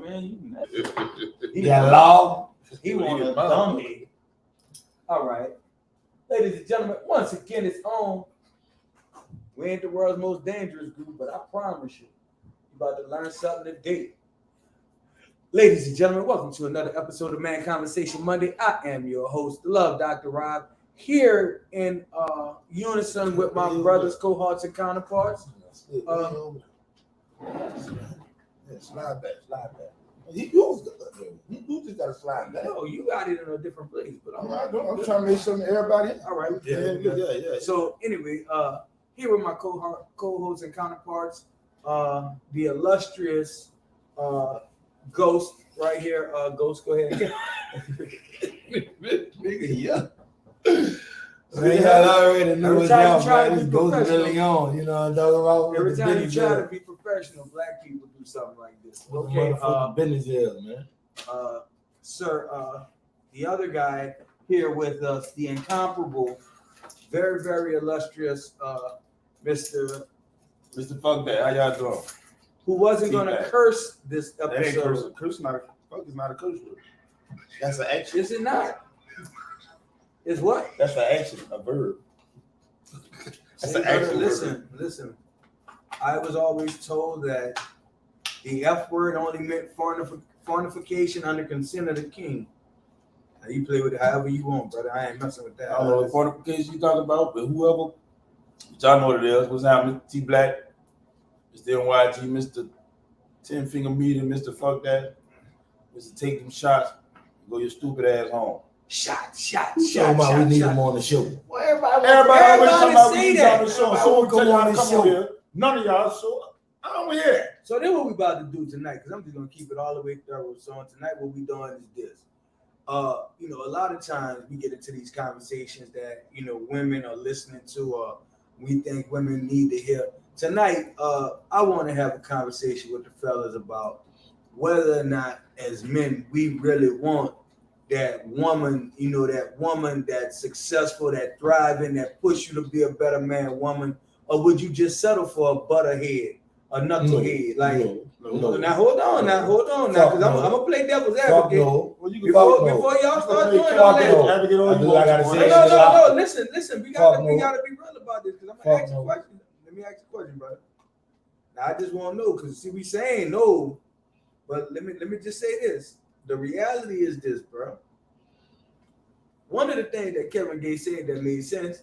Man, He got law. he want a dummy. All right. Ladies and gentlemen, once again, it's on. We ain't the world's most dangerous group, but I promise you, you're about to learn something today. Ladies and gentlemen, welcome to another episode of Man Conversation Monday. I am your host, Love Dr. Rob, here in unison with my brothers, cohorts, and counterparts. Slide back. You just got to slide back. No, you got it in a different place, but I'm trying to make sure everybody. All right. Yeah. So anyway, here with my co-hosts and counterparts, the illustrious Ghost right here. Ghost, go ahead. Nigga, yeah. Man, y'all already knew what's out, man. This Ghost really on. You know what I'm talking about? Every time you try to be professional, black people do something like this. Okay, business is, man. Sir, the other guy here with us, the incomparable, very, very illustrious Mr. Fuck that. How y'all doing? Who wasn't going to curse this That ain't episode. curse. Fuck is not a curse word. That's an action. Is it not? Is what? That's an action, a verb. That's an action. Listen. I was always told that the F word only meant fornication under consent of the king. Now you play with it however you want, brother. I ain't messing with that. I don't know what fornication you talking about, but whoever, y'all know what it is. What's happening? T Black, Mr. NYG, Mr. 10 Finger Meeting, Mr. Fuck That, Mr. Take Them Shots, go your stupid ass home. Shot. We need him on the show. Well, everybody say that. So come on the show. None of y'all, so I don't hear that. So then what we about to do tonight, because I'm just going to keep it all the way thorough. So tonight what we doing is this. A lot of times we get into these conversations that, women are listening to or we think women need to hear. Tonight, I want to have a conversation with the fellas about whether or not as men we really want that woman, that woman that's successful, that thriving, that push you to be a better man, woman, or would you just settle for a butterhead, a knucklehead? No. Now hold on, because I'm gonna play devil's advocate. No. Before y'all start doing all that. No. Listen. We gotta be real about this, because I'm gonna ask you a question. Let me ask you a question, brother. Now I just want to know, because we saying no, but let me just say this. The reality is this, bro. One of the things that Kevin Gates said that made sense.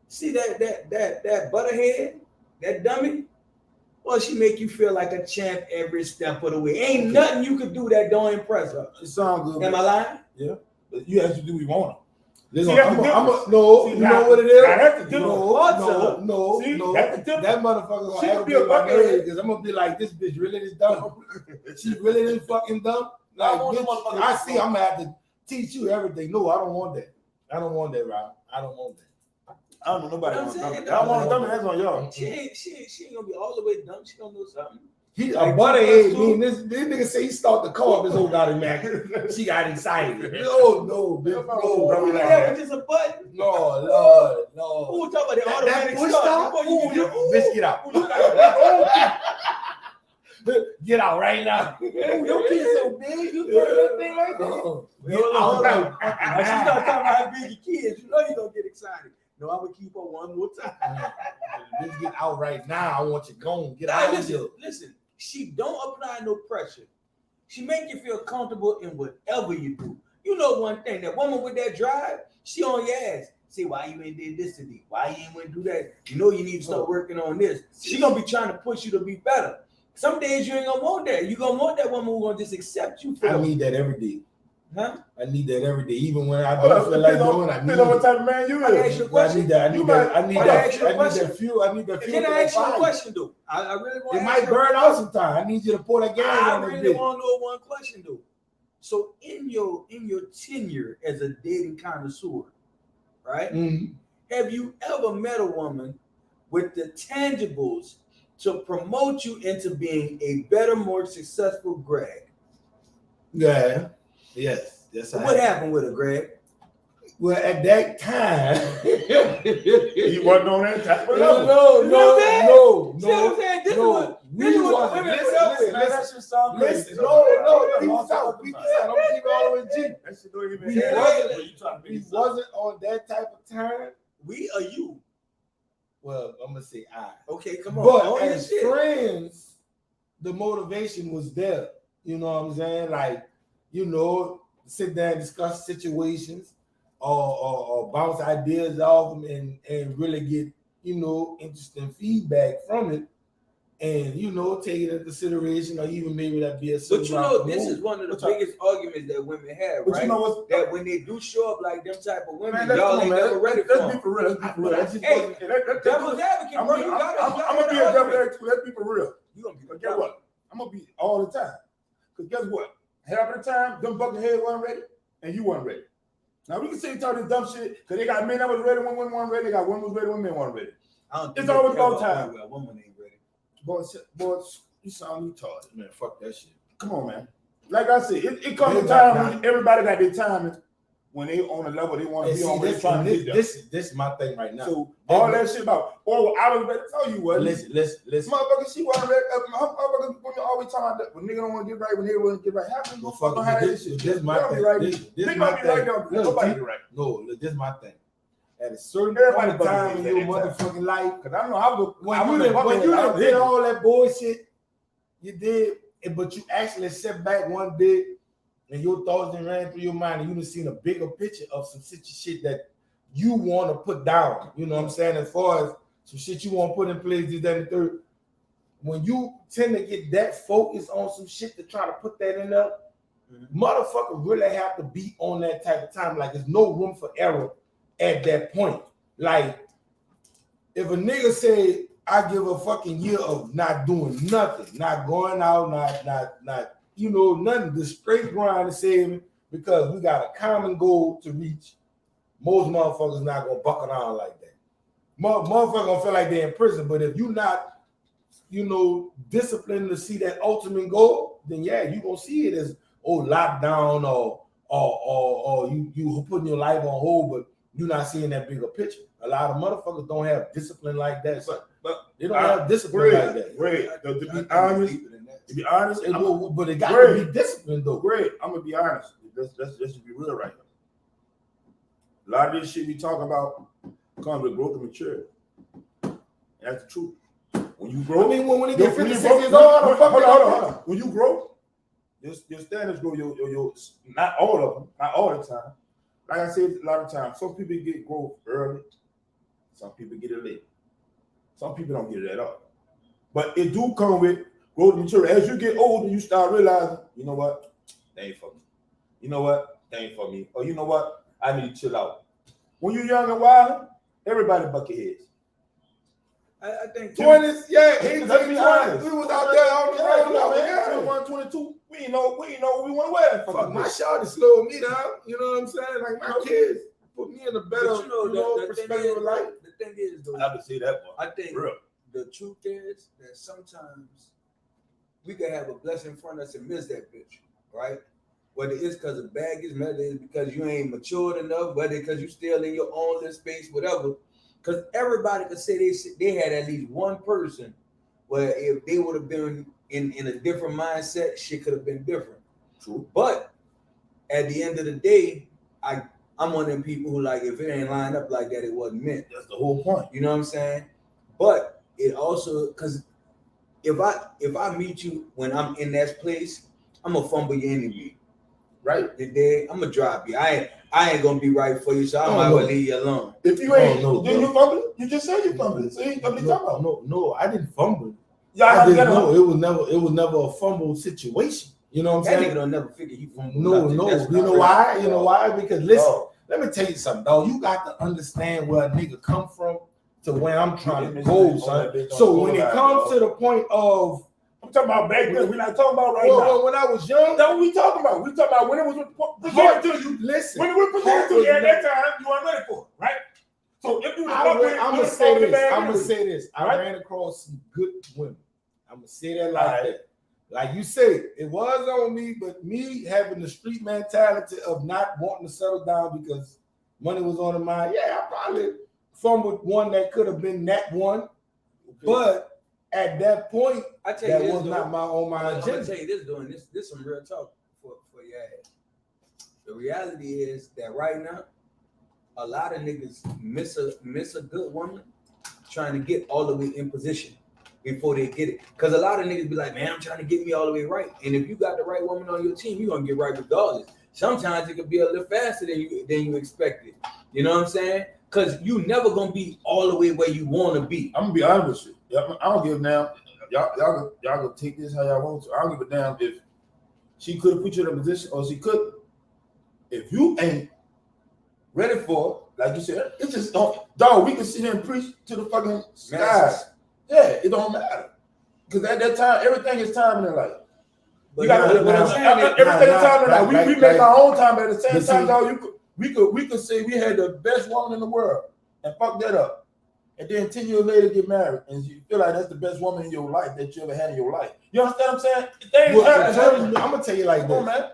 See that butterhead, that dummy. Well, she make you feel like a champ every step of the way. Ain't nothing you could do that don't impress her. It sounds good. Am I lying? Yeah. But you actually do we want them. Listen, you know what it is? That's the difference. No. That's the difference. That motherfucker She gonna could be a buckethead because I'm gonna be like, this bitch really this dumb. She really this fucking dumb. Like, bitch, I see. I'm gonna have to teach you everything. No, I don't want that. I don't want that, Rob. I don't want that. I don't know nobody. I'm saying, I want a dummy. That's on y'all. She ain't gonna be all the way dumb. She gonna know something. He a butterhead. Mean this nigga say he start the car of his old daughter, man. She got excited. No, bitch. No, bro. Yeah, but just a button. No, Lord. Who talking about the automatic push start? Bitch, get out. Get out right now. Your kid's so big, you throw that thing like that. Hold on. Now she start talking about how big your kids. You know you're gonna get excited. No, I'm gonna keep her one more time. Bitch, get out right now. I want you gone. Get out. Listen. She don't apply no pressure. She make you feel comfortable in whatever you do. You know one thing, that woman with that drive, she on your ass. Say, why you ain't did this today? Why you ain't went do that? You know you need to start working on this. She gonna be trying to push you to be better. Some days you ain't gonna want that. You gonna want that woman who gonna just accept you. I need that every day. Huh? I need that every day, even when I don't feel like doing. I need what type of man you is. I need that. I need that fuel. I need that fuel. Can I ask you a question though? I really want. It might burn out sometime. I need you to pour that gas on I really want to know one question though. So in your tenure as a dating connoisseur, right? Mm-hmm. Have you ever met a woman with the tangibles to promote you into being a better, more successful Greg? Yeah. Yes. What happened with her, Greg? Well, at that time, he wasn't on that time. No. We wasn't. Listen. No. Peace out. I'm gonna keep it all the way G. That shit don't even. We wasn't on that type of time. We or you? Well, I'm gonna say I. Okay, come on. But as friends, the motivation was there. You know what I'm saying? Like, you know, sit down, discuss situations, or bounce ideas off them, and really get, you know, interesting feedback from it, and, you know, take it into consideration, or even maybe that be a. But you know, this is one of the biggest arguments that women have, right? You know what? That when they do show up like them type of women, Man, y'all ain't never ready for Let's be for real. Let's be for real. Hey, devil's advocate, I'm bro. gonna You gotta be a devil's advocate. Let's be for real. You gonna be But guess what? I'm gonna be all the time. Cause guess what? Half of the time, them bucketheads weren't ready, and you weren't ready. Now we can say talk this dumb shit, cause they got men that was ready when women weren't ready. They got women was ready when men weren't ready. It's always about time. Well, woman ain't ready. Boys, you sound retarded, man. Fuck that shit. Come on, man. Like I said, it comes a time when everybody got their timing when they on the level they want to be on. When they trying to get there. This is my thing right now. So all that shit about, oh, I was ready to tell you what. Listen. Motherfucker, she wasn't ready. Motherfuckers, when you always talking about that, when nigga don't want to get right, when they want to get right, how can you fuck behind this shit? This my thing. Nigga might be right now. Nobody get right. No, this is my thing. At a certain point in time in your motherfucking life, because I know when you did all that bullshit, you did, but you actually sat back one day and your thoughts then ran through your mind and you done seen a bigger picture of some shit that you want to put down. You know what I'm saying? As far as some shit you want to put in place, this, that, and the third. When you tend to get that focused on some shit to try to put that in there, motherfucker really have to be on that type of time. Like, there's no room for error at that point. Like, if a nigga say, I give a fucking year of not doing nothing, not going out, not you know, nothing, the straight grind to saving because we got a common goal to reach. Most motherfuckers not gonna buckle down like that. Motherfucker gonna feel like they're in prison, but if you not, you know, disciplined to see that ultimate goal, then yeah, you gonna see it as lockdown or you putting your life on hold, but you're not seeing that bigger picture. A lot of motherfuckers don't have discipline like that. But they don't have discipline like that. Great. To be honest, but it got to be disciplined though. Great. I'm gonna be honest. Let's just be real right now. A lot of this shit we talk about comes with growth and maturity. That's the truth. When you grow, I mean, when you get 56 years old, hold on. When you grow, your standards grow. Your not all of them, not all the time. Like I said, a lot of times, some people get growth early, some people get it late. Some people don't get it at all. But it do come with growth and maturity. As you get older, you start realizing, you know what? They ain't for me. You know what? They ain't for me. Or you know what? I need to chill out. When you're young and wild, everybody buck your heads. I think 20s, yeah, 18, 20. We was out there on the road, 21, 22. We ain't know what we want to wear. Fuck, my shorty slowed me down. You know what I'm saying? Like, my kids put me in a better, the perspective of life. The thing is, though, I have to say that one. I think the truth is that sometimes we can have a blessing in front of us and miss that bitch, right? Whether it's because of baggage, whether it's because you ain't matured enough, whether it's because you still in your own little space, whatever. Because everybody could say they had at least one person where if they would have been in a different mindset, shit could have been different. True. But at the end of the day, I'm one of them people who, like, if it ain't lined up like that, it wasn't meant. That's the whole point. You know what I'm saying? But it also, because if I meet you when I'm in that place, I'm gonna fumble your energy, right? Today I'm gonna drop you. I ain't gonna be right for you, so I might well leave you alone. If you ain't, then you fumble. You just said you fumbled. See, what you talking about? No, I didn't fumble. Yeah, it was never a fumble situation. You know what I'm saying? That nigga don't never figure he fumbled. No. You know why? You know why? Because listen, let me tell you something, dog. You got to understand where a nigga come from to where I'm trying to go, son. So when it comes to the point of, I'm talking about back then. We're not talking about right now. When I was young, that's what we talking about. We talking about when it was presented to you. Listen, when it was presented to you at that time, you weren't ready for it, right? So if you, I'm gonna say this. I ran across some good women. I'm gonna say that like that. Like you say, it was on me, but me having the street mentality of not wanting to settle down because money was on the mind. Yeah, I probably fumbled one that could have been that one. Okay. But at that point, I tell you that this, was not my on my I'm gonna agenda. tell you this, doing this some real talk for your ass. The reality is that right now, a lot of niggas miss a good woman trying to get all the way in position before they get it. Because a lot of niggas be like, man, I'm trying to get me all the way right. And if you got the right woman on your team, you're gonna get right regardless. Sometimes it could be a little faster than you expected. You know what I'm saying? Because you never gonna be all the way where you want to be. I'm gonna be honest with you. I don't give a damn. Y'all gonna take this how y'all want to. I don't give a damn if she could have put you in a position or she couldn't. If you ain't ready for it, like you said, it just don't. Dog, we can sit here and preach to the fucking sky. Yeah, it don't matter. Because at that time, everything is time in life. But You gotta everything is time in life. We make our own time, but at the same time, dog, we could say we had the best woman in the world and fuck that up. And then 10 years later get married and you feel like that's the best woman in your life that you ever had in your life. You understand what I'm saying? I'm gonna tell you like Come this. on, man.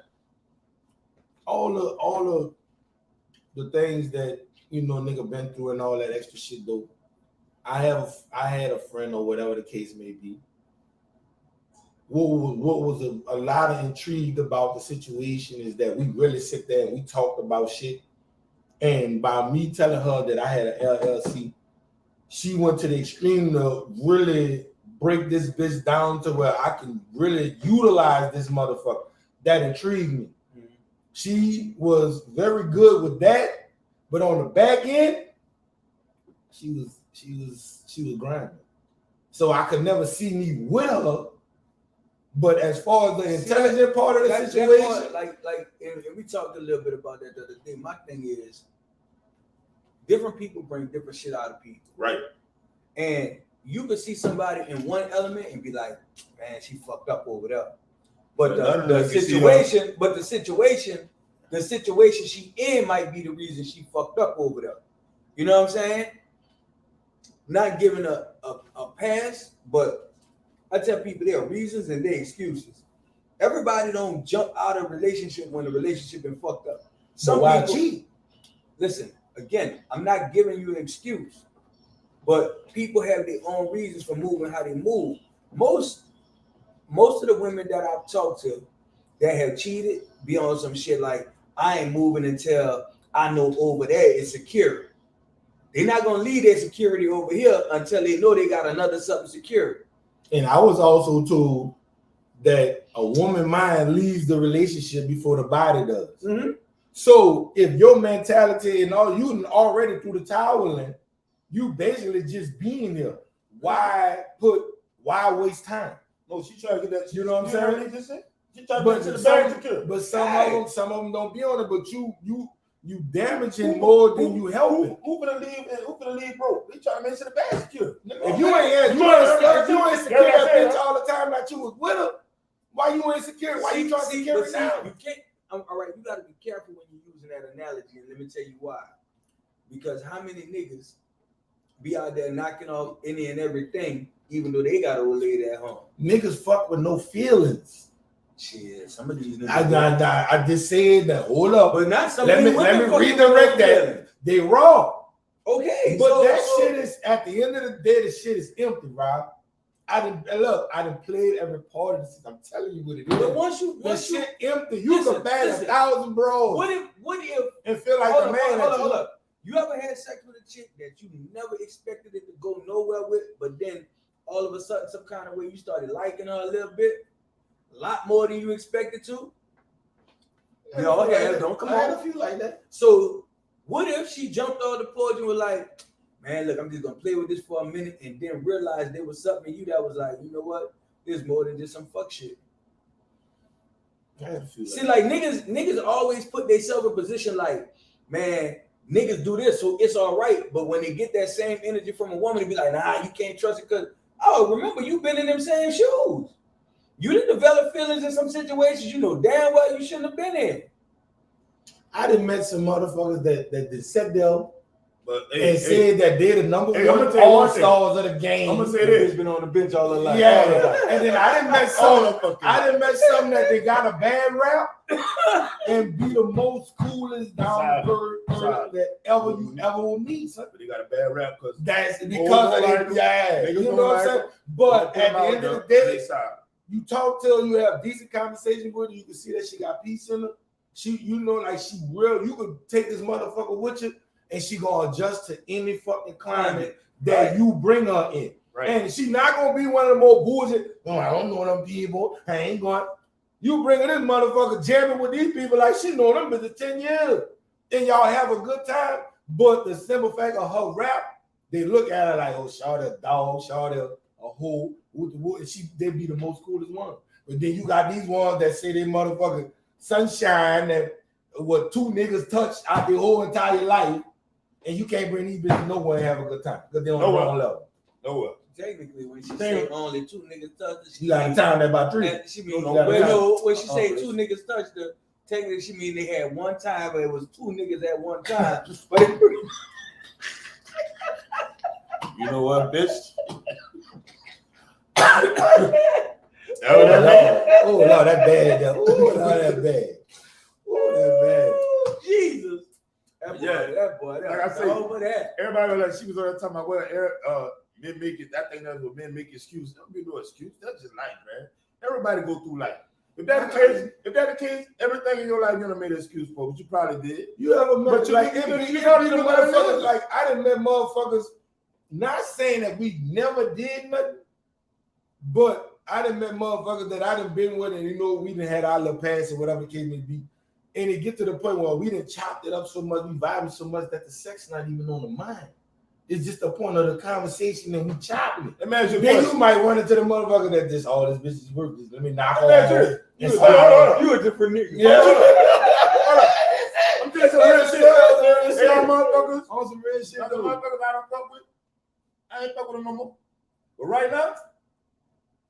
All of the things that nigga been through and all that extra shit though. I had a friend or whatever the case may be. What was a lot of intrigue about the situation is that we really sit there and we talked about shit. And by me telling her that I had an LLC, she went to the extreme to really break this bitch down to where I can really utilize this motherfucker. That intrigued me. Mm-hmm. She was very good with that, but on the back end, she was grinding. So I could never see me with her. But as far as the intelligent part of the situation, and we talked a little bit about that the other day. My thing is, different people bring different shit out of people. Right. And you could see somebody in one element and be like, man, she fucked up over there. But the situation she in might be the reason she fucked up over there. You know what I'm saying? Not giving a pass, but I tell people there are reasons and there are excuses. Everybody don't jump out of a relationship when the relationship been fucked up. Some people cheat. Listen, again, I'm not giving you an excuse, but people have their own reasons for moving how they move. Most of the women that I've talked to that have cheated be on some shit like, I ain't moving until I know over there is secure. They're not gonna leave their security over here until they know they got another something secure. And I was also told that a woman mind leaves the relationship before the body does. Mm-hmm. So if your mentality and all you already through the towel in, you basically just being there. Why waste time? No, she trying to get that. You know what I'm saying? She trying to get to the bag secure. But some of them don't be on it. But you damaging more than you helping. Who gonna leave broke? They trying to make sure the bag secure. If you ain't secure that bitch all the time like you was with her, why you ain't secure? Why you trying to secure it now? You can't. All right, you got to be careful when you're using that analogy, and let me tell you why. Because how many niggas be out there knocking off any and everything, even though they got a old lady at home? Niggas fuck with no feelings. Shit, some of these niggas. I just said that. Hold up, but not some. Let me redirect that. They raw. Okay, but shit is at the end of the day, the shit is empty, Rob. I done played every part of this. I'm telling you what it is. But once you shit empty, you can bang 1,000 bros. What if and feel like a man? Hold up. You ever had sex with a chick that you never expected it to go nowhere with, but then all of a sudden, some kind of way you started liking her a little bit, a lot more than you expected to? Don't come on. I had a few like that. So what if she jumped off the porch and was like, man, look, I'm just gonna play with this for a minute, and then realize there was something in you that was like, you know what? There's more than just some fuck shit. See, like niggas always put themselves in a position like, man, niggas do this, so it's all right. But when they get that same energy from a woman, they be like, nah, you can't trust it because, remember, you've been in them same shoes. You didn't develop feelings in some situations you know damn well you shouldn't have been in. I done met some motherfuckers that sat there said that they're the number Hey, I'ma one tell you one all-stars of the game. I'm gonna say He's this. been on the bench all her life. Yeah, and then I didn't met All some. the fucking I didn't met something that they got a bad rap and be the most coolest down to earth Solid. that you ever will meet. Son. But they got a bad rap because That's because don't of like it. them. Yeah, Niggas you don't know what I'm like saying. them. But at the end of the day, side. you talk to her, you have decent conversation with her. You can see that she got peace in her. She, you know, like she real. You could take this motherfucker with you, and she gonna adjust to any fucking climate that you bring her in. Right. And she not gonna be one of the more bullshit. Oh, I don't know them people. I ain't going. You bringing this motherfucker jamming with these people like she know them for 10 years, and y'all have a good time. But the simple fact of her rap, they look at her like, oh, Shawty a dog, Shawty a hoe. They be the most coolest one. But then you got these ones that say they motherfucking sunshine that what two niggas touched out their whole entire life, and you can't bring these bitches nowhere and have a good time because they on the wrong level. Nowhere. Technically, when she say only two niggas touched her, You got to time that by 3. she mean No, when she say two niggas touched her, technically she mean they had one time, but it was two niggas at one time. But You know what, bitch? Oh Lord, that bad. Oh Lord, that bad. Oh, that bad. Jesus. That boy, Like I say, over that. Everybody was like, she was on that talking about men make it. I think that's what men make excuses. Don't be no excuse. That's just life, man. Everybody go through life. If that's the case, everything in your life you're gonna make an excuse for, but you probably did. You ever met But like you you don't know even the know what it motherfuckers is. like I done met motherfuckers. Not saying that we never did nothing, but I done met motherfuckers that I done been with, and you know we done had our little past or whatever the case may be, and it get to the point where we done chopped it up so much, we vibing so much that the sex not even on the mind. It's just the point of the conversation and we chopping it. Imagine Then you might run into the motherfucker that just all this bitch is worthless. Let me knock off. Imagine. And Hold on. You a different nigga. Yeah. I'm telling you some real shit. Hey, y'all motherfuckers. On some real shit. Y'all motherfuckers I don't fuck with. I ain't fuck with them no more. But right now,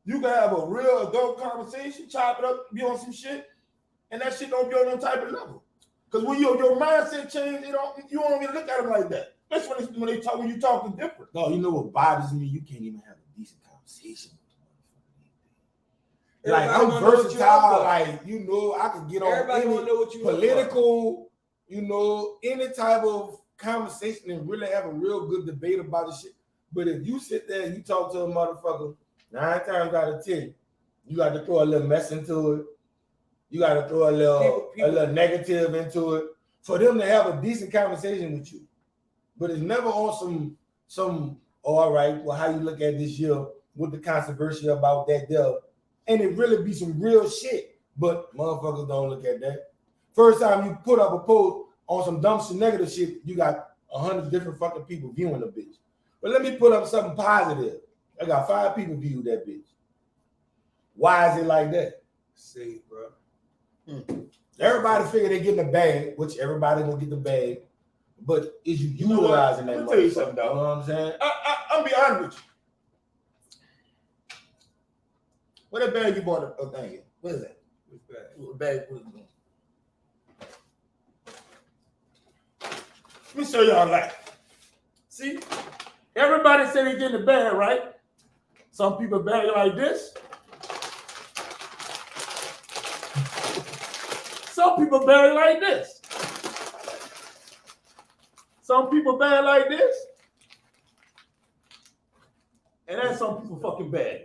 you can have a real adult conversation, chop it up, be on some shit, and that shit don't be on no type of level. Because when your mindset change, you don't even look at them like that. That's when you talking different. No, you know what bothers me? You can't even have a decent conversation. Like Everybody I'm wanna know what you versatile. up for. Like you know, I could get on Everybody any wanna know what you up for. political, you know, any type of conversation and really have a real good debate about the shit. But if you sit there and you talk to a motherfucker, 9 times out of 10, you got to throw a little mess into it. You got to throw a little negative into it for them to have a decent conversation with you. But it's never on some all right, well, how you look at this year with the controversy about that there. And it really be some real shit. But motherfuckers don't look at that. First time you put up a post on some dumb shit, negative shit, you got 100 different fucking people viewing the bitch. But let me put up something positive. I got 5 people view that bitch. Why is it like that? See, bro. Everybody figure they getting a bag, which everybody gonna get the bag. But is you utilizing that? Let me tell you something, You know dog. what I'm saying? I'll be honest with you. What that bag you bought a thing in? What is that? A bag. What is it? Let me show y'all life. See, everybody say they getting a bag, right? Some people bag like this. Some people bag like this. Some people bag like this. And then some people fucking bag.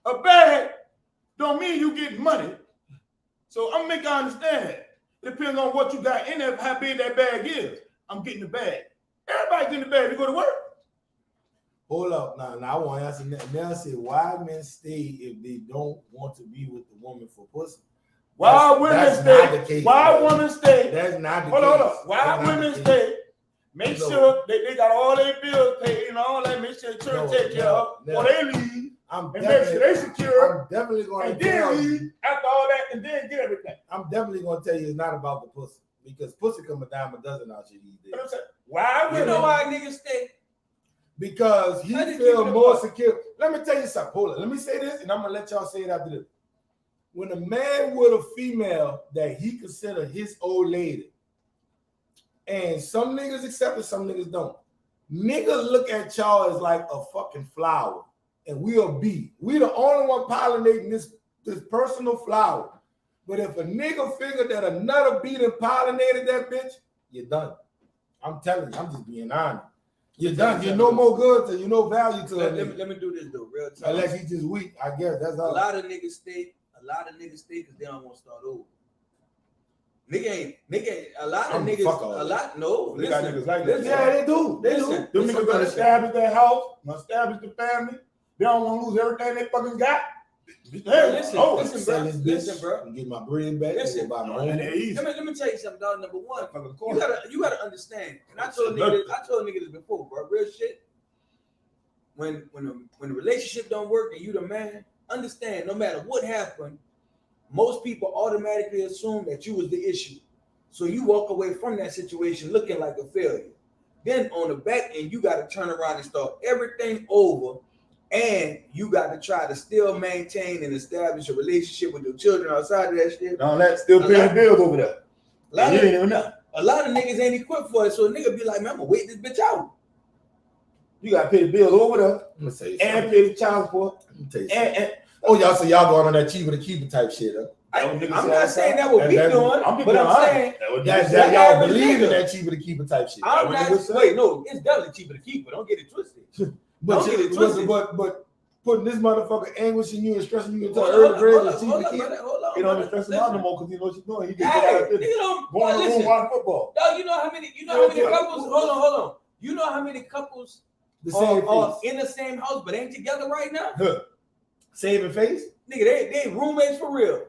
A bag don't mean you get money. So I'm making you understand that. It depends on what you got in there, how big that bag is. I'm getting the bag. Everybody getting the bag. You go to work. Hold up. Now I want to answer that. Now say why men stay if they don't want to be with the woman for pussy. Why women that's not the stay? case, Why man. women stay? That's not the Hold case. on. Why That's not women the case. stay? Make No. sure they got all their bills paid and all that. Make sure the church No, take care no, of no. or they leave I'm and make sure definitely, they secure I'm definitely going and to tell then you. leave after all that and then get everything. I'm definitely going to tell you it's not about the pussy because pussy come a dime a dozen out here these You know what I'm days. saying? Why You women? know why niggas stay? Because he How did you feel keep it more apart? secure. Let me tell you something. Hold on. Let me say this, and I'm gonna let y'all say it after this. When a man with a female that he consider his old lady, And some niggas accept it, some niggas don't. Niggas look at y'all as like a fucking flower, and we a bee. We the only one pollinating this personal flower. But if a nigga figure that another bee done pollinated that bitch, you're done. I'm telling you, I'm just being honest. You're done. You're no more good to, you're no value to a nigga. Let me do this though, real time. Unless he just weak, I guess that's all. A lot of niggas stay because they don't want to start over. A lot of niggas, no. They got niggas like that. Yeah, they do. They Listen, do. Them niggas gonna establish their house, gonna establish the family. They don't want to lose everything they fucking got. Listen, bro. And get my bread back. Listen, buy my own. let me tell you something, dog. Number one, you gotta understand. And I told niggas this before, bro. Real shit. When the relationship don't work and you the man, understand. No matter what happened, most people automatically assume that you was the issue. So you walk away from that situation looking like a failure. Then on the back end, you got to turn around and start everything over. And you got to try to still maintain and establish a relationship with your children outside of that shit. No, that's still paying bills over there. You ain't even know. A lot of niggas ain't equipped for it. So a nigga be like, man, I'm going to wait this bitch out. You got to pay the bills over there. I'm gonna say and pay the child support. Y'all say y'all going on that cheaper to keep it type shit, huh? I'm not saying that what we doing, but I'm saying that y'all believe in that cheaper to keep it type shit. I'm not. Wait, no, it's definitely cheaper to keep it. Don't get it twisted. But putting this motherfucker anguish in you and stressing you into early grade is cheaper to keep it. He don't stress him out no more because he knows what you're doing. He just going to the room watch football. Dog, you know how many couples? Hold on. You know how many couples are in the same house but ain't together right now? Saving face? Nigga, they roommates for real.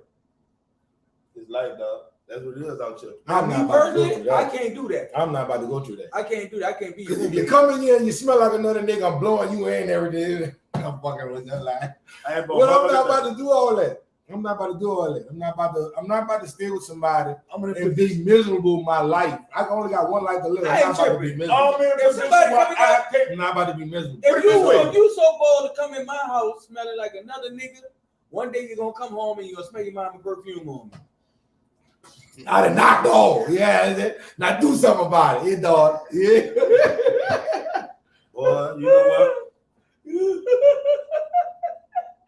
It's life, dog. That's what it is out here. I can't do that. I'm not about to go through that. I can't do that. I can't be. Because if you come in here and you smell like another nigga, I'm blowing you in every day. I'm fucking with that lie. Well, I'm not about to do all that. I'm not about to stay with somebody and be miserable my life. I only got one life to live. I'm not about to be miserable. I'm not about to be miserable. If you so bold to come in my house smelling like another nigga, one day you're gonna come home and you're gonna smell your mama's perfume on me. I done knocked off. Yeah. Now do something about it, dog. Yeah. Boy, you know what?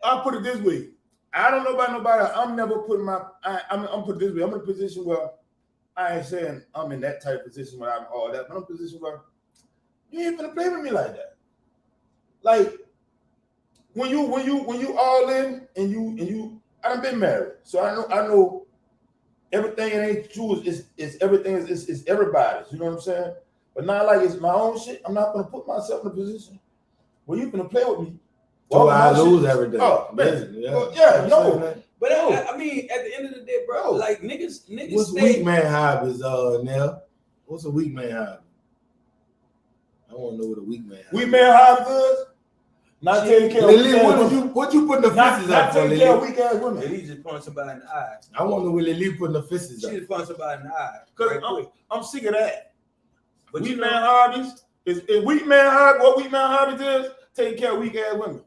I'll put it this way. I don't know about nobody. I'm never putting I'm put it this way. I'm in a position where I ain't saying I'm in that type of position where I'm all that, but I'm in a position where you ain't gonna play with me like that. Like when you all in and you I done been married. So I know everything ain't true is everything is everybody's, you know what I'm saying? But not like it's my own shit. I'm not gonna put myself in a position where you gonna play with me. So I lose everything. Oh, man. No. But I mean, at the end of the day, bro, like niggas. What's weak man hobbies, Nell? What's a weak man hobby? I want to know what a weak man hobby. Weak man hobby is not taking care of Lily, what you putting the fisses up for, Lily? Not taking care of weak ass women. Lily just punch somebody in the eye. I want to know where Lily putting the fisses up. She just punch somebody in the eye. Because I'm sick of that. But weak man hobbies is weak man hobby. What weak man hobbies is taking care of weak ass women.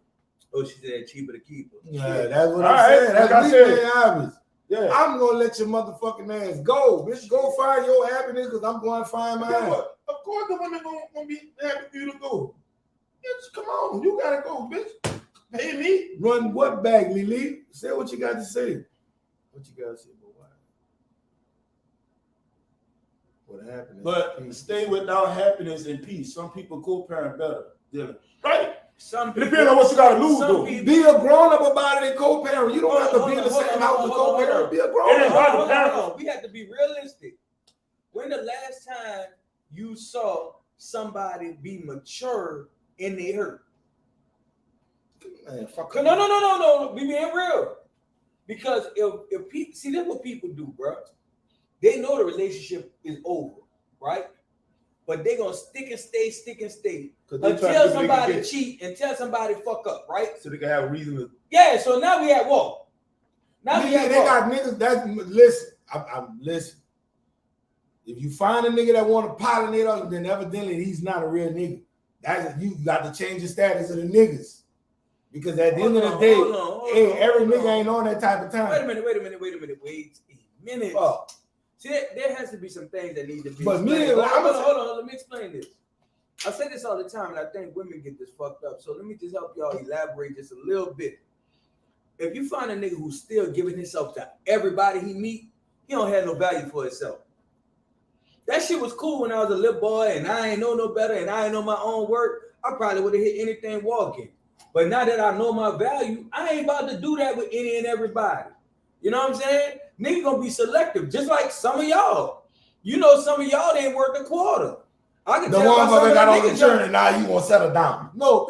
Oh, she said cheaper to keep her. Yeah, that's what I'm saying. That's weak man hobbies. Yeah, I'm gonna let your motherfucking ass go, bitch. Go find your happiness, because I'm going to find mine. Of course, the women gonna be happy for you to go. Bitch, come on, you gotta go, bitch. Pay me. Run what back, Lily? Say what you got to say. What you got to say, boy? What happened? But stay without happiness and peace. Some people co-parent better. Right? Some people, it depends on what you gotta lose, though. Be a grown-up about it and co-parent. You don't have to be in the same house with co-parent. Be a grown-up. We have to be realistic. When the last time you saw somebody be mature in their hurt? Man, fuck no. We being real. Because if people see, that's what people do, bro. They know the relationship is over, right? But they gonna stick and stay until somebody cheat, until somebody fuck up, right? So they can have a reason to. Yeah. So now we at war. They got niggas that listen. I'm listen. If you find a nigga that want to pollinate us, then evidently he's not a real nigga. You got to change the status of the niggas, because at the end of the day, every nigga ain't on that type of time. Wait a minute. See, there has to be some things that need to be But me, explained. like, hold on, let me explain this. I say this all the time, and I think women get this fucked up. So let me just help y'all elaborate just a little bit. If you find a nigga who's still giving himself to everybody he meet, he don't have no value for himself. That shit was cool when I was a little boy and I ain't know no better and I ain't know my own work. I probably would have hit anything walking. But now that I know my value, I ain't about to do that with any and everybody. You know what I'm saying? Nigga gonna be selective, just like some of y'all. You know, some of y'all ain't worth a quarter. I can The tell by some motherfucker of got the on the niggas journey and now you want to settle down. No,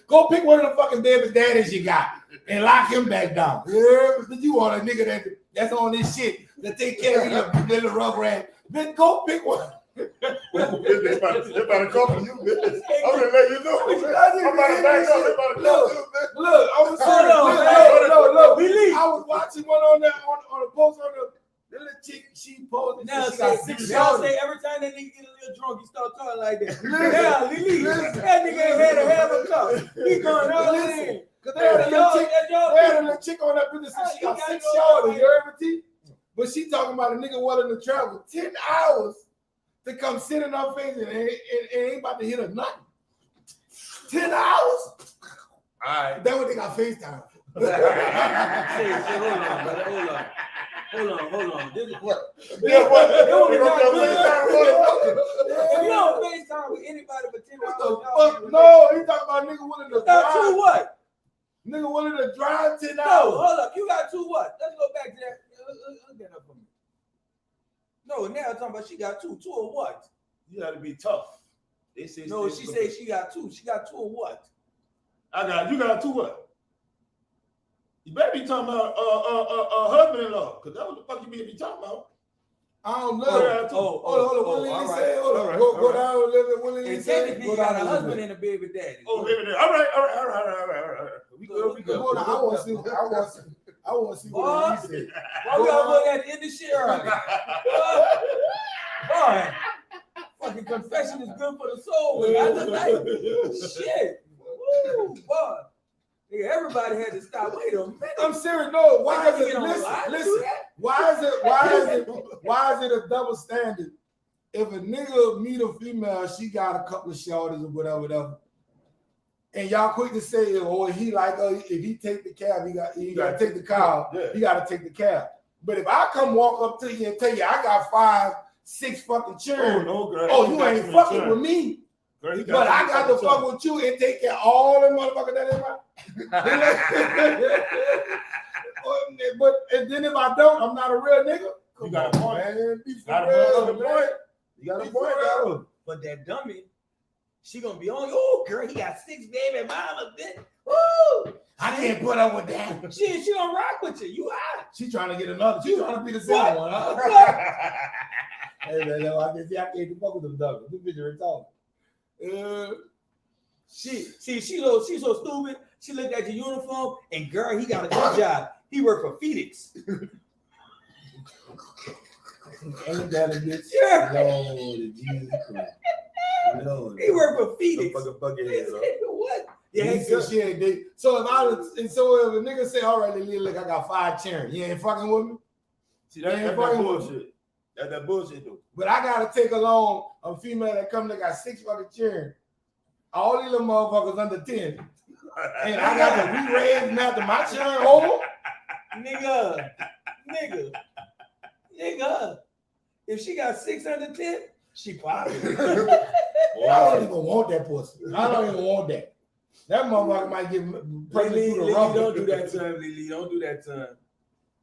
go pick one of the fucking baby daddies you got and lock him back down. Yeah, you want a nigga that's on this shit that take care of your little rugrat. Then go pick one. They about to come for you, bitch. I'm gonna let you know. I'm about to back up. They about to come for you, bitch. Look, I was look. I was watching one on a post on the little chick. She posted. Now she got say 6 every time that nigga get a little drunk, he start talking like that. Now, Lily, that nigga ain't had a half a cup. He going all in. Cause they had a little chick on that business. She got 6 shorties. You heard me? But she talking about a nigga willing to travel 10 hours to come sit in her face and ain't about to hit a nothing. 10 hours? All right. That what they got FaceTime. Hold on. This is what? Yeah, what? They only They got gonna good. come If you don't FaceTime with anybody for 10 What hours, the fuck? No, he talking about nigga willing to got two drive. what? Nigga willing to drive 10 No, hours. hold up. You got two what? Let's go back to that. Look that up for me. No, now I'm talking about she got two. Two of what? You got to be tough. They say No, she said she got two. She got two of what? you got 2 what? You better be talking about husband-in-law, because that's what the fuck you be talking about. I don't know. Oh, Hold on. all right. Say, hold on. All right, Go all right. down a little bit. What did he And say? technically, Go you got down a little husband bit. and a baby daddy. Oh, baby, all right. We good. Hold on. I want to see. I want to see what he said. Why we all going at the end of shit early? Boy, fucking confession is good for the soul, but not tonight. Shit. Woo, boy. Nigga, everybody had to stop. Wait a minute. I'm serious. No. Why Why is you it? get on the line to Listen. do that? Why is it a double standard? If a nigga meet a female, she got a couple of shorties or whatever, and y'all quick to say, oh, he like, if he take the cab, he got to take the car. Yeah. He got to take the cab. But if I come walk up to you and tell you I got 5, 6 fucking children, no, girl. you ain't fucking with me. Girl, But I got to fuck with you and take care of all them motherfuckers that ain't right. But and then if I don't, I'm not a real nigga. You got a point. Man, be Got for a real, point. man. You got a Be point, for real. though. But that dummy, she gonna be on you. Oh, girl, he got 6 baby mama. Woo! I can't put up with that. She gonna rock with you. You hot. She trying to get another. She trying to be the same What? one. Huh? What? Hey man, no, I can't fuck with them dogs. This bitch are talking. She so stupid. She looked at your uniform and girl, he got a good job. He worked for Phoenix. Ain't that a bitch? Yeah. Lord Jesus Christ. Lord. He worked for Phoenix. Fucking bucket head, huh? What? Yeah, Yeah, he said she ain't date. So if a nigga say, all right, Lily, look, I got 5 children. You ain't fucking with me? See, that's that bullshit. That's that bullshit, though. But I gotta take along a female that come that got 6 fucking children. All these little motherfuckers under 10. And I got to re-raise them after my children over. Nigga. If she got 6 under 10, she popular. I don't even want that pussy. I don't even want that. That motherfucker might get pregnant Lily, through the rubber. don't do that to him, Lily. Don't do that to him.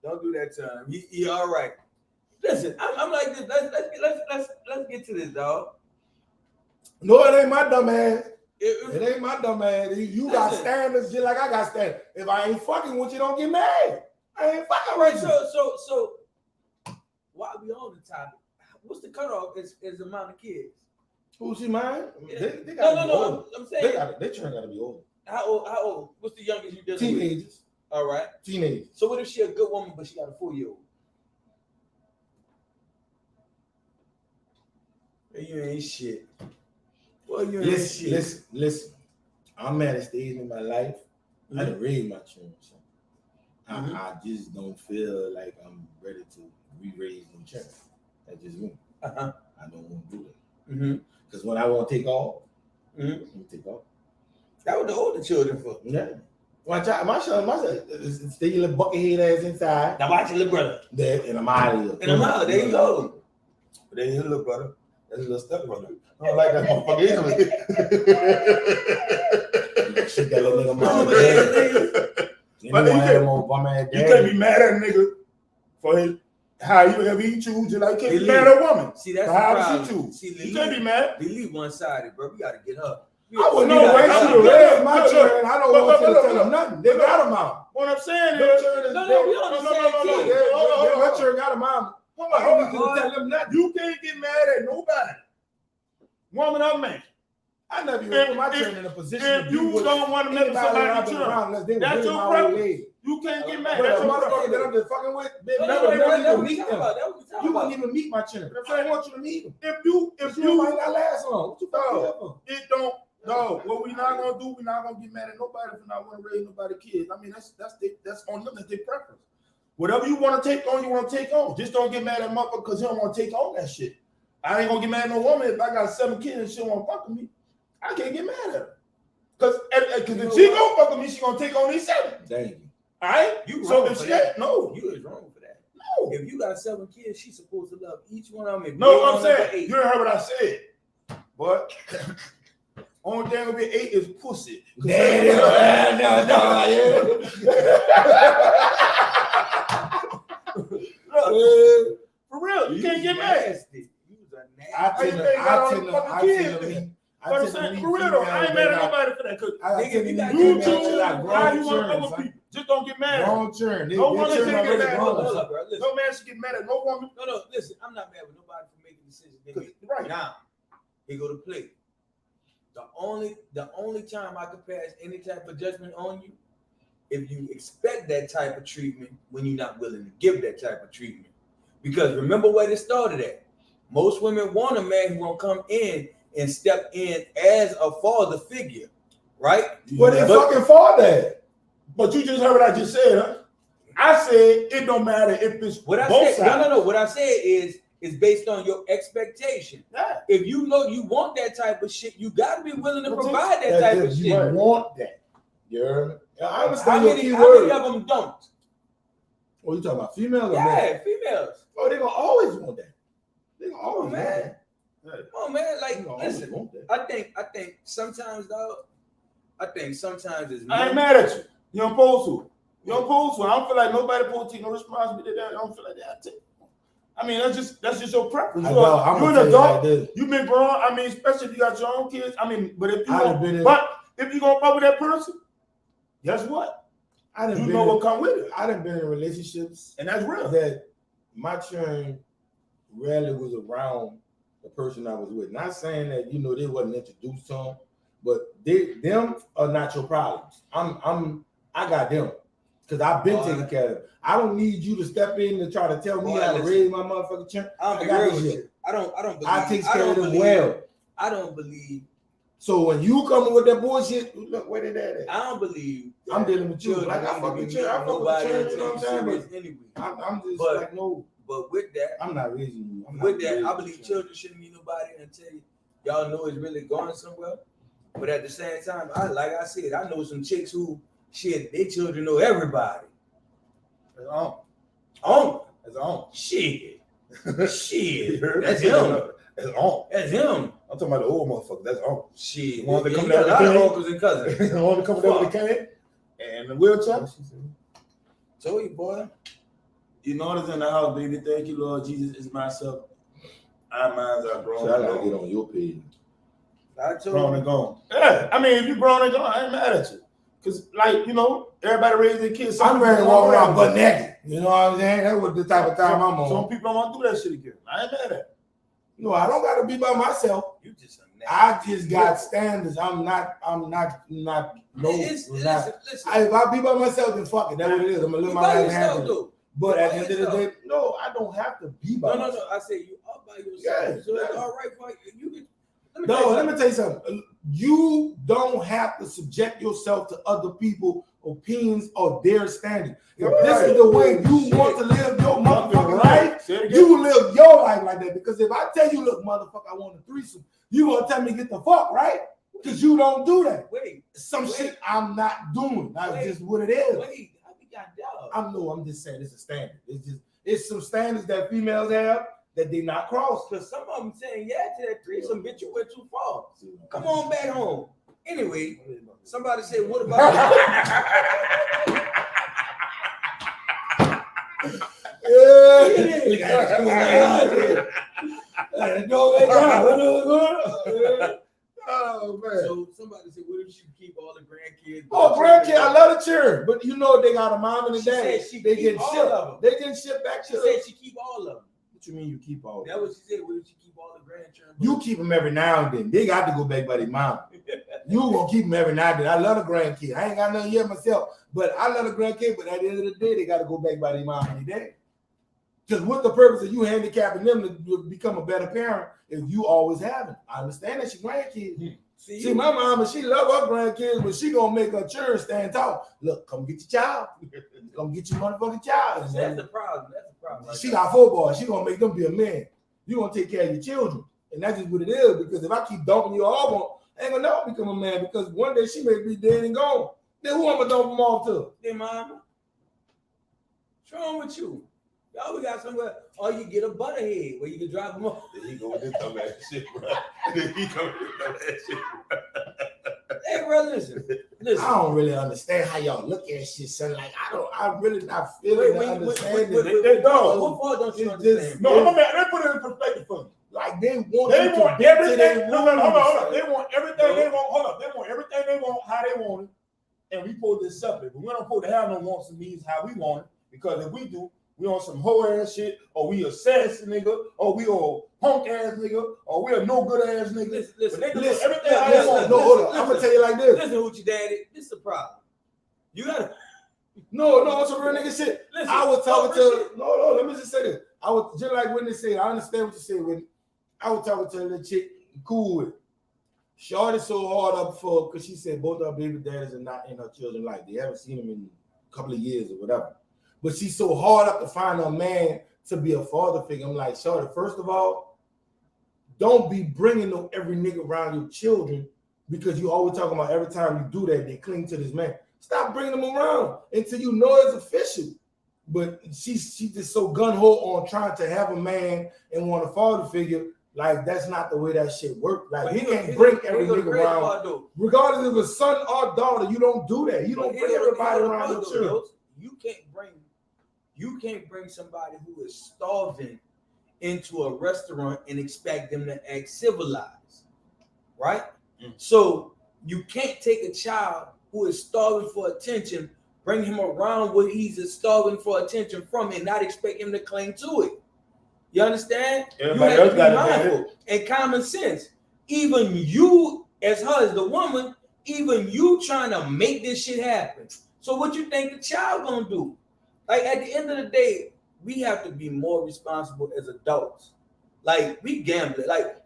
Don't do that to him. He all right. Listen, I'm like this. Let's get to this, dog. No, it ain't my dumb ass. It- It ain't my dumb ass. You got Listen. standards just like I got standards. If I ain't fucking with you, don't get mad. I ain't fucking All right, with you. so while we on the topic, what's the cutoff as the amount of kids? Who she mine? Yeah. They gotta be old. I'm saying They children gotta be old. how old? What's the youngest you did? Teenagers. All right. Teenagers. So what if she a good woman but she got a 4-year-old? You ain't shit. Well, you ain't shit. Listen. I'm at a stage in my life. I done raised my children. So I just don't feel like I'm ready to re-raise them children. That's just me. Uh-huh. I don't want to do that. Mm-hmm. Because when I want to take off, Mm-hmm. I'm gonna take off. That was the older children for. Yeah. My son, stay your little bucket head ass inside. Now watch your little brother. There, and I'm out of here. And I'm out. There you go. But then his little brother, that's his little stepbrother. I don't like that motherfucker either. Shit that little nigga mama dad. You But know, you I had can't- him on bum ass You can't dad. be mad at a nigga for his however he choose. Just like you can't be He mad at a woman. See, that's for the how problem. she choose. See, You can't be mad. Lily one-sided, bro. We gotta get her. I wouldn't No even way, way I'm she gonna raised my look, children. I don't look, want you to look, tell look, them nothing. They got a mom. What I'm saying Them is, children, No, they- we on the no, same no, no, team. no. my children got a mom. hold I on, don't hold need you on. to tell them nothing. You can't get mad at nobody, woman or man. I never even If- put my if- children in a position If to be you with don't want to mess with anybody that I've somebody's been children, around unless they were that's really your my old preference. lady. you can't get mad. But That's a your motherfucker that preference. I'm just fucking with, they No, never no, even no, meet them. You wouldn't even meet my children. I want you to meet them. If you You might not last long. What you fucking here for? it don't no, what we not gonna do, we not gonna get mad at nobody for not want to raise nobody kids. I mean, that's on them, that's their preference. Whatever you want to take on, you want to take on. Just don't get mad at motherfucker because he don't want to take on that shit. I ain't gonna get mad at no woman if I got 7 kids and she don't want to fuck with me. I can't get mad at her. Cause if she gonna fuck with me, she gonna take on these 7. Thank you. All right? You So wrong if for she that. no, You is wrong for that. no. If you got 7 kids, she's supposed to love each one of them. and No, bring I'm on number saying, 8. you heard what I said. But only thing will be 8 is pussy. No, yeah. Look, for real, you can't get mad. Nasty. You was a nasty. I tend to meet. But I'm saying, for real though, I ain't mad at nobody for that. Cause Nigga, you got you to choose like how you want other people. Just don't get mad. Wrong turn. No woman should get mad. Hold up, bro. Listen. No man should get mad at no woman. No, listen. I'm not mad with nobody for making decisions. They make. Right. Now, he go to play. The only time I could pass any type of judgment on you, if you expect that type of treatment when you're not willing to give that type of treatment. Because remember where it started at. Most women want a man who gonna come in and step in as a father figure, right? Well, they But- fucking for that. But you just heard what I just said, huh? I said it don't matter if it's What I both said, sides. no. What I said is based on your expectation. Yeah. If you know you want that type of shit, you got to be willing to But provide that type of You shit. want that. You heard me? I How understand your many, key how many word. of them don't? What you talking about? Females or men? Yeah, females. Oh, they gonna always want that. They gonna Come on, always want man. that. Come on, man. They Like, gonna always listen. want that. I think sometimes, dog. I think sometimes it's. I ain't mad at you. You don't supposed to. You don't supposed to. I don't feel like nobody supposed to take no responsibility. That I don't feel like that. I take. I mean, that's just your preference. I You're know, I'm you're gonna an tell you adult. like this. You've been grown. I mean, especially if you got your own kids. I mean, but if you I done been in- but if you gonna fuck with that person, guess what? I done You been know in- what come with it, I done been in relationships and that's real. that my children rarely was around the person I was with. Not saying that they wasn't introduced to them, but them are not your problems. I got them because I've been taking care of them. I don't need you to step in and try to tell me Boy, how to listen. raise my motherfucking children. I'm I be got real this with shit. you. I don't believe. I take I care don't of them believe- well. I don't believe. So when you coming with that bullshit, look where they at. I don't believe. I'm dealing with you. children Like I need fuck to with be you. I meeting fuck with nobody children, until you know what I'm serious saying? anyway. I'm just But- like, no, But with that, I'm not raising you. I'm not with that, raising I you. believe children shouldn't meet nobody until y'all know it's really going somewhere. But at the same time, like I said, I know some chicks who their children know everybody. It's on. Oh, It's on. shit. Shit. You heard? That's him. It's on. That's him. I'm talking about the old motherfucker. That's on. Shit. The one that Yeah, come you got down a lot of the uncles and cousins. The one that come down with the cane and the wheelchair. Told you, boy. You know it's in the house, baby. Thank you, Lord Jesus, is myself. Our minds are grown. So I gotta get on your page. I Grown told and you. gone. Yeah, I mean, if you grown and gone, I ain't mad at you. Cause like everybody raised their kids. Some I'm ready to people walk don't around wanna butt naked. You know what I'm saying? That's what the type of time I'm on. Some people don't want to do that shit again. I ain't mad at it. No, I don't gotta be by myself. You just a I just got standards. I'm not no. Listen. If I be by myself, then fuck it. That's what it is. I'm gonna live You my by life yourself, happily. though. But You at by the end of the yourself. day, no, I don't have to be by No. myself. I say you are by yourself. Yeah, So it's yeah. all right for you. No, let me tell you something. You don't have to subject yourself to other people's opinions or their standards. If this is the way you want to live your motherfucking life, you will live your life like that. Because if I tell you, look, motherfucker, I want a threesome, you gonna tell me get the fuck, right? Because you don't do that. Some shit I'm not doing. That's just what it is. I'm just saying it's a standard. It's some standards that females have that they not cross. Because some of them saying yeah to that threesome, bitch, you went too far. Come on back home. Anyway, somebody said, what about Oh man. So somebody said, what if she keep all the grandkids? Oh, grandkids, I love the children, but you know they got a mom and a dad. They get shipped. They get shipped back to She said she keep all of them. What you mean you keep all of them? That what she said. What if she keep all the grandchildren? You keep them every now and then. They got to go back by their mom. You gonna keep them every now and then. I love the grandkids. I ain't got nothing yet myself, but I love the grandkids. But at the end of the day, they got to go back by their mom and their dad. Because what's the purpose of you handicapping them to become a better parent if you always have them? I understand that your grandkids. See, my mama, she love her grandkids, but she gonna make her children stand tall. Look, come get your child. Come get your motherfucking child. That's the problem. That's the problem. She got 4 boys. She gonna make them be a man. You gonna take care of your children, and that's just what it is. Because if I keep dumping you off on, I ain't gonna never become a man. Because one day she may be dead and gone. Then who I'm gonna dump them off to? Then mama, what's wrong with you? Y'all, we got somewhere, or you get a butterhead where you can drop them off. There he go with this dumbass shit, bro. There he go with this dumbass shit, bro. Hey, bro, listen. I don't really understand how y'all look at shit, son. Like I'm really not feeling understanding. They don't. What part don't you It's understand? just- No, my man, they put it in perspective for me. Like they want They you to want get to everything. their No, hold on. rules. They want everything they want. Hold up. They want everything they want, how they want it. And we supposed to accept it. But we don't supposed to have no wants and needs how we want it. Because if we do, we on some hoe ass shit, or we a sassy nigga, or we a punk ass nigga, or we a no good ass nigga. Listen, But they do listen, everything how they Listen, want. no, hold on. I'm gonna tell you like this. Listen, Hoochie Daddy, this is the problem. You gotta No, it's a real nigga shit. listen. I was talking shit. to no. Let me just say this. I was just like when they said. I understand what you said. When I was talking to a little chick, cool with. Shorty so hard up for because she said both our baby daddies are not in her children's life. They haven't seen them in a couple of years or whatever. But she's so hard up to find a man to be a father figure. I'm like, Shorty, first of all, don't be bringing no every nigga around your children because you always talking about every time you do that, they cling to this man. Stop bringing them around until you know it's official. But she's just so gun-ho on trying to have a man and want a father figure. Like, that's not the way that shit works. Like, he can't bring every nigga around. Regardless if it's son or daughter, you don't do that. You don't bring everybody around your children. You can't bring somebody who is starving into a restaurant and expect them to act civilized, right? So you can't take a child who is starving for attention, bring him around where he's starving for attention from, and not expect him to cling to it. You understand? Everybody you have else to be got mindful and common sense. Even you, as her, as the woman, even you trying to make this shit happen. So what you think the child gonna do? Like, at the end of the day, we have to be more responsible as adults. Like, we gamble. Like,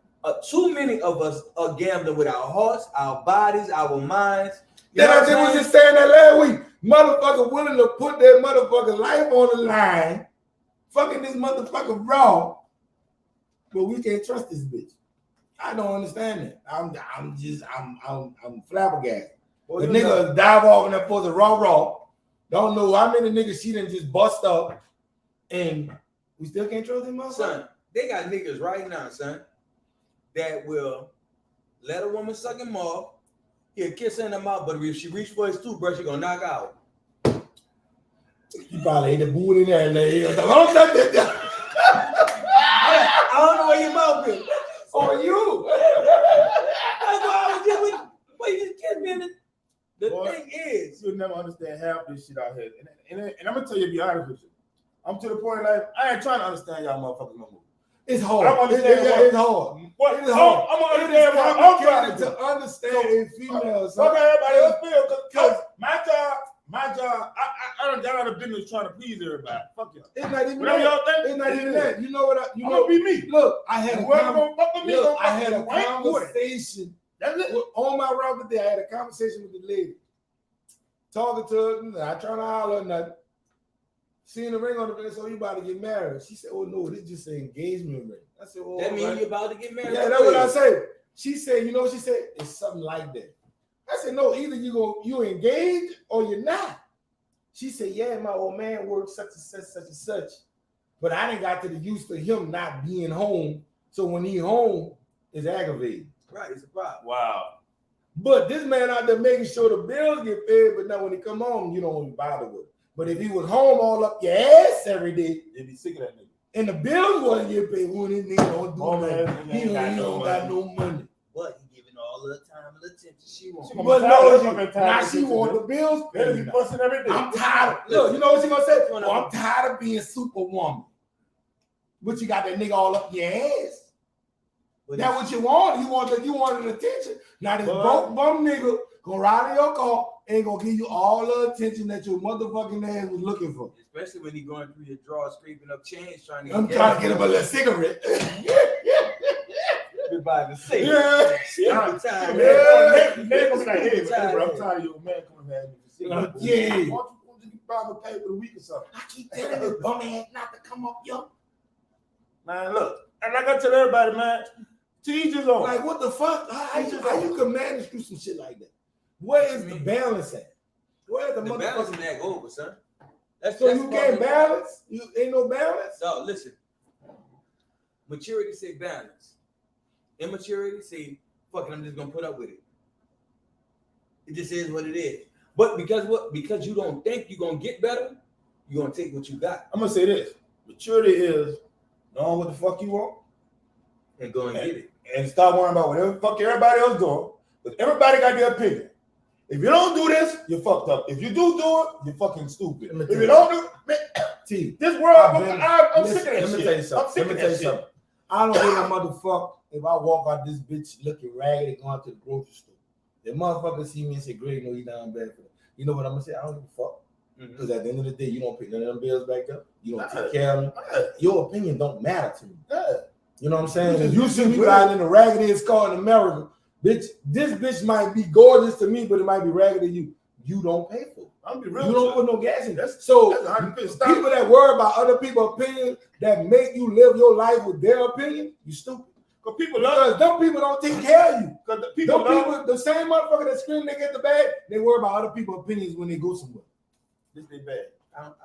too many of us are gambling with our hearts, our bodies, our minds. Then I was just saying that last week. Motherfucker willing to put their motherfucking life on the line, fucking this motherfucker raw, but we can't trust this bitch. I don't understand that. I'm flabbergasted. The nigga dive off in that for the raw. Don't know how many niggas she done just bust up, and we still can't trust him, son. They got niggas right now, son, that will let a woman suck him off. He'll kiss her in the mouth, but if she reach for his toothbrush, she gonna knock out. He probably ain't a boot in there. Don't touch that. I don't know where your mouth is. On you. That's why I was just with. Why you just kissed me in the Boy, thing is, you'll never understand half this shit out here. And I'm gonna tell you, to be honest with you, I'm to the point in life, I ain't trying to understand y'all motherfuckers no more. It's hard. I understand It's hard. What? It is hard. I'm gonna understand what I'm trying to do. Understand a female. Fuck everybody else feel, because my job, I don't got out of business trying to please everybody. Fuck y'all. It's not even Whatever that. y'all think, It's not even that. You know what? I'm gonna be me. Look, I had a Whoever gonna fuck with me, look, gonna I fuck had with a me. Right? conversation That's it. On my route today, I had a conversation with the lady. Talking to her, I trying to holler or nothing. Seeing the ring on the finger, so you about to get married. She said, "Oh no, this is just an engagement ring." I said, "Oh, That means right. you're about to get married. Yeah, that's what I said." She said, "You know," she said, "It's something like that." I said, "No, either you engaged or you're not." She said, "Yeah, my old man works such and such. But I didn't got to the use to him not being home. So when he home, it's aggravating." Right, it's a problem. Wow. But this man out there making sure the bills get paid, but now when he come home, you don't want to bother with it. But if he was home all up your ass every day, They be sick of that nigga. and the bills wasn't get paid, when this nigga don't do Oh, nothing, man, he don't got no money. But he giving all the time and attention she wants. She But gonna no, be tired. now she want the bills They paid. be now. busting every day. I'm tired. Look, you know what she gonna say? What's going Oh, on? I'm tired of being superwoman. But you got that nigga all up your ass. But That's what you want. You wanted attention. Now this But- broke bum nigga gonna ride in your car and gonna give you all the attention that your motherfucking ass was looking for. especially when he going through your drawers, scraping up change, trying to I'm trying to get him a little cigarette. Everybody say, Yeah. Every time. Man, man gonna be like, "Hey, man, bro, I'm tired of your man coming at me." Yeah. Why don't you buy a pay for the week or something? I keep telling this bum ass not to come up, yo. Man, look, and like I tell everybody, man, to each his own. Like, what the fuck? How you can manage through some shit like that? Where is the balance at? Where's the The balance motherfucking act over, son. That's So that's you part can't of the- balance? You ain't no balance? So listen, maturity say balance. Immaturity say, fuck it, I'm just gonna put up with it. It just is what it is. But because you don't think you're gonna get better, you're gonna take what you got I'm gonna say this: maturity is knowing what the fuck you want and go and get it. and stop worrying about whatever the fuck everybody else doing. Because everybody got their opinion. If you don't do this, you're fucked up. If you do it, you're fucking stupid. Let me If tell you you. don't do, man, T. this world, I'm Listen, sick of that let me shit. tell you something. I'm sick Let of me tell that you shit. something. I don't give a motherfucker if I walk out this bitch looking raggedy going to the grocery store. The motherfucker see me and say, "Great, no, you down bad for that." You know what I'm gonna say? I don't give a fuck. Because at the end of the day, you don't pick none of them bills back up. You don't take care of them. Your opinion don't matter to me. Yeah. You know what I'm saying? If you see me riding in the raggediest car in America, bitch, this bitch might be gorgeous to me, but it might be raggedy to you. You don't pay for it. I'm be real. You don't with put no gas in. That's- So that's 100% stop. people that worry about other people's opinions that make you live your life with their opinion, you stupid. Because people love. Because them people don't take care of you. Because the people Them love. people, the same motherfucker that scream they get the bag, they worry about other people's opinions when they go somewhere. This they bad. I don't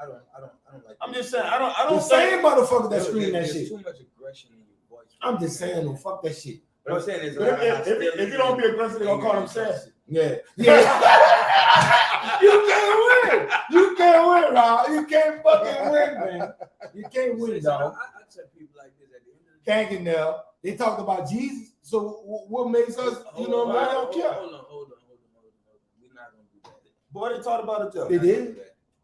like. I'm just saying. I The don't same motherfucker that There's scream that shit. too much aggression in your voice. I'm just saying, no, fuck that shit. But I'm saying there's a But lot of if you don't be aggressive, they're gonna call them sassy. Yeah. You can't win. You can't win, Rob. You can't fucking win, man. You can't win, dog. I tell people like this at the end of the day. Thank you, Nell. They talked about Jesus. So what makes us, you know, I don't care. Hold on. We're not gonna do that. Boy, they talked about it though. They did.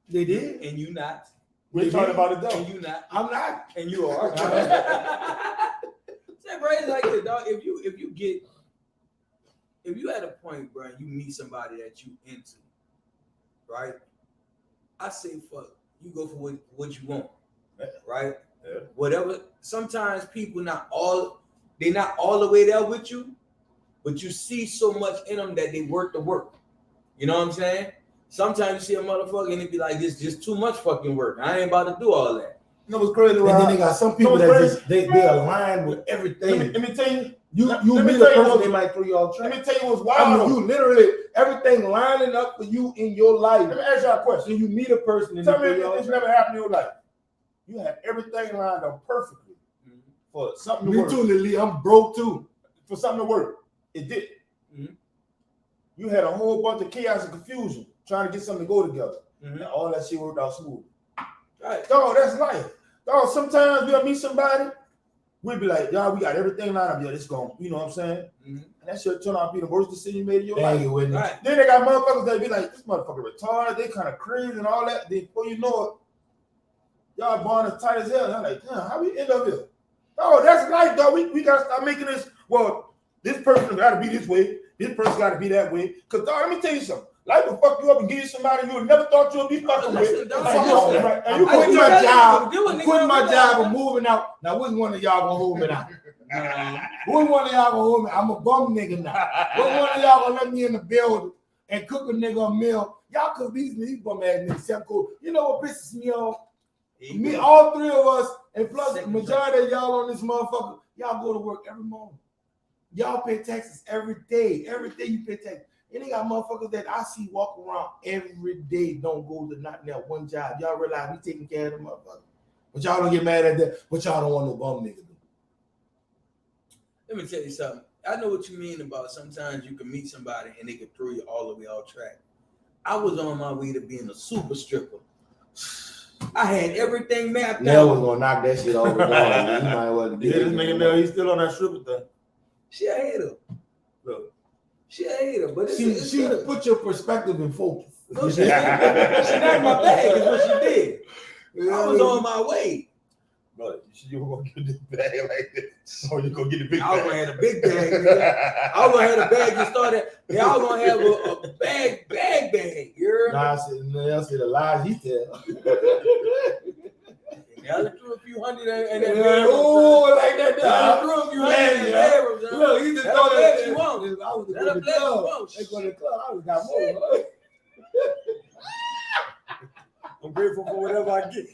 They did. And you not. We talked about it And though. you not. I'm not. And you are. Say, bro, it's like this, dog. If you at a point, bro, you meet somebody that you into, right? I say, fuck, you go for what you want, right? Yeah. Whatever. Sometimes people they're not all the way there with you, but you see so much in them that they work the work. You know what I'm saying? Sometimes you see a motherfucker and it be like, this just too much fucking work. I ain't about to do all that. You know what's crazy, And then they Rob? got some people No, that it's just they align with everything. Let me tell you. You let me meet tell a you person, what- they might throw you off Let track. me tell you what's I wild. mean, you literally everything lining up for you in your life. Let me ask y'all a question. So you meet a person and Tell they me throw you if off this track. never happened in your life. You had everything lined up perfectly for something to Me work. too, Lily. I'm broke too. For something to work. It did. Mhm. You had a whole bunch of chaos and confusion trying to get something to go together. Mhm. And all that shit worked out smooth. Right. Dog, that's life. Dog, sometimes we'll meet somebody, we'll be like, y'all, we got everything lined up. Yeah, this going, you know what I'm saying? Mhm. And that shit turn out to be the worst decision you made in your Dang life. it, Whitney. Right. Then they got motherfuckers that be like, this motherfucker retarded, they kind of crazy and all that. Then before you know it, y'all born as tight as hell. And I'm like, damn, how we end up here? Oh, that's life, dog. We gotta start making this. Well, this person gotta be this way, this person gotta be that way. Cause dog, let me tell you something. Life will fuck you up and give you somebody you would never thought you would be fucking Listen, with. dog, And fuck listen. off, right? And I'm you quitting quit my your job. Do it, I'm nigga. quitting my Do it. job. I'm moving out. Now, which one of y'all gonna hold me down? Which one of y'all gonna hold me? I'm a bum nigga now. Which one of y'all gonna let me in the building and cook a nigga a meal? Y'all cook these bum ass niggas. Sound cool. You know what pisses me off? Me, all three of us, and plus the majority of y'all on this motherfucker, y'all go to work every morning. Y'all pay taxes every day. Every day you pay taxes. And they got motherfuckers that I see walk around every day, don't go to not that one job. Y'all realize we taking care of them motherfuckers. But y'all don't get mad at that. But y'all don't want no bum nigga. Let me tell you something. I know what you mean about sometimes you can meet somebody and they can throw you all the way off track. I was on my way to being a super stripper. I had everything mapped out. Nell was gonna knock that shit off the wall. You might well Yeah, this nigga Nell, he's still on that stripper thing. She a hater. Look. She a hater, but she put your perspective in focus. No, she knocked my bag is what she did. I was on my way. Bro, you were gonna get this bag like this, or you gonna get the big I was bag? gonna have a big bag. Nigga. I was gonna have a bag that started. Y'all gonna have a bag. You heard me? Nah, I said the lies he tell. Y'all threw a few hundred and then Oh, like that. y'all threw a few hundred in the Look, he just thought that that you want. I was That'll going to the bless you club. want. They go to the club. I was got more. I'm grateful for whatever I get.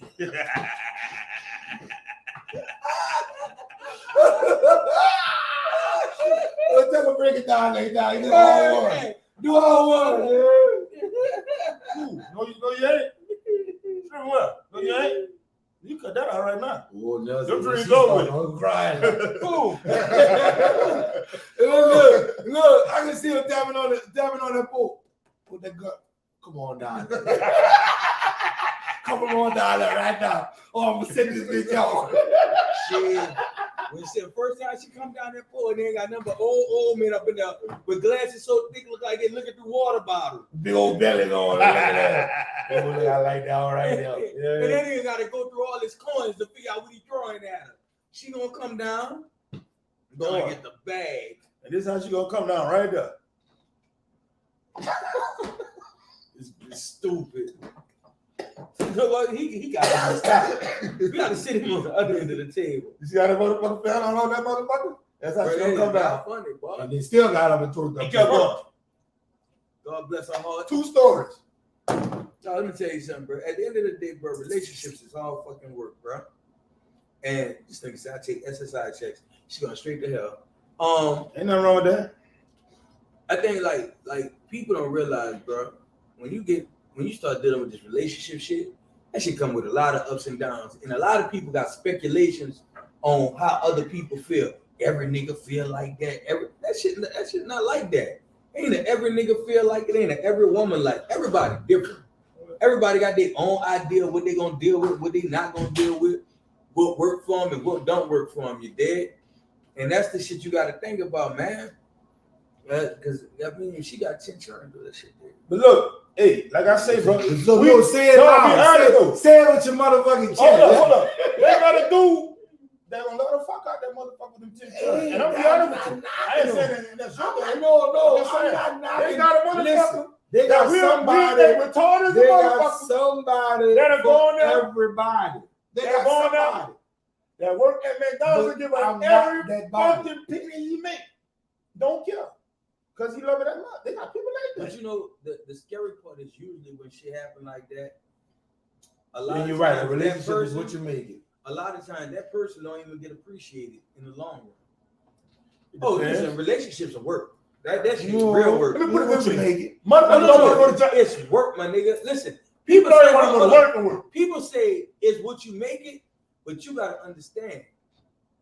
Tell him break it down like that. Do all one. Do all one. No, you ain't. Sure what? No, you ain't. You cut that out right now. Oh, no, Them dreams over. I'm crying. Boom. Look, I can see him dabbing on that pole. Put that gun. Come on down. Come on down there right now. Oh, I'm gonna send this bitch out. Shit. When she said first time she come down that pole and they ain't got nothing but old men up in there with glasses so thick look like they looking through water bottles. Big old belly on. Look at that. Oh, I like that all right now. Yeah. And then he gotta go through all his coins to figure out what he's throwing at her. She gonna come down, gonna get the bag. And this is how she gonna come down right there. It's stupid. Look, he got to stop. We got to sit him on the other end of the table. You see how that motherfucker fell on that motherfucker? That's how she gonna come down. Funny, boy. And they still got up and twerked He up. kept going. God bless our heart. 2 stories. Now, let me tell you something, bro. At the end of the day, bro, relationships is all fucking work, bro. And this nigga said, I take SSI checks. She going straight to hell. Ain't nothing wrong with that. I think like people don't realize, bro, when you start dealing with this relationship shit, that shit come with a lot of ups and downs. And a lot of people got speculations on how other people feel. Every nigga feel like that. That shit not like that. Ain't a every nigga feel like it. Ain't a every woman like. Everybody different. Everybody got their own idea of what they gonna deal with, what they not gonna deal with, what work for them and what don't work for them. You dead? And that's the shit you got to think about, man. Because I mean, she got 10 trying to do that shit. Dude. But look, hey, like I say, bro, So no, say it loud. Say it with your motherfucking chest. Hold up. They got a dude that gonna let her fuck out that motherfucker with them 10 trying. And I'm be honest with you, I ain't saying that's your thing. No, I'm I'm not knocking. They got a motherfucker. Listen, they got somebody. They retarded They got motherfucker somebody that are going for there. everybody. They That got going there. somebody. That work at McDonald's and give I'm up not every that body. fucking penny he make. Don't care. Because he love it that much. They got people like But that. you know, the scary part is usually when shit happen like that. A lot And of you're times right. A that relationship is person, what you make it. a lot of times that person don't even get appreciated in the long run. It Oh, depends. listen, relationships are work. That shit's No, real work. Let me put it What this you way. make it. Motherfuckers don't want to go to job. It's work, my nigga. Listen, People don't want to go to work and work. People say it's what you make it, but you gotta understand.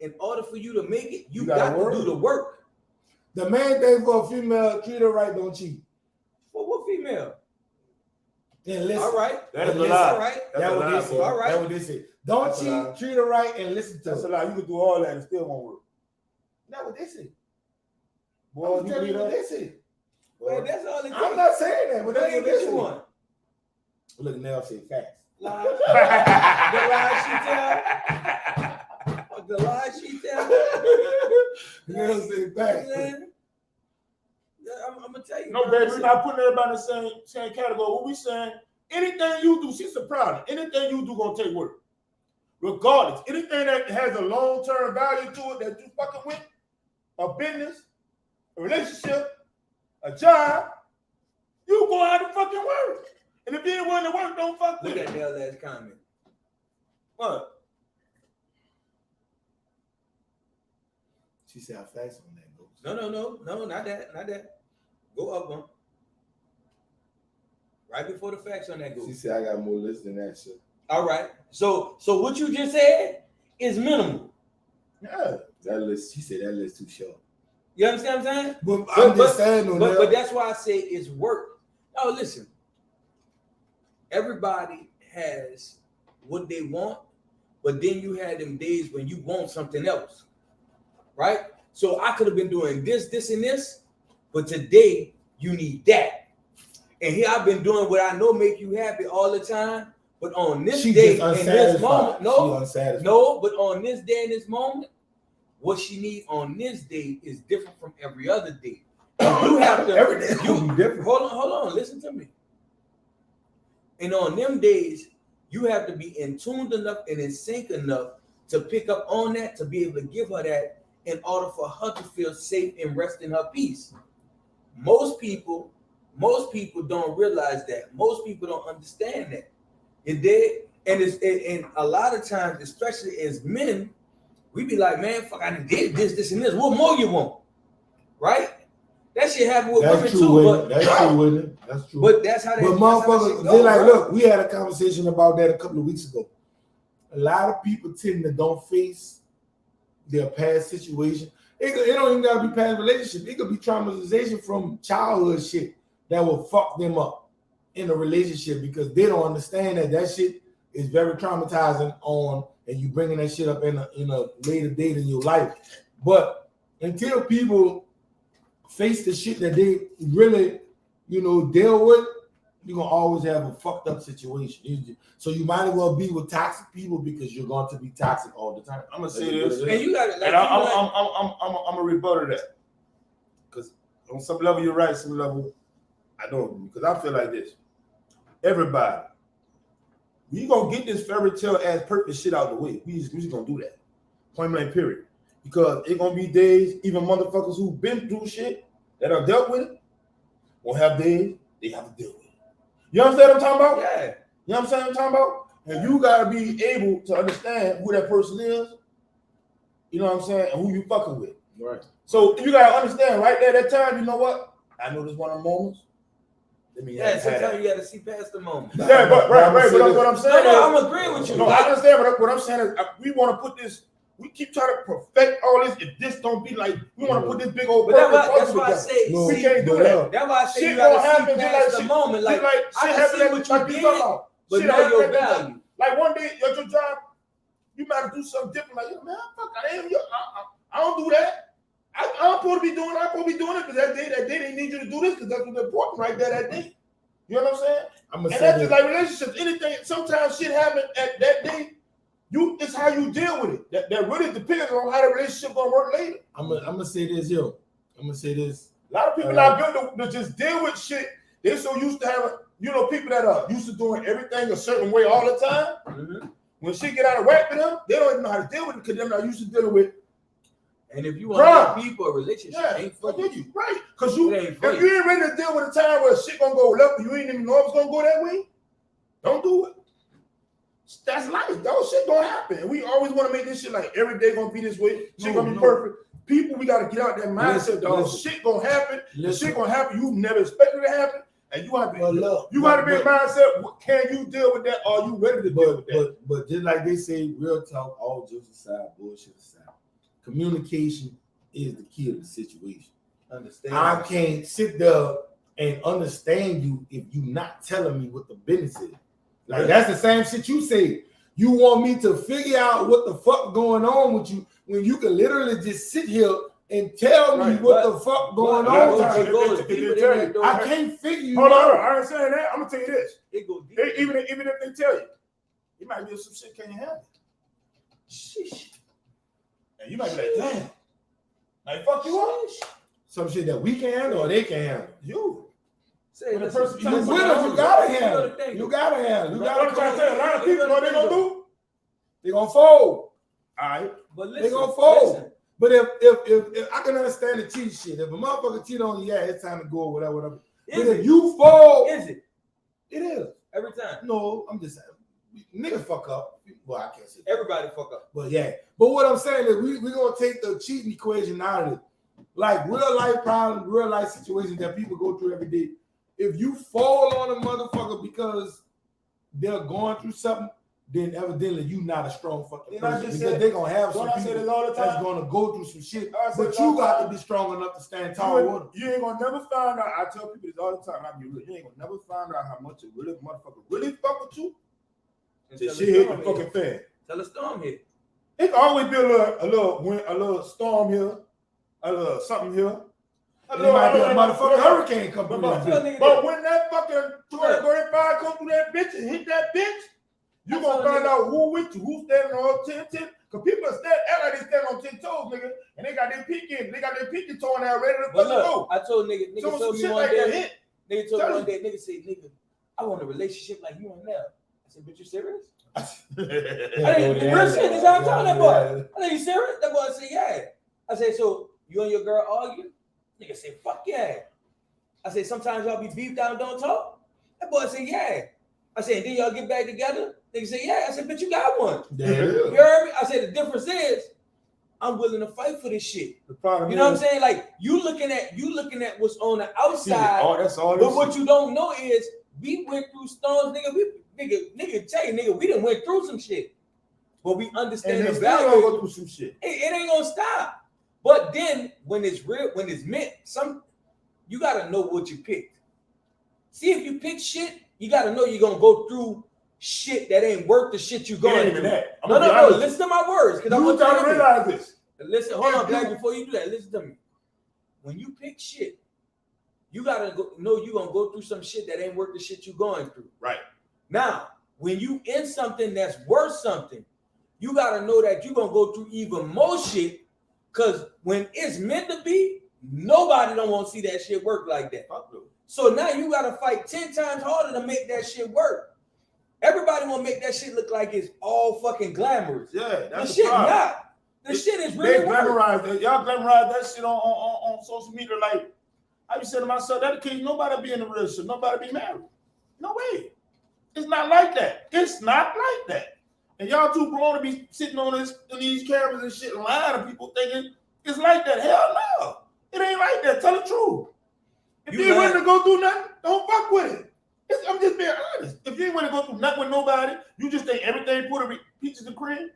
In order for you to make it, you gotta got to do the work. The main thing for a female, treat her right, don't cheat. For what female? Then listen. All right. That is a Listen. lie. All right. That's That a what lie, they say. boy. All right. That what they say. Don't That's a lie. cheat, treat her right, and listen to That's a her. lie. You can do all that and still won't work. That's what they say. Boy, I'm you telling you believe what that? they say. Man, that's all it takes. I'm not saying that, but that's what they What say. you want? Look, Nell say fast. Lies. The lies she tell. The lies she tell. Nell say fast. I'm gonna tell you. No, bro, baby, we're listen. not putting everybody in the same category. What we saying, anything you do, she's a problem. Anything you do gonna take work. regardless. Anything that has a long-term value to it that you fucking with, a business, a relationship, a job, you go out and fucking work. And if you ain't willing to work, don't fuck with Look it. at that last comment. What? She said how fast on that goes. No, not that. Go up one. Right before the facts on that She goes. said I got more lists than that shit. All right. So what you just said is minimal. Yeah. That list, she said that list too short. You understand what I'm saying? But I'm just saying, But that's why I say it's work. Oh, listen. Everybody has what they want, but then you had them days when you want something else, right? So I could have been doing this, and this, but today you need that. And here I've been doing what I know make you happy all the time, but on this she day just in this moment, unsatisfied. no, but on this day in this moment, what she needs on this day is different from every other day. You have to Every day gonna be different. Hold on, listen to me. And on them days, you have to be in tune enough and in sync enough to pick up on that, to be able to give her that in order for her to feel safe and rest in her peace. Most people don't realize that. Most people don't understand that. You did, and a lot of times, especially as men, we be like, man, fuck, I did this, and this. What more you want? Right? That shit happen with women too. That's true with it. That's true. But that's how that. But motherfuckers, they like, look, we had a conversation about that a couple of weeks ago. A lot of people tend to don't face their past situation. It don't even gotta be past relationship. It could be traumatization from childhood shit that will fuck them up in a relationship because they don't understand that shit is very traumatizing on, and you bringing that shit up in a later date in your life. But until people face the shit that they really, deal with, you're gonna always have a fucked up situation. So you might as well be with toxic people because you're going to be toxic all the time. I'm gonna say this, and you got it. and I'm a rebuttal that, because on some level you're right, some level I don't, because I feel like this. Everybody, we gonna get this fairy tale ass perfect shit out of the way. We just gonna do that. Point blank period. Because it's gonna be days, even motherfuckers who've been through shit that have dealt with it, won't have days they have to deal with it. You understand what I'm talking about? Yeah. You know what I'm talking about? And you gotta be able to understand who that person is, you know what I'm saying, and who you fucking with. Right. So you gotta understand right there that time, you know what? I know this one of the moments. Let me Yeah, sometimes you got to see past the moment. Yeah, but right, but what I'm saying. No, I'm agreeing with you. No, I understand what I'm saying is we want to put this. We keep trying to perfect all this. If this don't be like, we want to put this big old. But that's why I say, No, we can't do that. That's why I say Shit you gotta see happen past just the like moment. Like shit I happen can see what you did, but Shit know happen your at the job. value. Like one day at your job, you might do something different. Like, yo, man, fuck, I don't do that. I'm supposed to be doing. I'm supposed to be doing it because that day they need you to do this because that's what's important right there that day. You know what I'm saying? And that's just like relationships. Anything. Sometimes shit happen at that day. It's how you deal with it. That really depends on how the relationship gonna work later. I'm gonna say this, yo. I'm gonna say this. A lot of people not built to just deal with shit. They're so used to having, people that are used to doing everything a certain way all the time. Mm-hmm. When shit get out of whack for them, they don't even know how to deal with it because they're not used to dealing with. And if you want to people, a relationship ain't for you. Right. Because if you ain't ready to deal with a time where shit gonna go left, you ain't even know it's gonna go that way, don't do it. That's life. That shit gonna happen. We always want to make this shit like every day gonna be this way. Shit gonna be perfect. People, we gotta get out that mindset, dog. Shit gonna happen. Shit gonna happen. You never expected it to happen. And you have to be a mindset. Can you deal with that? Are you ready to deal with that? But just like they say, real talk, all jokes aside, bullshit aside, communication is the key to the situation. Understand? I can't sit there and understand you if you're not telling me what the business is. Like that's the same shit you say. You want me to figure out what the fuck going on with you when you can literally just sit here and tell me what the fuck going on. I can't figure you out. Hold on, I ain't saying that. I'm gonna tell you this. It go deep. Even if they tell you, it might be some shit can you handle. Sheesh. And you might be like, damn. Like fuck you up. Some shit that we can handle or they can handle. You. Say the listen, person You gotta handle. You gotta handle. You What I'm trying to tell you, a lot of people know what they gonna do. They gonna fold. All right. But They listen, gonna fold. listen. But if I can understand the cheat shit. If a motherfucker cheat on you, yeah, it's time to go or whatever. But Is if it? you fold, Is it? it is. Every time. No, I'm just saying. Niggas fuck up. Well, I can't say that. Everybody fuck up. But yeah. But what I'm saying is we gonna take the cheating equation out of it. Like real life problems, real life situations that people go through every day. If you fall on a motherfucker because they're going through something, then evidently you not a strong fucking Then I person just because said- they're gonna have some Don't I say people this all the that's time? gonna go through some shit. I say But this all you the got time. to be strong enough to stand tall with them. You ain't gonna never find out. I tell people this all the time. I be real. You ain't gonna never find out how much a really motherfucker really fuck with you. Until Till the shit hit storm the fucking fan. Till the storm hit. It can always be a little storm here, a little something here. And it might be a motherfucking hurricane come through But, this bitch. but when that fucking 235 come through that bitch and hit that bitch, you gonna find out who with you, who standing on 10. Cause people act like they stand on 10 toes, nigga, and they got their pinky toe in there ready to But fucking look, go. I told nigga So told some me shit one like that day, hit. nigga told Tell me one him. day, nigga said, nigga, I want a relationship like you and Nell. I said, but you serious? I didn't, real shit, this how I'm telling that boy. I said, you serious? That boy said, yeah. I said, so you and your girl argue? Nigga said, fuck yeah. I said, sometimes y'all be beefed out and don't talk? That boy said, yeah. I said, then y'all get back together? Nigga said, yeah. I said, but you got one. You heard me? I said, the difference is, I'm willing to fight for this shit. The problem You know what I'm is- saying? Like you looking at what's on the See, outside, that's all. but what you don't know is we went through storms, nigga. Nigga, tell you, nigga, we done went through some shit, but we understand and the they still gonna value. go through some shit. It ain't gonna stop. But then when it's real, when it's meant, you gotta know what you picked. See, if you pick shit, you gotta know you're gonna go through shit that ain't worth the shit you It going ain't even through. that. I'm No, gonna be no, honest with listen to my words, because I you. want You you gotta to realize this. listen. Hold on, If Black. you- Before you do that, listen to me. When you pick shit, you gotta know you're gonna go through some shit that ain't worth the shit you going through. Right. Now, when you in something that's worth something, you gotta know that you're gonna go through even more shit. Cause when it's meant to be, nobody don't want to see that shit work like that. Fuck no. So now you gotta fight 10 times harder to make that shit work. Everybody want to make that shit look like it's all fucking glamorous. Yeah, The that's the shit problem. not. The shit is They really work. glamorize that. Y'all glamorize that shit on social media. Like I be saying to myself, that case nobody be in a relationship, nobody be married. No way. It's not like that. It's not like that. And y'all too grown to be sitting on these cameras and shit, lying to people thinking it's like that. Hell no, it ain't like that. Tell the truth. If You you ain't lying. willing to go through nothing, don't fuck with it. I'm just being honest. If you ain't willing to go through nothing with nobody, you just think everything put a peaches and cream.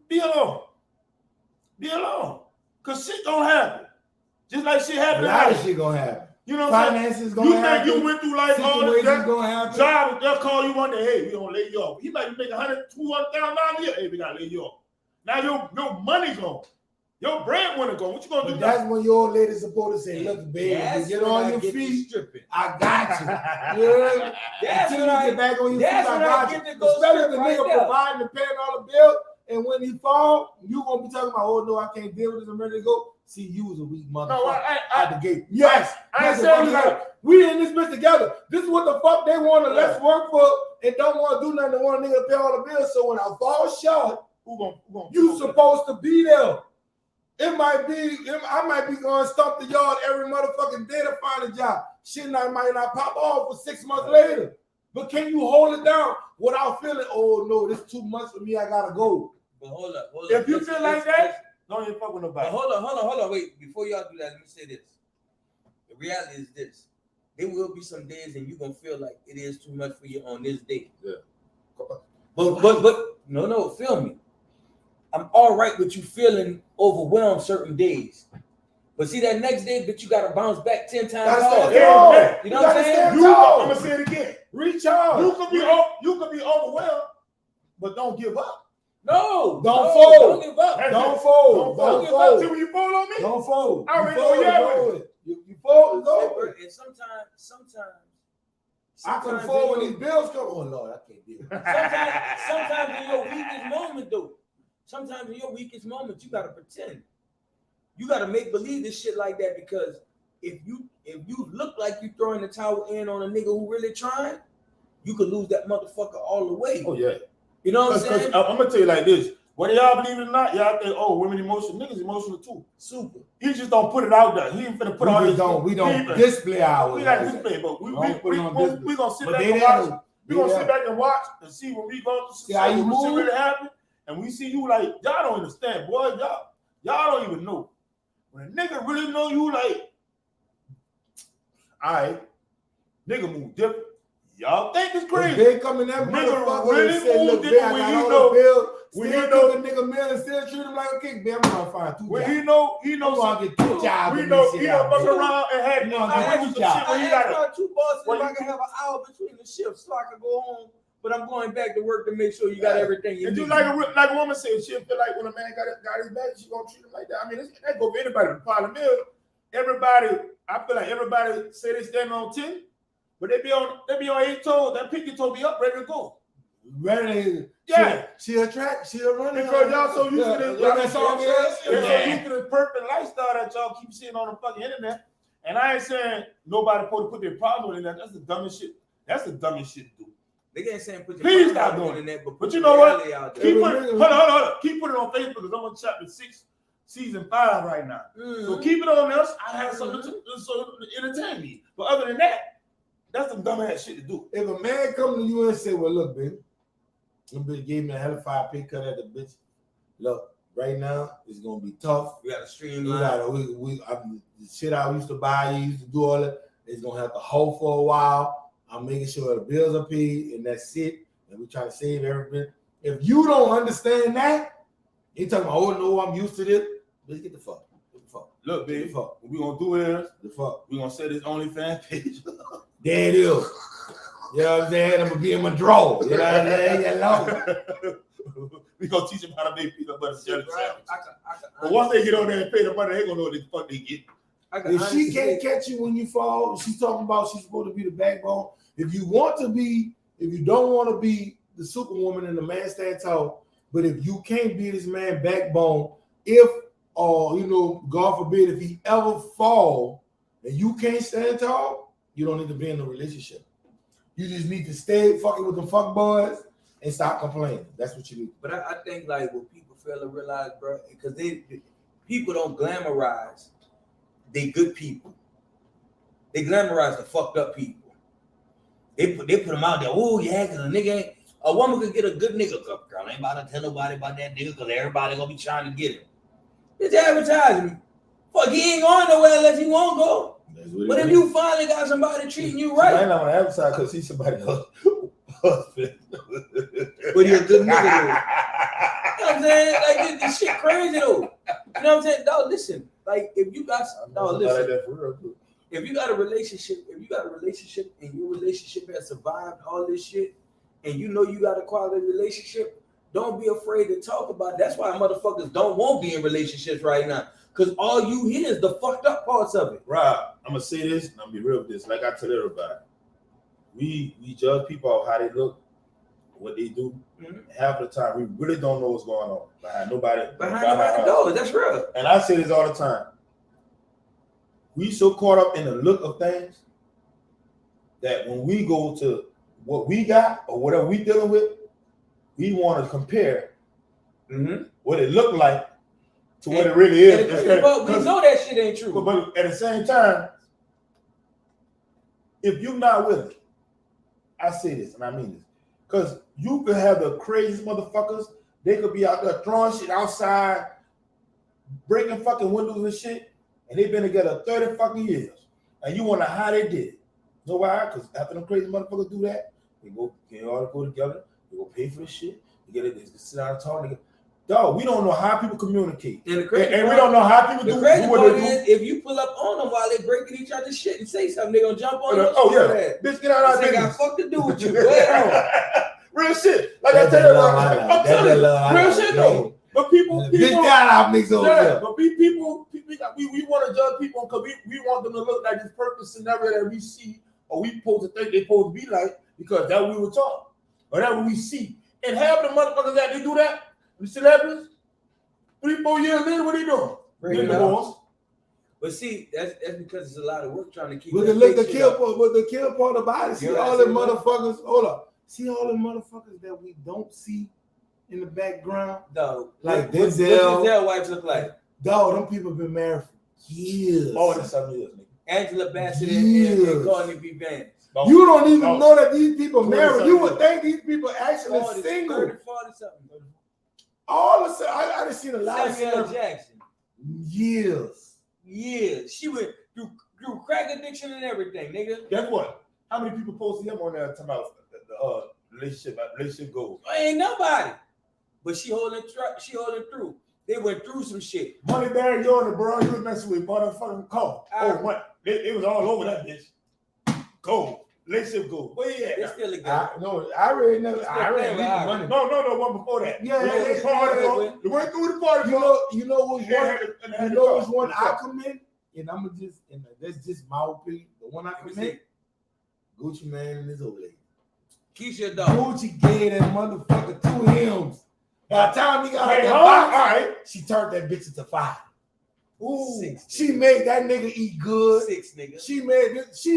Be alone. Be alone. Cause shit don't happen. Just like shit A happened. in lot of life. shit gonna happen. You know what I'm saying? Finances You gonna think happen. you went through life all this Situations that gonna happen. job, they'll call you one day, hey, we gonna lay you off. You might make $100,000, $200,000 a year. Hey, we gotta lay you off. Now your money's gone. Your breadwinner gone. What you gonna But do? that's when your old lady's supposed to say, look, baby, That's get when on I your get to feet. stripping. I got you. You heard me? That's Until when you I get back on your feet, that's I when I got get you. to go Especially if strip the right nigga there. providing and paying all the bills, and when he fall, you gonna be talking about, oh no, I can't deal with this. I'm ready to go. See, you was a weak motherfucker No, out the gate. Yes, I ain't that's saying the that. fucking- we in this bitch together. This is what the fuck they want to let's work for and don't want to do nothing. They want a nigga to pay all the bills. So when I fall short, Who gonna you supposed to be there. It might be, I might be going to stomp the yard every motherfucking day to find a job. Shit might not pop off for 6 months later. But can you hold it down without feeling, oh no, this too much for me, I gotta go. But hold up. If you Listen, feel like listen, that, listen. don't even fuck with But nobody. hold on. Wait, before y'all do that, let me say this. The reality is this. There will be some days and you're gonna feel like it is too much for you on this day. Yeah. But no, feel me. I'm all right with you feeling overwhelmed certain days. But see that next day, but you gotta bounce back 10 times That's harder. that tall. tall. You know what I'm saying? stand I'm tall. gonna say it again. Recharge. You could be overwhelmed, but don't give up. No, Don't fold. Don't give up. That's Don't it. fold. Don't Don't give up. See fold. when you fall on me? Don't fold. I already You know fold, you it's with over. You fold, it's over. And sometimes I can in fold when your- these bills come. Oh Lord, I can't deal with it. sometimes in your weakest moment, though. Sometimes in your weakest moment, you gotta pretend. You gotta make believe this shit like that because if you look like you throwing the towel in on a nigga who really trying, you could lose that motherfucker all the way. Oh yeah. You know what I'm saying? I'm gonna tell you like this. Whether y'all believe it or not, y'all think, oh, women emotional, niggas emotional too. Super. He just don't put it out there. He ain't finna put all his. We don't display our. We got display, but we gonna sit But back they and there. watch. We gonna sit back and watch and see when we go to how you what shit move. really happen, and we see you like y'all don't understand, boy. Y'all don't even know. When a nigga really know you, like, all right, nigga move different. Y'all think it's crazy. They come in that Nigga motherfucker really and say, move look, different man, when I he got all know- the bills. when Still he know- cook a nigga meal and still treat him like a king. I'm gonna find two When jobs. he know, I'm gonna get 2 jobs. we in know, this he shit know, out fuck there. around and had You know, I get had two some jobs. shit when he I got asked it. my 2 bosses Well, if I you- can have an hour between the shifts so I can go home, but I'm going back to work to make sure you got everything you And need. just like a woman said, she'll feel like when a man got his back, she gonna treat him like that. I mean, that go for anybody. The problem is, I feel like everybody say they stand on 10, but they be on 8 toes. That pinky toe be up, ready to go. Ready? Yeah. She'll run it. Because y'all so used to this, y'all that song is? so used to this perfect lifestyle that y'all keep seeing on the fucking internet. And I ain't saying nobody supposed to put their problem in that. That's the dumbest shit. That's the dumbest shit to do. They ain't saying put your Please phone stop on doing the internet, but But put you your know what? reality out there. Keep Every putting, nigga- hold on. Keep putting it on Facebook because I'm on chapter 6, season 5 right now. So keep it on us. I have something to entertain me. But other than that, that's some dumbass shit to do. If a man come to you and say, well, look, baby, them bitch gave me a hell of a pay cut at the bitch. Look, right now, it's gonna be tough. We got to The streamline. shit I used to buy, you used to do all that. It's gonna have to hold for a while. I'm making sure the bills are paid, and that's it. And we try to save everything. If you don't understand that, you talking about, oh no, I'm used to this. Let's get the fuck. Get the fuck. Look, Get the baby, fuck. what we gonna do is The fuck. we gonna set this OnlyFans page. There it is. You know what I'm saying? I'm gonna be in my drawer. You know what I'm saying? Hello. We gonna teach them how to make peanut butter jelly sandwiches. I But once they get on there and pay the money, they gonna know what the fuck they get. If she can't catch you when you fall, she's talking about she's supposed to be the backbone. If you don't want to be the superwoman and the man stand tall, but if you can't be this man backbone, God forbid, if he ever fall and you can't stand tall, you don't need to be in a relationship. You just need to stay fucking with the fuck boys and stop complaining. That's what you need. But I think like what people fail to realize, bro, because people don't glamorize they good people. They glamorize the fucked up people. They put them out there. Oh yeah, because a nigga ain't. A woman could get a good nigga. Girl ain't about to tell nobody about that nigga because everybody gonna be trying to get him. It's advertising. Fuck, he ain't going nowhere unless he won't go. But if you finally got somebody treating you I right, ain't not gonna advertise because he's somebody else. but he a good nigga though. You know what I'm saying? Like this shit crazy though. You know what I'm saying? Dog, listen. Like if you got if you got a relationship, and your relationship has survived all this shit, and you know you got a quality relationship, don't be afraid to talk about it. That's why motherfuckers don't want to be in relationships right now. Because all you hear is the fucked up parts of it. Rob, I'm gonna say this and I'm gonna be real with this. Like I tell everybody, we judge people off how they look, what they do. Half of the time, we really don't know what's going on behind nobody doors. That's real. And I say this all the time. We so caught up in the look of things that when we go to what we got or whatever we dealing with, we want to compare what it looked like to what it really is. But we know that shit ain't true. But at the same time, if you're not willing, I say this and I mean this, because you could have the craziest motherfuckers. They could be out there throwing shit outside, breaking fucking windows and shit, and they've been together 30 fucking years. And you wonder how they did it. You know why? Because after them crazy motherfuckers do that, they all go together, they go pay for the shit, they sit down and talk together. Dog, we don't know how people communicate. And we don't know how people do what they do. If you pull up on them while they breaking each other's shit and say something, they gonna jump on you. Oh yeah, bitch, get out of our business. Got fuck to do with you. Go ahead. Real shit. Like I tell you, I'm telling you, real shit though. But people got our mix over there. But we want to judge people because we want them to look like this perfect scenario that we see or we supposed to think they supposed to be like because that's what we were taught or that's what we see. And half of the motherfuckers that they do that, the celebrities, 3-4 years later, what they doing? Breaking divorce. But see, that's because it's a lot of work trying to keep. With the kill part about it, see all them motherfuckers. Hold up. See all the motherfuckers that we don't see in the background? Dog. Like What's Denzel. Denzel wife look like? Dog, them people been married for years. More than 7 years, nigga. Angela Bassett Years. and Courtney B. Vance. You don't even No. know that these people 20 married. You would something. think these people actually 40, single. 30, 40 something. All of a sudden, I done seen a lot of Samuel celebrities. Jackson. Years. Years. She went through crack addiction and everything, nigga. Guess what? How many people posted him on there talking about relationship goals? Ain't nobody. But she holding through. They went through some shit. Money Barry, you on the bro, you was messing with motherfucking Cole. It was all over that bitch. Gold. Relationship goals. Where you They at? still together. I already know. Still I already playing need with the money. No, one before that. Yeah, They went through the party, bro. They went through the party, bro. You know what's And they one? had to- and they had You to know what's talk. one I commend, and I'm gonna just, and that's just my opinion. The one I Let me commend, see. Gucci Man and his old lady. Keisha dog. Gucci gave that motherfucker 2 hymns. By the time he got Hey, that all box, right. she turned that bitch into 5. Ooh. 6. She made that nigga eat good. 6 nigga. She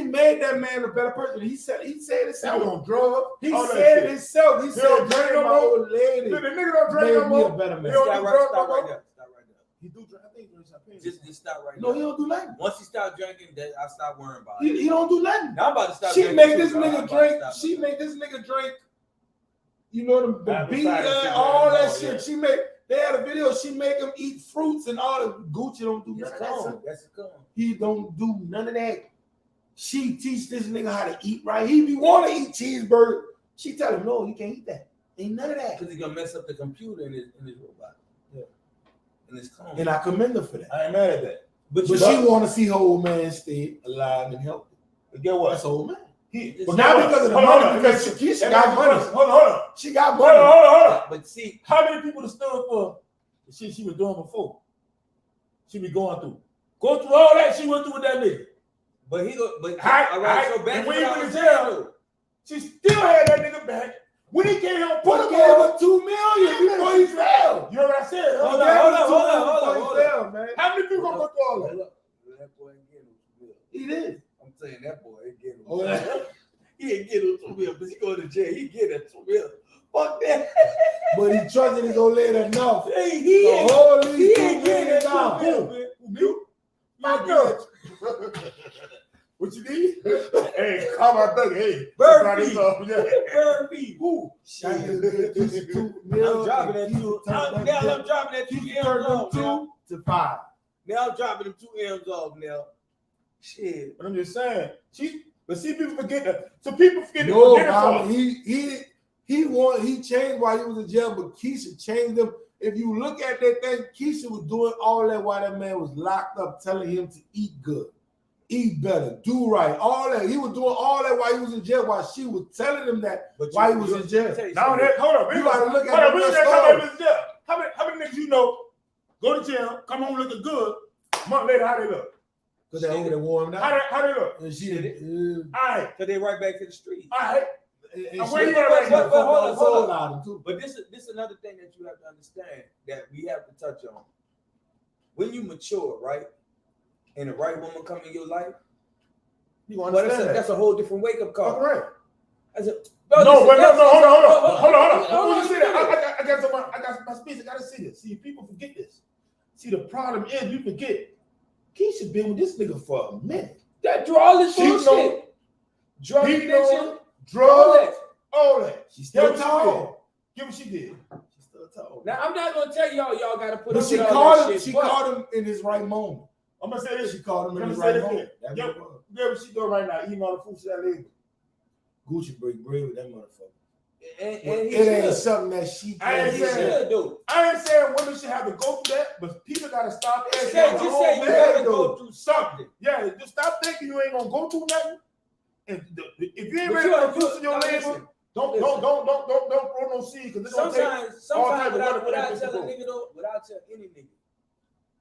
made that man a better person. He said He himself. was on drugs. He all that said shit. himself. He He said, don't drink "Drink no my more. old lady The nigga don't drink made no me a more. better He man." don't Stop do right, drugs stop no right more. there. Stop right there. He do drink. I think he drinks champagne. Just stop right No, there. he don't do nothing. Once he stopped drinking, that I stopped worrying about He it. don't do nothing. Now I'm about to stop She drinking made too, this bro. I'm nigga about to drink. stop She it. made this nigga drink. You know the Apple beer cider and cigarette all and that all, shit. yeah. She made. They had a video. She make him eat fruits and all the Gucci don't do It's none of that. gone. That's gone. He don't do none of that. She teach this nigga how to eat right. He be want to eat cheeseburger. She tell him no, you can't eat that. Ain't none of that. Because he's gonna mess up the computer in his robot. Yeah. In his clone. And I commend her for that. I ain't mad at that. But But you she want to see her old man stay alive and healthy. But get what? That's her old man. It's But not not because of the Hold on, money, because Keisha Hold got on, money. hold on. She got Hold money. on. But see, How many people have stood for the shit she was doing before? She be going through. Go through all that she went through with that nigga. but he go. But Aight, all right. aight. So back And to when what he I went was to saying, jail, though. She still had that nigga back. When he came home, But gave her $2 million before he fell. You know what I said? Hold He on, gave hold her on, $2 hold on, million hold before on, he hold on. fell, man. How many people gonna go through all that? Hold up. That boy ain't getting no bill. He did. I'm saying that boy ain't getting Oh, no yeah. bill. He ain't getting no bill, but he going to jail. He get that 2 million. Fuck that. But he trusted his old lady enough. Hey, The he ain't. whole He league ain't getting that 2 $2 million, million. man. You? My girl. What you need? Hey, call my thug. Hey, Bird try this feed. off. Yeah. Bird feed. Who? That Shit. nigga gave Keisha $2 million. I'm dropping that and two. Keisha turned Now that I'm dropping that 2 Keisha M's turned them off now. 2 to 5. Now I'm dropping them 2 M's off now. Shit. But I'm just saying. But see, people forget that. So people forget to No, forget it Mama, for. he changed while he was in jail, but Keisha changed him. If you look at that thing, Keisha was doing all that while that man was locked up, telling him to eat good, eat better, do right, all that. He was doing all that while he was in jail, while she was telling him that But while he was in jail. Now that, hold on. You gotta look at Hold on, the we real just talking story. about this jail. How many niggas you know go to jail, come home looking good, a month later, how they look? Because they over there warmed How up. they look? And she Shit. did. All right, Cause they right back to the street. all right. And where she- you at right now? But hold on, hold on. out him too. But this is another thing that you have to understand that we have to touch on. When you mature, right, and the right woman come in your life, You gonna well, understand that? that's a whole different wake up call. All right. That's a, No, but no, hold on. Hold Before on. you say that, I got my speech. I gotta see this. See, people forget this. See, the problem is we forget. Keisha been with this nigga for a minute. That draw this She bullshit. Drug He addiction, know all drugs, that. all that. She's still Get what she tall. Get what she did. She's still tall. Now I'm not gonna tell y'all gotta put But up she with all caught that him. shit. She but caught him in his right moment. I'm gonna say this. She caught him in Let his me right say this moment. here. That's Yo, what it was. Get what she doing right now. Eating all the food she that lady. Gucci break bread with that motherfucker. and It he ain't should. something that she I ain't can He do. saying- should do. I ain't saying women should have to go through that, but people gotta stop Just asking. say, their just own say you man, gotta though. go through something. Yeah, just stop thinking you ain't gonna go through nothing. And if you ain't But ready you- to produce in your now labor, listen. don't throw no seed because it's gonna take. Sometimes all type of without, work for without that bitch to telling go. nigga though, without telling any nigga,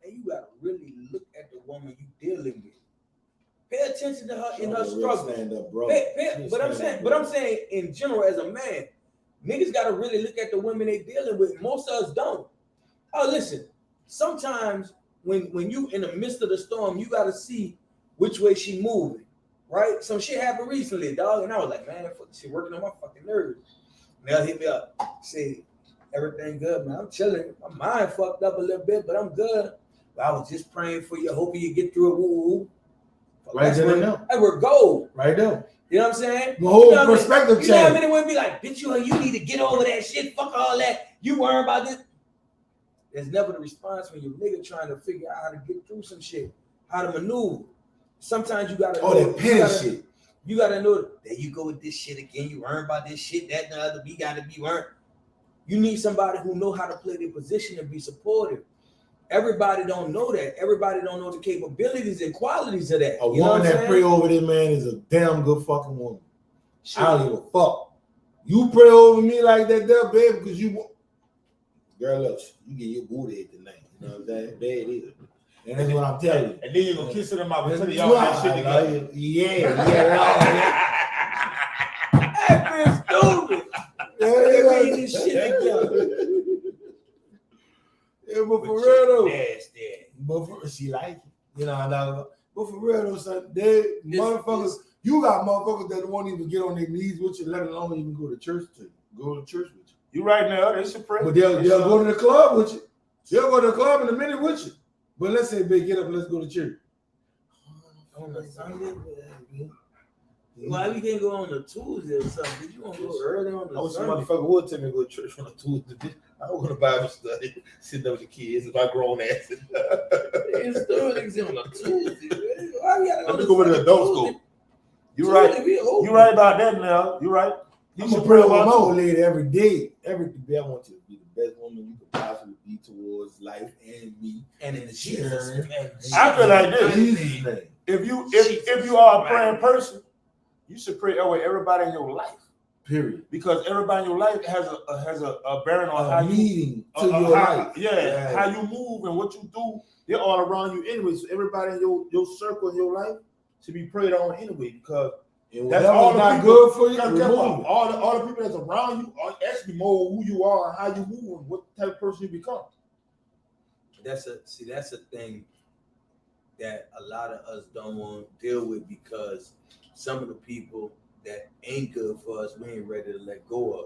and you gotta really look at the woman you dealing with. Pay attention to her in her struggle. Stand up, bro. But I'm saying in general as a man, niggas gotta really look at the women they dealing with. Most of us don't. Oh, listen. Sometimes when you in the midst of the storm, you gotta see which way she moving. right? Some shit happened recently, dog, and I was like, man, fuck this shit working on my fucking nerves. Mel hit me up, say, everything good, man. I'm chilling. My mind fucked up a little bit, but I'm good. But I was just praying for you, hoping you get through it. Woo. Right there and now. Hey, we're gold. Right there. You know what I'm saying? The whole You know what I mean? perspective You know how change. many women be like, bitch, you need to get over that shit. Fuck all that. You worry about this. There's never the response when your nigga trying to figure out how to get through some shit, how to maneuver. Sometimes you gotta Oh, that pen shit. You gotta know that there you go with this shit again. You worry about this shit, that and the other. We gotta be worried. You need somebody who know how to play their position and be supportive. Everybody don't know that. Everybody don't know the capabilities and qualities of that. A You know woman what I'm that pray saying? over this man is a damn good fucking woman. Shit. I don't give a fuck. You pray over me like that, there, babe, because you want. Girl, look, you get your booty at the night. You know what I'm saying? There it is. And that's what I'm telling you. And then you're gonna kiss it in my mouth and tell That's y'all that right. shit together. That bitch stupid. They made this shit together. Yeah, but for With real your though, nasty ass. but for, she like it, you know. But for real though, son, they motherfuckers, you got motherfuckers that won't even get on their knees with you, let alone even go to church with you. You right now, they should pray. But they'll go to the club with you. They'll go to the club in a minute with you. But let's say, babe, get up, let's go to church. On a Sunday, why we can't go on a Tuesday or something? Did you want to go early on I the wish some Sunday? motherfucker would tell me to go to church on a Tuesday. I don't go to Bible study, sitting up with the kids if I grown ass. It's Thursday on a Tuesday. Man. Why we gotta Let me to go with the Sunday, adult Tuesday? school. You right. Tuesday, we open. You right about that now. You right. You I'm should gonna pray over about my too. old lady every day. Every day I want you to be the best woman you could possibly be towards life and me. And in the Sure. Jesus, man. I feel like this. Jesus' name. If you are a praying person, you should pray over everybody in your life, Period. because everybody in your life has a bearing on how A you meeting to your how, life. yeah, how you move and what you do. They're all around you anyway. So everybody in your circle in your life should be prayed on anyway, because And that's whatever's all the not people- good for you, Guess remove what? it. All the people that's around you are actually more who you are and how you move and what type of person you become. That's a thing that a lot of us don't want to deal with, because some of the people that ain't good for us, we ain't ready to let go of.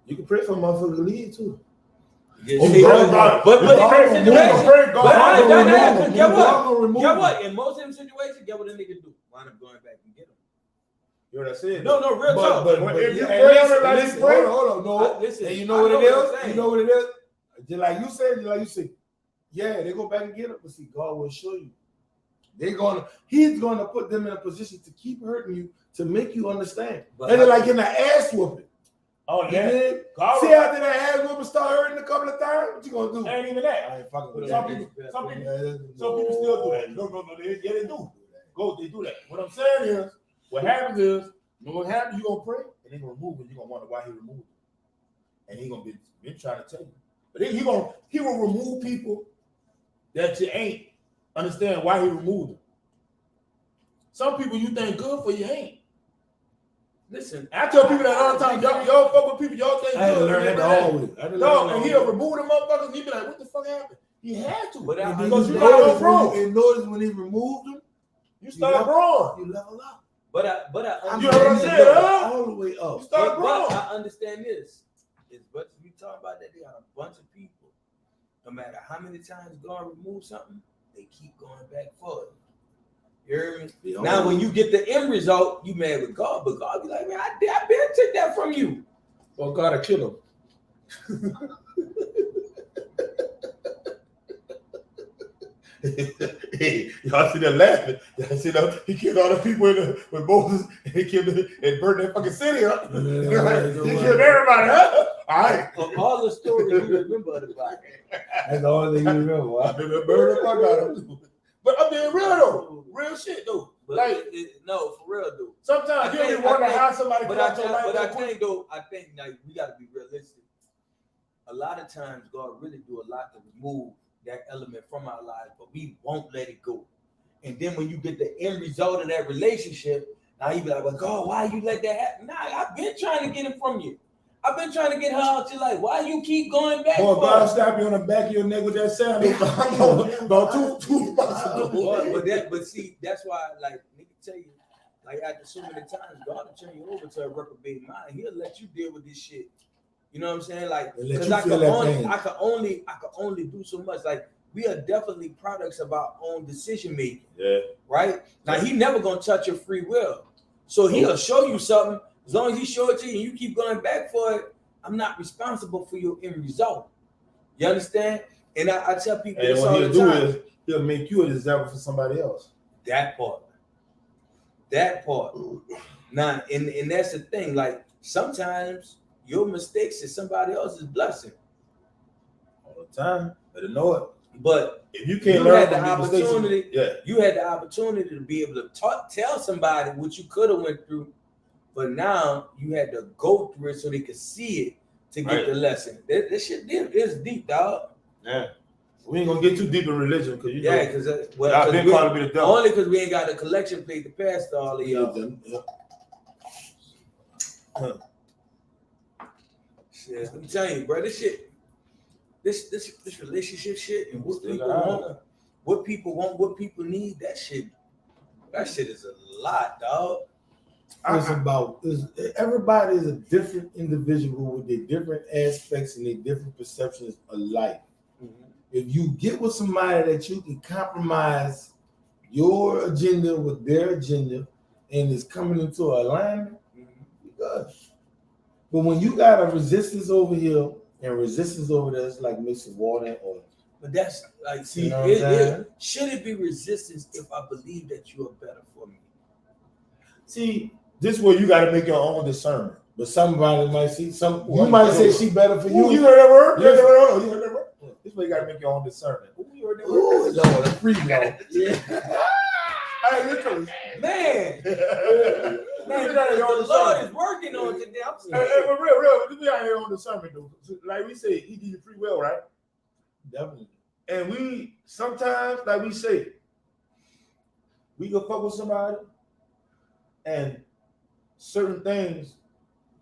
You can pray for a motherfucker to leave too. You Oh, see, God, but in God certain gonna situations, remove Pray God. but I ain't done that. remove Get him. what? God gonna remove Get him. what? In most of them situations, get what a nigga do. Wind up going back and get him. You know what I said? No, real talk. But if you hey, pray on it listen, like you listen, pray- hold on, no. Listen, And you I know what know it what I'm is? saying. You know what it is? Just like you said, yeah, they go back and get it, but see, God will show you. He's gonna put them in a position to keep hurting you to make you understand. But And they're like in the ass whooping. Oh, You yeah. dig? God See after that ass whooping start hurting a couple of times, what you gonna do? ain't even that. I ain't fucking with Some that. people still do that. No, they do. They do that. What I'm saying is, what happens is, you know what happens? You gonna pray, and they gonna remove it. You gonna wonder why he removed it, and he gonna be trying to tell you. But then he will remove people that you ain't understand why he removed them. Some people you think good for, you ain't. Listen, I tell people that all the time, y'all fuck with people, y'all think I had to good. learn that the hard way. I had to learn Dog, that and the he'll hard way. remove them motherfuckers, and he be like, what the fuck happened? He had to. But I- And then because you you got no notice growth. when you notice when he removed them, You start growing. you level up. but I You know what I'm saying, huh? All the way You up. start but growing. I understand this. As much as we talk about that, they got a bunch of people. No matter how many times God removes something, they keep going back for it. You hear me? Now, when you get the end result, you mad with God, but God be like, man, I been took that from you. Well, God will kill him. Hey, y'all see that laughing? Y'all see that? He killed all the people with Moses, and he killed and burned that fucking city up. He killed everybody, huh? All right. Of all the stories you remember of the Bible. That's the only thing you remember. I been burned the fuck out of him. But I'm being real though, real shit though. But Like no, for real, dude. sometimes you don't wonder how somebody But got your life. I think though, like we gotta be realistic. A lot of times God really do a lot to remove that element from our lives, but we won't let it go. And then when you get the end result of that relationship, now you be like, well, God, why you let that happen? Nah, I've been trying to get it from you. I've been trying to get her out your life. Why you keep going back? Boy, for God it? slap you on the back of your neck with that sandal about two months ago. But see, that's why, like, nigga tell you, like after so many times, God will turn you over to a reprobate mind. He'll let you deal with this shit. You know what I'm saying? Like, And let because you I feel could that only, pain. I could only do so much. Like, we are definitely products of our own decision making. Yeah. Right? Now he never gonna touch your free will. So he'll show you something. As long as he show it to you and you keep going back for it, I'm not responsible for your end result. You understand? And I tell people And this what all he'll the do time. is he'll make you an example for somebody else. That part. That part. Now, and that's the thing. Like, sometimes your mistakes is somebody else's blessing. All the time. Better know it. But If you can't you learn had the from your mistakes, opportunity. yeah. You had the opportunity to be able to tell somebody what you could have went through, but now you had to go through it so they could see it to get Right. the lesson. That shit is deep, dog. Yeah. We ain't gonna get too deep in religion because you Yeah, know because I've been called to be the devil. only because we ain't got the collection plate to pass to all of y'all. Shit, I'm telling you, bro, this shit, this relationship shit, and what people want, what people need, that shit is a lot, dog. It's about everybody is a different individual with their different aspects and their different perceptions of life. If you get with somebody that you can compromise your agenda with their agenda and it's coming into alignment, you're good. But when you got a resistance over here and resistance over there, it's like mixing water and oil. But that's like, see, You know what I'm saying? should it be resistance if I believe that you are better for me? See, this is where you got to make your own discernment. But somebody might see some. Well, You might you say know- she better for You you. heard that word? Yes. You heard that word? This is where you got to make your own discernment. You heard that word? Ooh, Lord, a free blow. Yeah. Hey, literally. Man, Man, the your own Lord discernment. is working on today. I'm Hey, saying, but real, this be out here on discernment, though. Like we say, he give you free will, right? Definitely. And we sometimes, like we say, we go fuck with somebody, and certain things,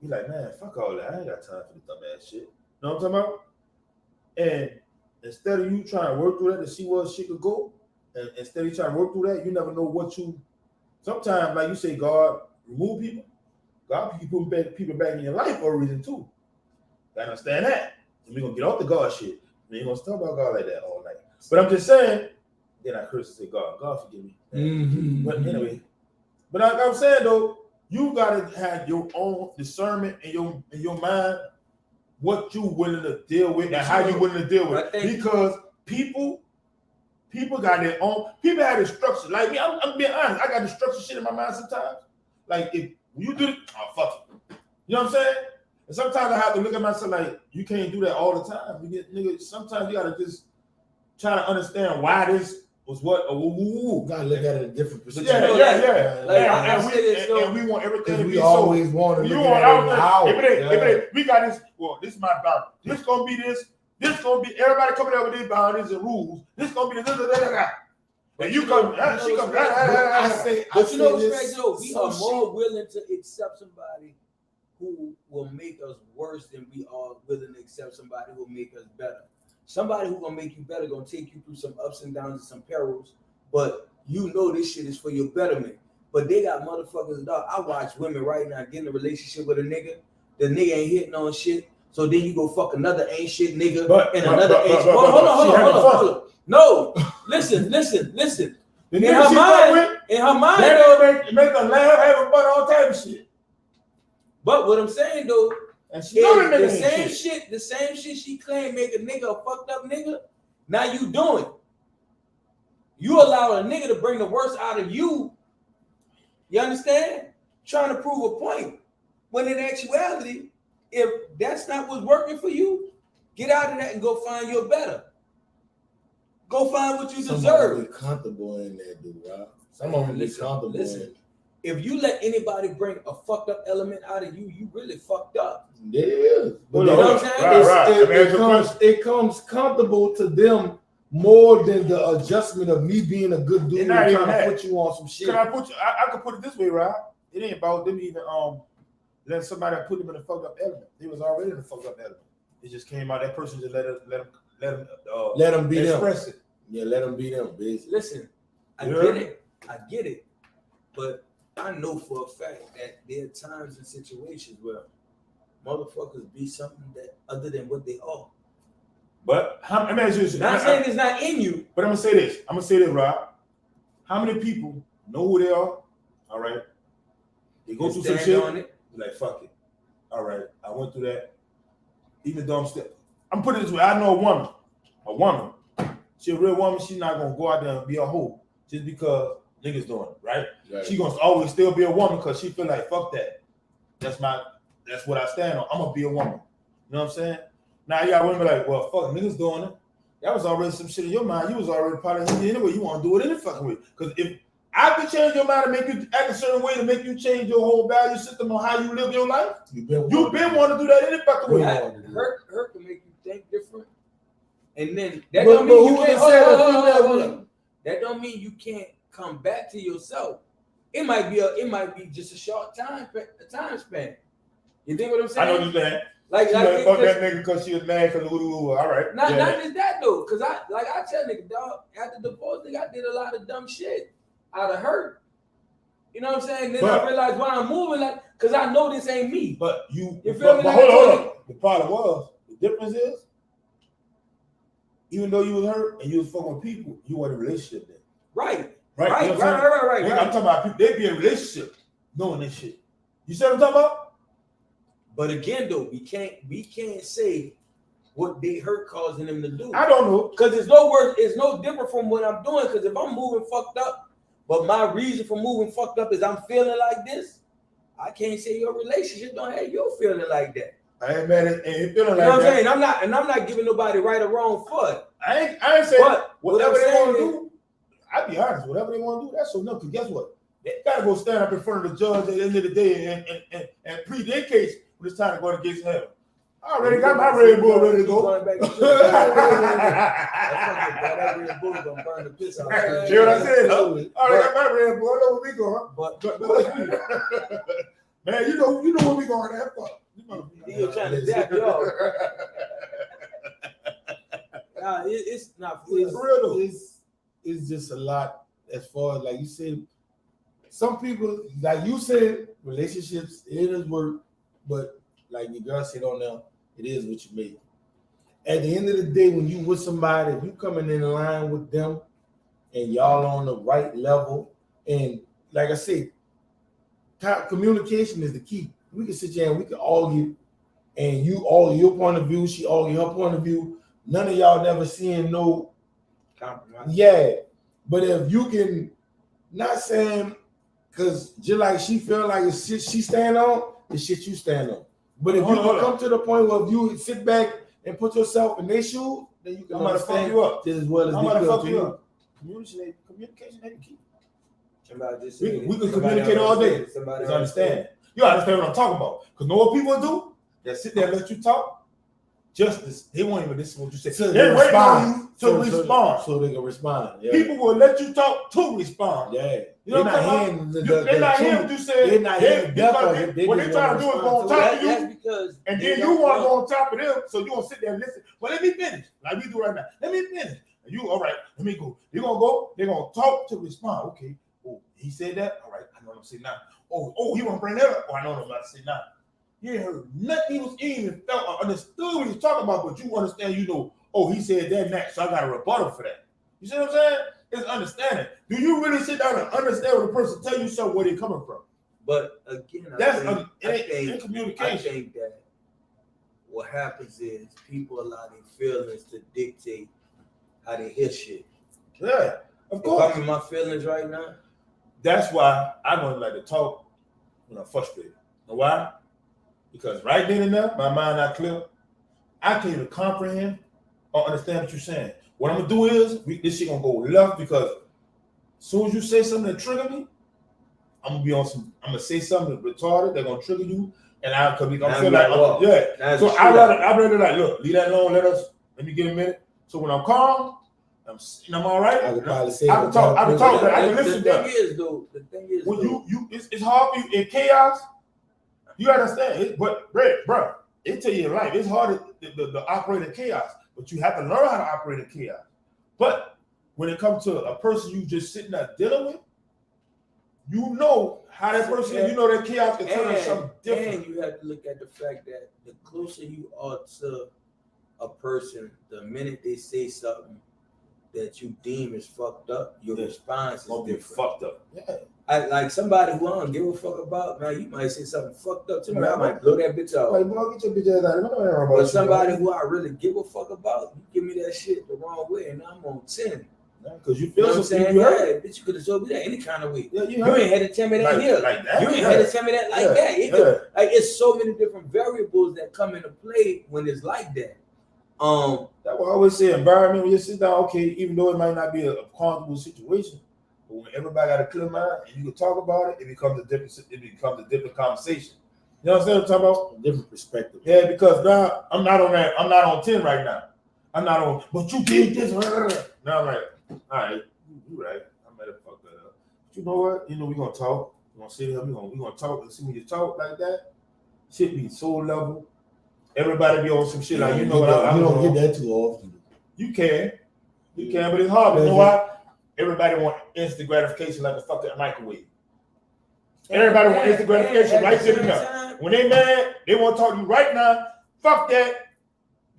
be like, man, fuck all that. I ain't got time for this dumb ass shit. You know what I'm talking about? And instead of you trying to work through that to see where shit could go, and instead of you trying to work through that, you never know what you. Sometimes, like you say, God remove people. God can put people back in your life for a reason too. Gotta understand that. And we're gonna get off the God shit. We ain't gonna talk about God like that all night. But I'm just saying, then I curse and say, God forgive me. Mm-hmm. But anyway, but like I'm saying though, you gotta have your own discernment in your mind, what you willing to deal with and how you willing to deal with it. Because people got their own. People have their structure. Like me, I'm being honest. I got the structure shit in my mind sometimes. Like if you do it, oh fuck it. You know what I'm saying? And sometimes I have to look at myself like you can't do that all the time. You get nigga. Sometimes you gotta just try to understand why this was what. Gotta look at it a different perspective. Yeah. Like, And we want everything to Because be we so. always want to You look want at it out how. if we got this. Well, this is my boundary. This gonna be this. This gonna be everybody coming up with these boundaries and rules. This gonna be the. And you come. She come. but you know what's this, crazy though? We some are more willing to accept somebody who will make us worse than we are willing to accept somebody who will make us better. Somebody who gonna make you better gonna take you through some ups and downs and some perils, but you know this shit is for your betterment. But they got motherfuckers, dog. I watch women right now get in a relationship with a nigga. The nigga ain't hitting on shit. So then you go fuck another ain't shit nigga and another ain't shit. Hold on. No, listen. The In nigga her she fuck mind, they though. make her laugh, having fun, all type of shit. But what I'm saying though, And she know the is nigga the same shit she claimed make a nigga a fucked up nigga. Now you doing. You allow a nigga to bring the worst out of you. You understand? Trying to prove a point. When in actuality, if that's not what's working for you, get out of that and go find your better. Go find what you deserve. Be comfortable in that, dude, right? Some of them be comfortable in it. If you let anybody bring a fucked up element out of you, you really fucked up. It is. But You know what I'm saying? It comes comfortable to them more than the adjustment of me being a good dude and not even trying that. to put you on some shit. Can I put you? I could put it this way, right? It ain't about them even letting somebody put them in a fucked up element. They was already in a fucked up element. It just came out. That person just let them be them. express it. Yeah, let them be them, bitch. Listen, I Yeah. get it. But I know for a fact that there are times and situations where motherfuckers be something that other than what they are. But let me ask you this. Not saying it's not in you. But I'm gonna say this. Rob. How many people know who they are? All right. They go through some shit. On it. Like, fuck it. All right. I went through that. Even though I'm putting it this way. I know a woman. She a real woman. She's not gonna go out there and be a hoe just because niggas doing it, right? She gonna always still be a woman because she feel like fuck that. That's what I stand on. I'm gonna be a woman. You know what I'm saying? Now you got women like, well, fuck, niggas doing it. That was already some shit in your mind. You was already part of it anyway. You want to do it any fucking way. Because if I could change your mind and make you act a certain way to make you change your whole value system on how you live your life, you've been wanting to do that any fucking way. Her can make you think different. And then that don't mean you can't hold on. That don't mean you can't come back to yourself. It might be just a short time span. You think what I'm saying? I know what you're saying. Like fuck that nigga because she was mad because all right. Not just that though, because I tell nigga, dog, after the divorce, nigga, I did a lot of dumb shit out of hurt. You know what I'm saying? Then I realized why I'm moving like, because I know this ain't me. But you feel me? But hold on. The problem was, the difference is, even though you was hurt and you was fucking with people, you were in a relationship then. Right. Right. I'm talking about people, they be in a relationship knowing this shit. You see what I'm talking about? But again, though, we can't say what they hurt causing them to do. I don't know, because it's no different from what I'm doing. Because if I'm moving fucked up, but my reason for moving fucked up is I'm feeling like this, I can't say your relationship don't have you feeling like that. I ain't mad at you feeling like that. You know what I'm saying? I'm not giving nobody right or wrong for it. I ain't saying whatever they want to do. I'll be honest, whatever they want to do, that's so enough. Because guess what? They gotta go stand up in front of the judge at the end of the day and plead their case. When it's time to go to gates of heaven. I already got my Red Bull ready to go. That Red Bull gonna burn the piss out. See what I said? I already got my Red Bull. I know where we going. But man, you know where we going at. You're trying to dap you off. Nah, it's not for real. It's just a lot as far as like you said. Some people, like you said, relationships, it is work. But like your girl said on there, it is what you make. At the end of the day, when you with somebody, if you coming in line with them and y'all on the right level, and like I said, communication is the key. We can sit here and we can argue, and you argue your point of view, she argue her point of view. None of y'all never seeing no compromise. Yeah, but if you can, not saying, because just like she feel like it's shit she stand on, the shit you stand on. But if you come to the point where if you sit back and put yourself in their shoes, then you can understand you up just as well as they feel to you. Communication ain't key. We can communicate all day. It's understand. You understand what I'm talking about? Because know what people do? They sit there and let you talk. Justice, they won't even listen to what you say. So they wait on you to respond. So they can respond. Yeah. People will let you talk to respond. Yeah. You know what I'm talking about? They're not hearing what you said. They're not hearing what they're trying to do is go on top of you. And then you want to go on top of them. So you're going to sit there and listen. Well, let me finish. Like we do right now. Let me finish. And you, all right, let me go. They're going to go. They're going to talk to respond. Okay. Oh, he said that? All right. I know what I'm saying now. Oh, he want to bring that up? Oh, I know what I'm about to say now. You ain't heard nothing. He even felt or understood what he's talking about, but you understand, you know, oh, he said that next, so I got a rebuttal for that. You see what I'm saying? It's understanding. Do you really sit down and understand what the person tell you something where they're coming from? But again, I think communication. I think that what happens is people allow their feelings to dictate how they hear shit. Yeah, of course. If I'm in my feelings right now, that's why I don't like to talk when I'm frustrated. You know why? Because right then and there, my mind not clear. I can't even comprehend or understand what you're saying. What I'm gonna do is this shit gonna go left because as soon as you say something that trigger me, I'm gonna say something retarded that's gonna trigger you, and I'm feel like yeah. So I rather like look, leave that alone. Let me get a minute. So when I'm calm, I'm all right. I can probably say I can talk. I can listen. The thing is, when it's hard for you in chaos. You understand, but bro, it tell you in life it's hard to operate in chaos, but you have to learn how to operate in chaos. But when it comes to a person you just sitting there dealing with, you know how that person is. You know that chaos can turn into something different. And you have to look at the fact that the closer you are to a person, the minute they say something that you deem is fucked up, your response is Gonna be different. fucked up. Yeah. I like somebody who I don't give a fuck about, man. You might say something fucked up to me, I might blow that bitch off. Like, boy, get your bitch ass out of here. But somebody who I really give a fuck about, you give me that shit the wrong way, and I'm on 10. Because you You know feel what I'm something, saying? you hurt. Yeah, bitch, you could have told me that any kind of way. Yeah, you You hurt. ain't had to tell me that here. Like that. You ain't had to tell me that like that. It Yeah. could, like it's so many different variables that come into play when it's like that. That's why I always say environment when you sit down, okay, even though it might not be a comfortable situation, but when everybody got a clear mind and you can talk about it, it becomes a different conversation. You know what I'm talking about? Different perspective. Yeah, because now I'm not on 10 right now. I'm not on, but you did this. Now I'm like, all right, you right. I might have fucked that up. But you know what? You know, we're gonna talk. We're gonna sit here, we're gonna talk and see when you talk like that, shit be soul level. Everybody be on some shit like, you know what you don't doing. get that too often. You can, but it's hard. You know why? Everybody want instant gratification like a fucking microwave. Everybody want instant gratification right there now. When they mad, they want to talk to you right now. Fuck that,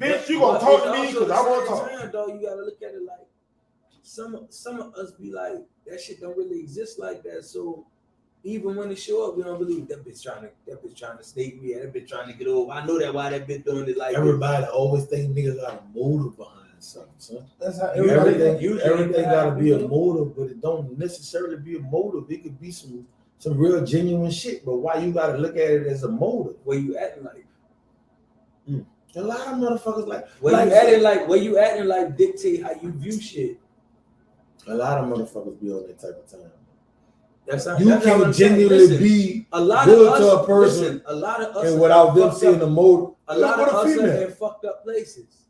bitch. You gonna talk to me because I want to talk. Time, dog, you gotta look at it like some of us be like that shit don't really exist like that. So even when it show up, we don't believe that bitch trying to snake me, and that bitch trying to get over. I know that why that bitch doing it like Everybody always think niggas got a motive behind something, son. That's how Everything gotta be a motive, but it don't necessarily be a motive. It could be some real genuine shit, but why you gotta look at it as a motive? where you acting like. A lot of motherfuckers like Where you acting like dictate how you view shit. a lot of motherfuckers be on that type of time. That's You what can I'm saying. genuinely Listen, be a lot good of to us, a person, listen, a lot of us and without them fucked seeing up- the motive. a lot Look of what a us are female. in fucked up places,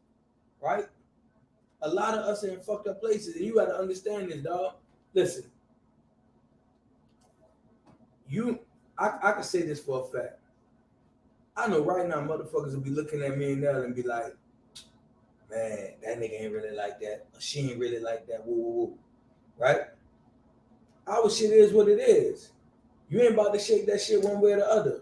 right? A lot of us are in fucked up places, and you got to understand this, dog. Listen, I can say this for a fact. I know right now motherfuckers will be looking at me and Nell and be like, man, that nigga ain't really like that, or she ain't really like that, woo, woo, woo. Right? Our shit is what it is. You ain't about to shake that shit one way or the other.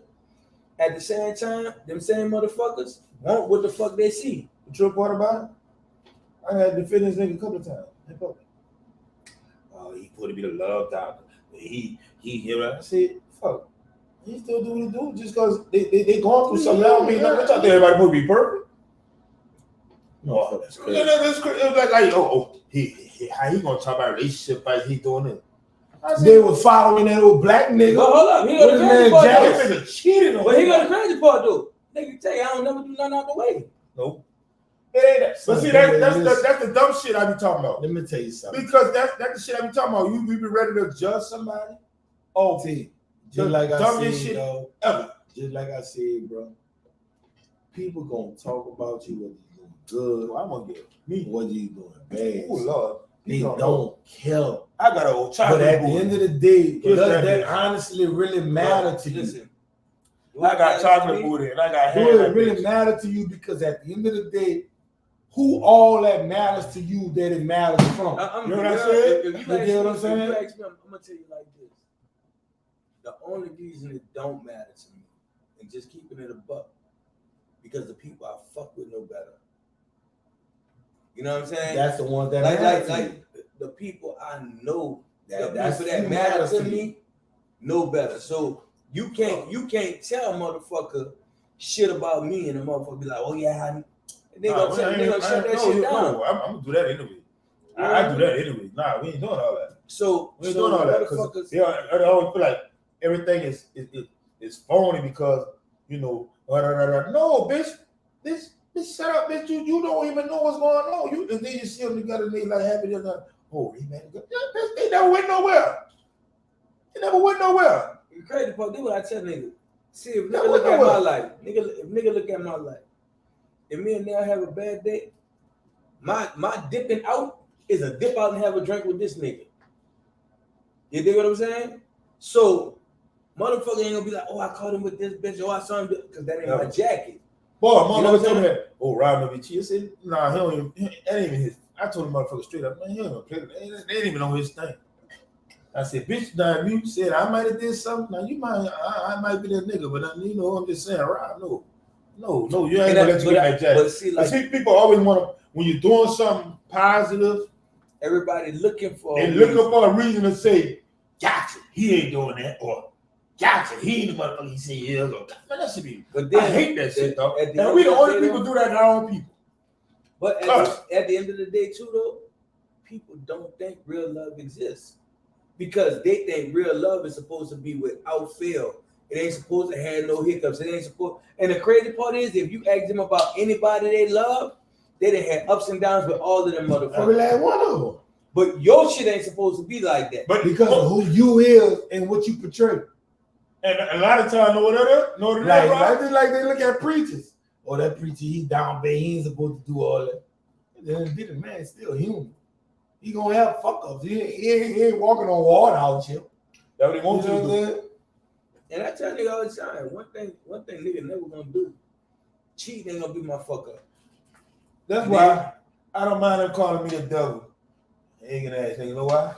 At the same time, them same motherfuckers want what the fuck they see. The true part about it, I had to defend this nigga a couple of times. Oh, he supposed to be the love doctor. He I said, fuck. He still do what he do just because they going through something. I don't mean nothing. Everybody supposed to be perfect. No, that's crazy. It was like, how he gonna talk about relationship like he doing it? They were following that old black nigga. But hold up, he What got the his crazy man part Jack? though. They been cheating on But he him. got the crazy part though. Nigga tell you I don't never do nothing out the way. Nope. It ain't that. But see, that's the dumb shit I be talking about. Let me tell you something. Because that's the shit I be talking about. You be ready to judge somebody? Oh, See, the just like I dumbest said, shit yo, ever. just like I said, bro. People gonna talk about you whether you doing good, I'm gonna get me, whether you doing bad. Oh Lord, They don't care. I got an old But chocolate. at the end of the day, Just does that that bitch. honestly really matter to you? Listen, I got chocolate booty and I got Do hair. it really matter to you? Because at the end of the day, who all that matters to you that it matters from? I'm, You know what I'm if saying? you You ask get me, what I'm saying? If you ask me, I'm gonna tell you like this. The only reason it don't matter to me, and just keeping it a buck, because the people I fuck with know better. You know what I'm saying? That's the one that like matters to you. the people I know, That's the people that who matter matters to to you. me know better. So you can't tell a motherfucker shit about me and the motherfucker be like, oh yeah, they gonna shut that shit down. No, I'm gonna do that anyway. I do that anyway. Nah, we ain't doing all that. So We ain't doing all that because they always feel like everything is phony because you know. No, bitch, shut up, bitch. You don't even know what's going on. And then you see them together, and they like happy. They're like, oh, he man, they never went nowhere. They never went nowhere. The crazy part, this what I tell niggas. See, if That nigga look was at nowhere. my life, if nigga look at my life, if me and Nell have a bad day, my dipping out is a dip out and have a drink with this nigga. You dig what I'm saying? So, motherfucker ain't gonna be like, oh, I caught him with this bitch, oh, I saw him, because that ain't my jacket. Boy, You know what motherfucker I'm told me saying? that. Oh, Rob be cheating. I said, nah, he don't even. That ain't even his. I told the motherfucker straight up, man, he don't play. They ain't even know his thing. I said, bitch, now if you said I might have did something, now you might, I might be that nigga, but you know, I'm just saying, right? No, you ain't gonna let you get that jack. But see, like, See, people always want to, when you're doing something positive, everybody looking for they looking for a reason to say, gotcha, he ain't doing that, or gotcha, he ain't the motherfucker he said he is, or man, that should be. But then, I hate that shit, though. at the And end we the of only the day, people do that to our own people. But at the end of the day, too, though, people don't think real love exists because they think real love is supposed to be without fail. It ain't supposed to have no hiccups. It ain't supposed. And the crazy part is, if you ask them about anybody they love, they done had ups and downs with all of them Every motherfuckers. last one of them. But your shit ain't supposed to be like that. But Because of who you is and what you portray. and a lot of times, know what it is? Know what it is, Like, right? just like they look at preachers. Oh, that preacher, he down bad. He ain't supposed to do all that. And then the man still human. He gonna have fuck ups. He ain't walking on water out here. That's what they want You know you what to I'm do. saying? And I tell nigga all the time, one thing nigga never gonna do. Cheating ain't gonna be my fuck up. That's why I don't mind them calling me the devil. Ignorant ass nigga, you know why?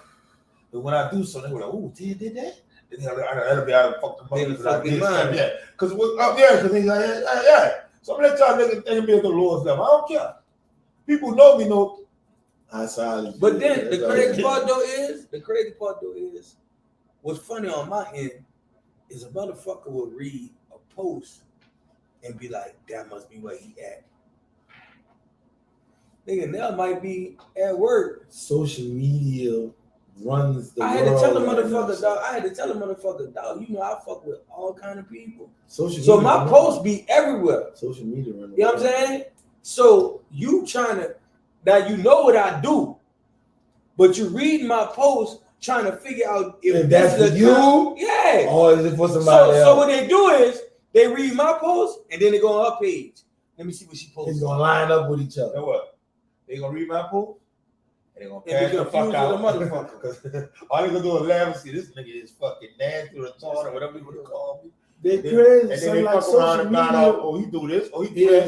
But when I do something, they're like, "Ooh, Ted did that." Then that'll be out of fucking They money. the fucking mind. Yeah, because because he's like, yeah. Some of that y'all niggas think me at the Lord's level. I don't care. People know me, know. I saw it. But then the crazy part though is, what's funny on my end is a motherfucker will read a post and be like, that must be where he at. Nigga, that might be at work. Social media runs the I world. had to tell a right motherfucker, now. dog, you know I fuck with all kind of people. Social So media my run- posts be everywhere. Social media run the You know what I'm world. saying? So you trying to, now you know what I do, but you read my post trying to figure out If this that's is for the you, time. Yeah. or is it for somebody So else? what they do is they read my post and then they go on her page. Let me see what she It's posted. gonna line up with each other. Know what? They gonna read my post and they gonna And pass be the fuck confused out. with a motherfucker. Because all they gonna do is laugh and see this nigga is fucking nasty or retarded or whatever you wanna call me. They And then- crazy. And then So they like fuck around social and find media out, oh, he do this, oh, he do that.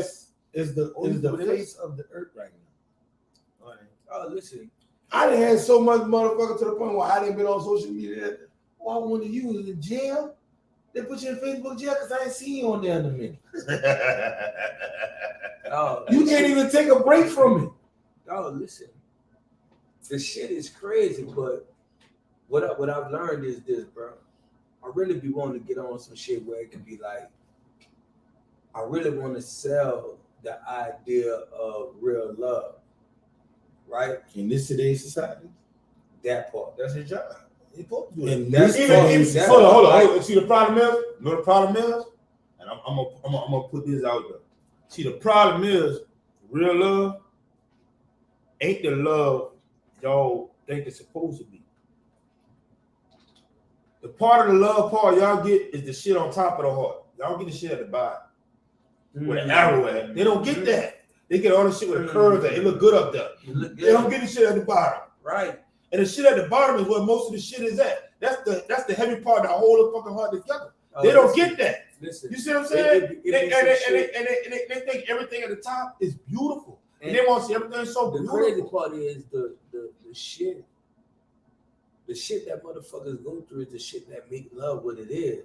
is the Oh, you do this? face of the earth right now. Oh, listen. I done had so much motherfucker to the point where I didn't been on social media. That, I want to use in jail. They put you in Facebook jail because I ain't seen you on there in a minute. Oh, You can't even take a break from it. Oh, listen. The shit is crazy, but what I've learned is this, bro. I really be wanting to get on some shit where it could be like, I really want to sell the idea of real love, right? In this today's society, That part. That's his job. He supposed to do in it. this today's that- Hold on. like- See the problem is? You know the problem is? And I'm gonna put this out there. See, the problem is real love ain't the love y'all think it's supposed to be. The part of the love part y'all get is the shit on top of the heart. Y'all get the shit at the bottom with an arrow at it. They don't get that. They get all the shit with the curves at it. It look good up there. You look They don't good. get the shit at the bottom. Right. And the shit at the bottom is where most of the shit is at. That's the heavy part that hold the fucking heart together. Oh, They don't listen, get that. Listen. You see what I'm saying? It They be some shit. think everything at the top is beautiful. And And they want to see everything so the crazy beautiful. part is the shit. The shit that motherfuckers go through is the shit that make love what it is.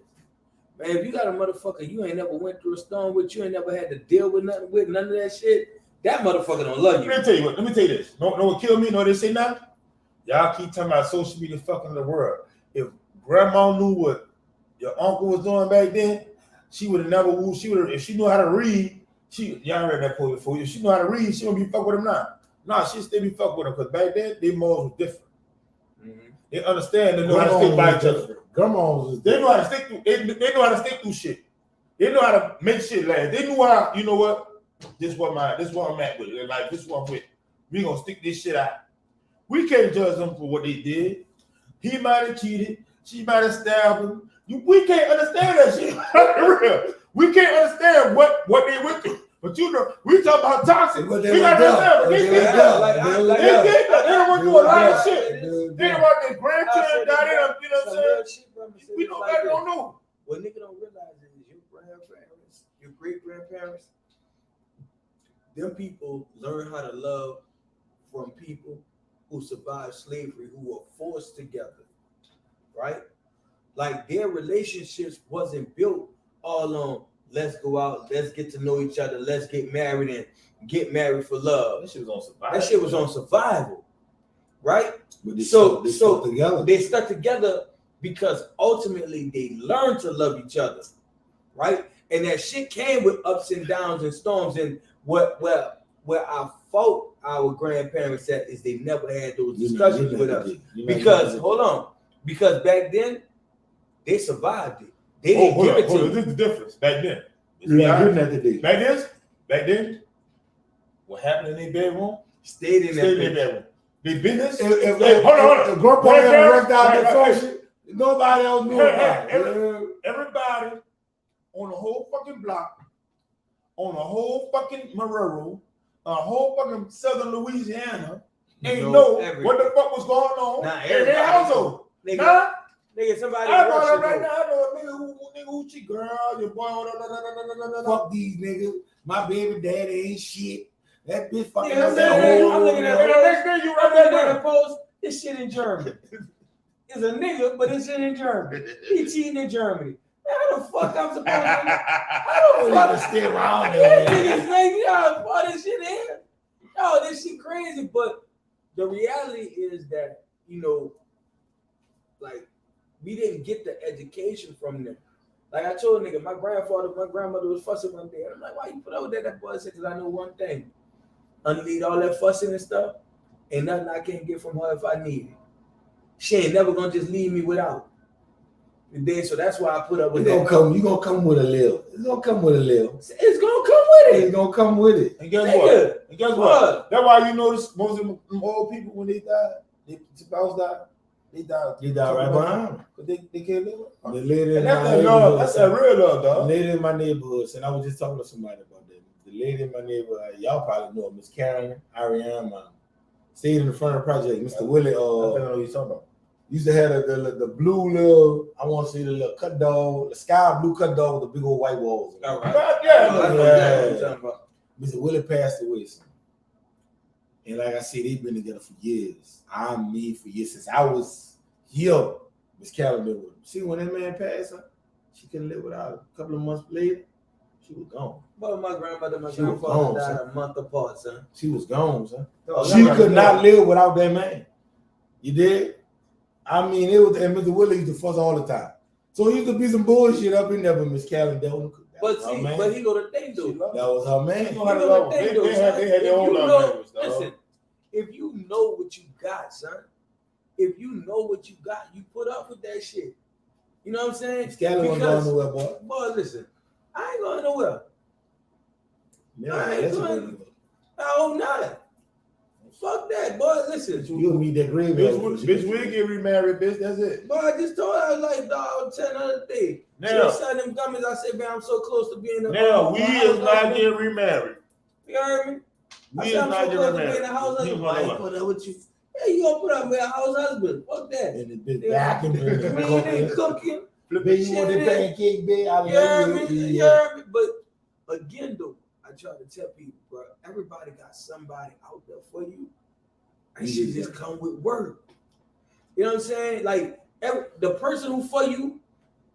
Man, if you got a motherfucker you ain't never went through a storm with, you ain't never had to deal with none of that shit, that motherfucker don't love you. Let me tell you what. Let me tell you this. Know what kill me? Know what they say now? Y'all keep talking about social media fucking the world. If grandma knew what your uncle was doing back then, she would have never wooed. She would have, if she knew how to read. Y'all read that post before. If she knew how to read, she wouldn't be fucking with him now. Nah, she still be fucking with him because back then they morals was different. Mhm. They understand. They know how to stick by each other. Grandma's was They know how to stick through. They know how to stick through shit. They know how to make shit last. They knew how. You know what? This is what I'm at with it. Like this is what I'm with. We gonna stick this shit out. We can't judge them for what they did. He might have cheated. She might have stabbed him. We can't understand that shit. For real. We can't understand what they went through. But you know, we talk about toxic. But We they gotta went understand. down. They They did went that. down. Like, They I- went like- They down. did that. They done went They through a lot went of down. shit. They went They down. done watched their grandchildren die. They done, you know what I'm saying? Shit, bro, I'm gonna say We this know like that. this. Don't know. What nigga don't realize is your grandparents, your great grandparents, them people learn how to love from people who survived slavery, who were forced together. right? Like their relationships wasn't built all on let's go out, let's get to know each other, let's get married and get married for love. That shit was on survival. That shit was on survival, right? But they So stuck together. they stuck together because ultimately they learned to love each other, right? And that shit came with ups and downs and storms. And where I fault our grandparents at is they never had those discussions with us. Because hold on, because back then they survived it. They didn't give it to This you. is the difference. Back then. Back then, what happened in their bedroom, Stayed in stayed in that their bedroom. Their business. If Hold on. If grandpa Right had there, worked out right, that right, function, nobody else knew about it. Everybody on the whole fucking block, on the whole fucking Marrero, a whole fucking southern Louisiana, ain't know what the fuck was going on Nah, in their household. Nigga, Nah, nigga, somebody I brought worship up right you. now. I know a nigga who cheat, girl, your boy. Fuck these niggas. My baby daddy ain't shit. That bitch fucking Yeah, up that whole. I'm looking at And the next day you I'm right looking at there. the post. This shit in Germany. It's a nigga, but it's in Germany. He cheating in Germany. How the fuck I'm supposed to? How Oh, the you fuck? gotta stay around Yeah, there. niggas like, yo, all this shit in. Yo, this shit crazy. But the reality is that, you know, like, we didn't get the education from them. Like I told a nigga, my grandmother was fussing one day. I'm like, why you put up with that? That boy said, because I know one thing. Underneath all that fussing and stuff, ain't nothing I can't get from her if I need it. She ain't never gonna just leave me without. And then, so that's why I put up with that. You gonna come with a little. It's gonna come with a little. It's gonna come with It's it. gonna come with it. And guess Nigga, what? And guess what? what? That's why you notice most of them old people when they died, their spouse died, they died. You died right behind me. But they can't live with The them. lady in And my that's that love. neighborhood. That's that real love, The dog. lady in my neighborhood, and I was just talking to somebody about that. The lady in my neighborhood, y'all probably know her, Miss Karen Ariane, stayed in the front of the project. Mr. Willie, I don't know what you're talking about. used to have the blue little, I want to say the little cut dog, the sky blue cut dog with the big old white walls. All right. But I yeah, know exactly what you're talking about. Mr. Willie passed away, son. And like I said, they've been together for years. For years since I was here. Miss Karen been with him. See, when that man passed her, she couldn't live without him. A couple of months later, she was gone. But my grandmother, my She was grandfather gone, died son. a month apart, son. She was gone, son. Oh, She yeah, could yeah. not live without that man. You did? I mean, it was, and Mr. Willie used to fuss all the time. So he used to be some bullshit up in there, but Miss Callie dealt with him. But he go to thing though. That was her man. know how to love them. They had their own love language, dog. Listen, if you know what you got, son, if you know what you got, you put up with that shit. You know what I'm saying? Miss Callie wasn't going nowhere, boy. Boy, listen, I ain't going nowhere. Man, I ain't that's going- what I hope not. Fuck that, boy. Listen, you'll meet that grave. Bitch, we'll get remarried, bitch. That's it. boy, I just told her, I was like, dog, 10 other day. She Now, was selling them gummies. I said, man, I'm so close to being a now we house is not husband. getting remarried. You heard me? We I is said, I'm not so getting close to being remarried. a house You husband. wanna Why you what? put up with you? Hey, you gonna put up with a house husband? Fuck that. And the bitch Yeah. back and Cleaning, cooking. Baby, you want the Shit. pancake, babe? I You heard love me? you. You heard me? But again, though, I try to tell people, bro, everybody got somebody out there for you. And Yeah. she just come with word. You know what I'm saying? Like the person who for you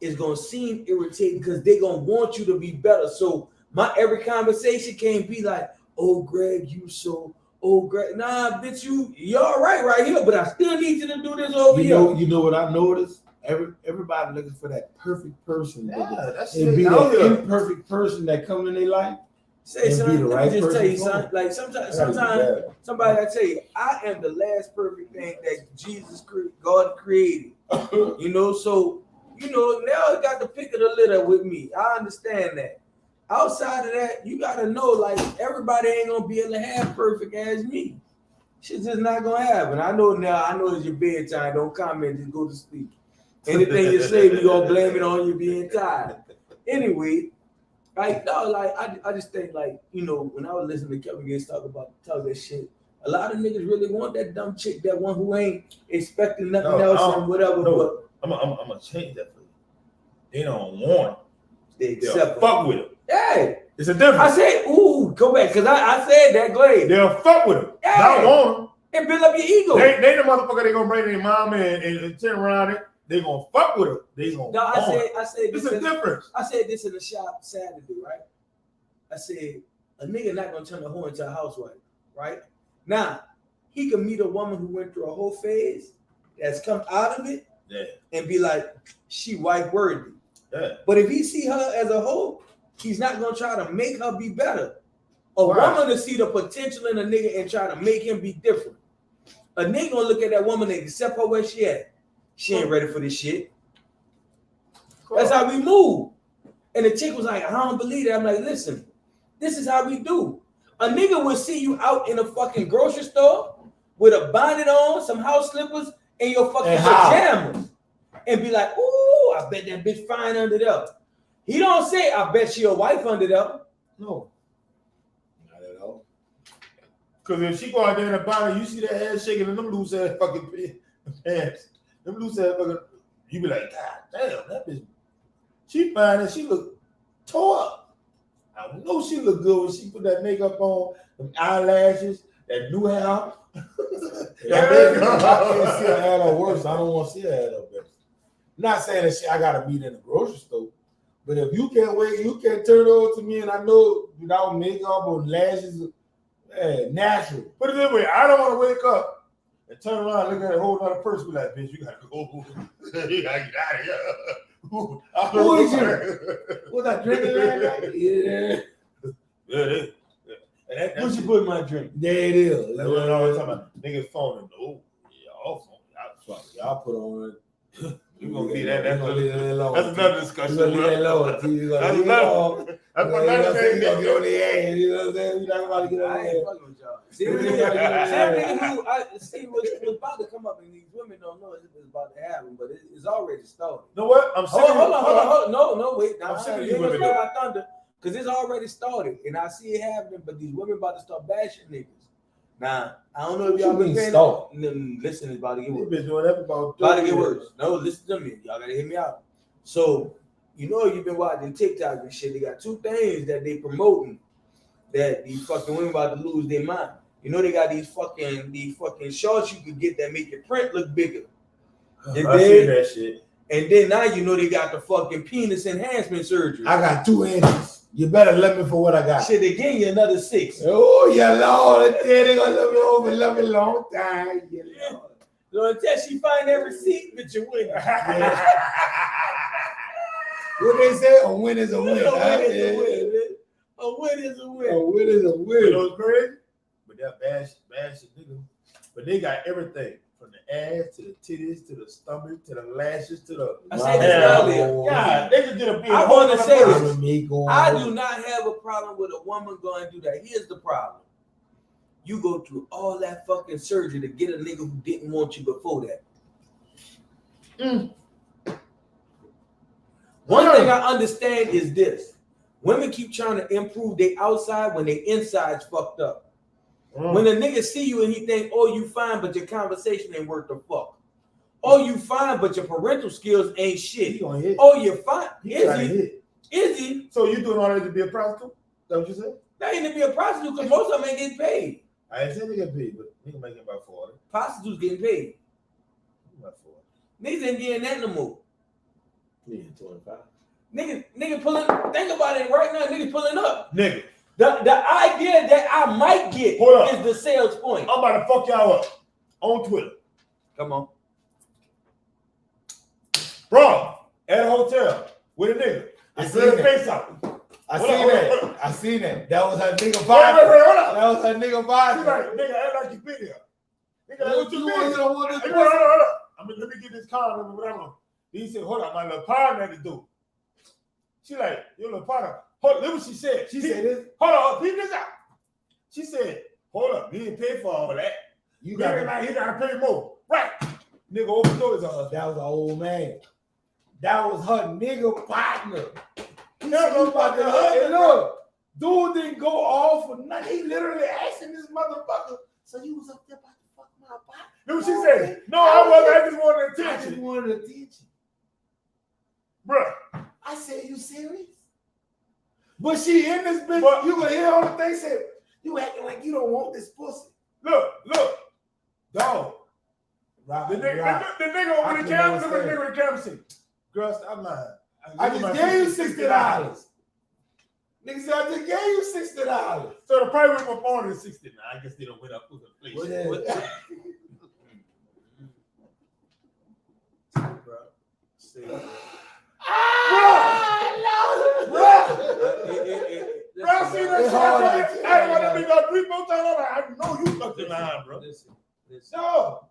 is gonna seem irritating because they gonna want you to be better. So my every conversation can't be like, "Oh, Greg, you so." Oh, Greg, nah, bitch, you're all right here, but I still need you to do this over here. You know what I noticed? Everybody looking for that perfect person. Yeah, that's It'd be it. that Out here. imperfect person that come in their life. Say, And son, be the let right me just tell you, person son. for it. Like sometimes somebody I tell you, I am the last perfect thing that God created. You know, so now I got the pick of the litter with me. I understand that. Outside of that, you gotta know, like, everybody ain't gonna be able to have perfect as me. Shit's just not gonna happen. I know it's your bedtime. Don't comment, just go to sleep. Anything you say, we gonna blame it on you being tired. Anyway, like, no, like I just think, like, when I was listening to Kevin Gates talk that shit, a lot of niggas really want that dumb chick, that one who ain't expecting nothing No, else I don't- and whatever, no. but I'm gonna change that for you. They don't want they it. They'll accept it. fuck with it. Hey, It's a I difference. said, ooh, go back, because I said that, Glade. They'll fuck with it. Yeah. Not want them. And build up your ego. They the motherfucker they gonna bring their mom and turn around it they gonna fuck with her. They gonna. No, I said It's this. a difference. I said this in the shop Saturday, right? I said a nigga not gonna turn a hoe into a housewife, right? Now he can meet a woman who went through a whole phase that's come out of it, Yeah. and be like, she wife worthy. Yeah. But if he see her as a hoe, he's not gonna try to make her be better. A Right. woman to see the potential in a nigga and try to make him be different. A nigga gonna look at that woman and accept her where she at. She ain't ready for this shit. That's how we move. And the chick was like, I don't believe that. I'm like, listen, this is how we do. A nigga will see you out in a fucking grocery store with a bonnet on, some house slippers, and your fucking And how? pajamas. And be like, ooh, I bet that bitch fine under there. He don't say, I bet she a wife under there. No. Not at all. Cause if she go out there in the bottom, you see that ass shaking and them loose ass fucking pants. Them loose ass fucking, you be like, God damn, that bitch. She fine and she look tore up. I know she look good when she put that makeup on, them eyelashes, that new hair. Yeah, baby, if I can't see her at her worst, I don't want to see her at her best. Not saying that shit I gotta meet in the grocery store, but if you can't wait, you can't turn it over to me, and I know without makeup or lashes, natural. Put it this way, I don't want to wake up and turn around and look at a whole other person be like, bitch, you gotta go. You gotta get out of here. Who is you? Was I drinking last night? Yeah. Yeah, and that, What you put in my drink? There it is. That's what I was talking about. Niggas phoning. Oh, yeah, all phone. Y'all put on it. You gonna leave that? That's Another discussion. That's another. That's another. That's another thing. Get on the ass. You know what I'm saying? We not about to get on I the ain't ass. fucking with y'all. See, nigga who I see was about to come up, and these women don't know if it's about to happen, but it's already started. You know what? I'm sick Hold of on. No, wait. Now, I'm sick of you these ain't women, gonna steal my thunder, because it's already started, and I see it happening, but these women about to start bashing niggas. Now, I don't know if y'all been paying attention. Listen, it's about to get We've worse. been doing that about About to 30 get years. worse. No, listen to me. Y'all gotta hear me out. So, you know, you've been watching TikTok and shit. They got two things that they promoting that these fucking women about to lose their mind. You know, they got these fucking shorts you could get that make your print look bigger. I see that shit. And then now you know they got the fucking penis enhancement surgery. I got 2 inches. You better love me for what I got. Shit, they getting you another 6. Oh, yeah, Lord. They gonna love me over, love me long time. Yeah, Lord. So until she find that receipt, bitch, you win. What they say? A win is a win. A Huh? win is a Yeah. win, man. A win is a win. A win is a You win. know what's crazy? But that bash shit, nigga. But they got everything from the ass to the titties to the stomach to the lashes to the. I said this earlier. Yeah, they just did a big. I want to say this. this. I do not have a problem with a woman going through that. Here's the problem. You go through all that fucking surgery to get a nigga who didn't want you before that. One thing I understand is this. Women keep trying to improve their outside when their inside's fucked up. When a nigga see you and he think, oh, you fine, but your conversation ain't worth the fuck. Oh, you fine, but your parental skills ain't shit. He gonna hit. Oh, you're fine. He gotta Is he? hit. Is he? So you doing all that to be a prostitute? That what you said? That ain't to be a prostitute because most of them ain't getting paid. I ain't saying they get paid, but nigga making about 40. Prostitutes getting paid. About 40. Niggas ain't getting that no more. Yeah, 25. Nigga pulling. Think about it right now. Nigga pulling up. Nigga, The idea that I might get Hold up. is the sales point. I'm about to fuck y'all up on Twitter. Come on. Bro, at a hotel with a nigga. I It's seen the that. face out. I Hold seen up, that. hold up. I seen that. That was her nigga Wait, vibe. hold up. That was her nigga She vibe. like, nigga, act like you been here. Nigga, like, what you want? been? You don't want this Hey, pussy? hold up. I mean, let me get this car or whatever. He said, hold up, my little partner had to do. She like, your little partner. Hold, look what she said. She said this. Hold on, peep this out. She said, hold up, he didn't pay for all that. You Nigga, got like, he gotta pay more. Right. Nigga open doors on her. That was an old man. That was her nigga partner. He That's said, no fucking hey, husband, look, dude didn't go off for nothing. He literally asking this motherfucker. So you was up there about to fuck my partner? Look what she said. No, I wasn't. I just wanted I just attention. wanted attention. Bruh. I said, you serious? But she in this bitch. But- You gonna hear all the things said. You acting like you don't want this pussy. Look. Dog. Rock, The nigga, rock. the nigga I with the can camera, look at the understand. nigga with the camera say, girl, stop lying. I just gave you $60. Nigga said, I just gave you $60. So the price went from 400 to 69. I guess they don't went up with inflation. Yeah. Bro. See, Bro, see that It's shit? hard I to- ain't want to be no 3-4 times. I know you fucking lying, bro. Listen. No,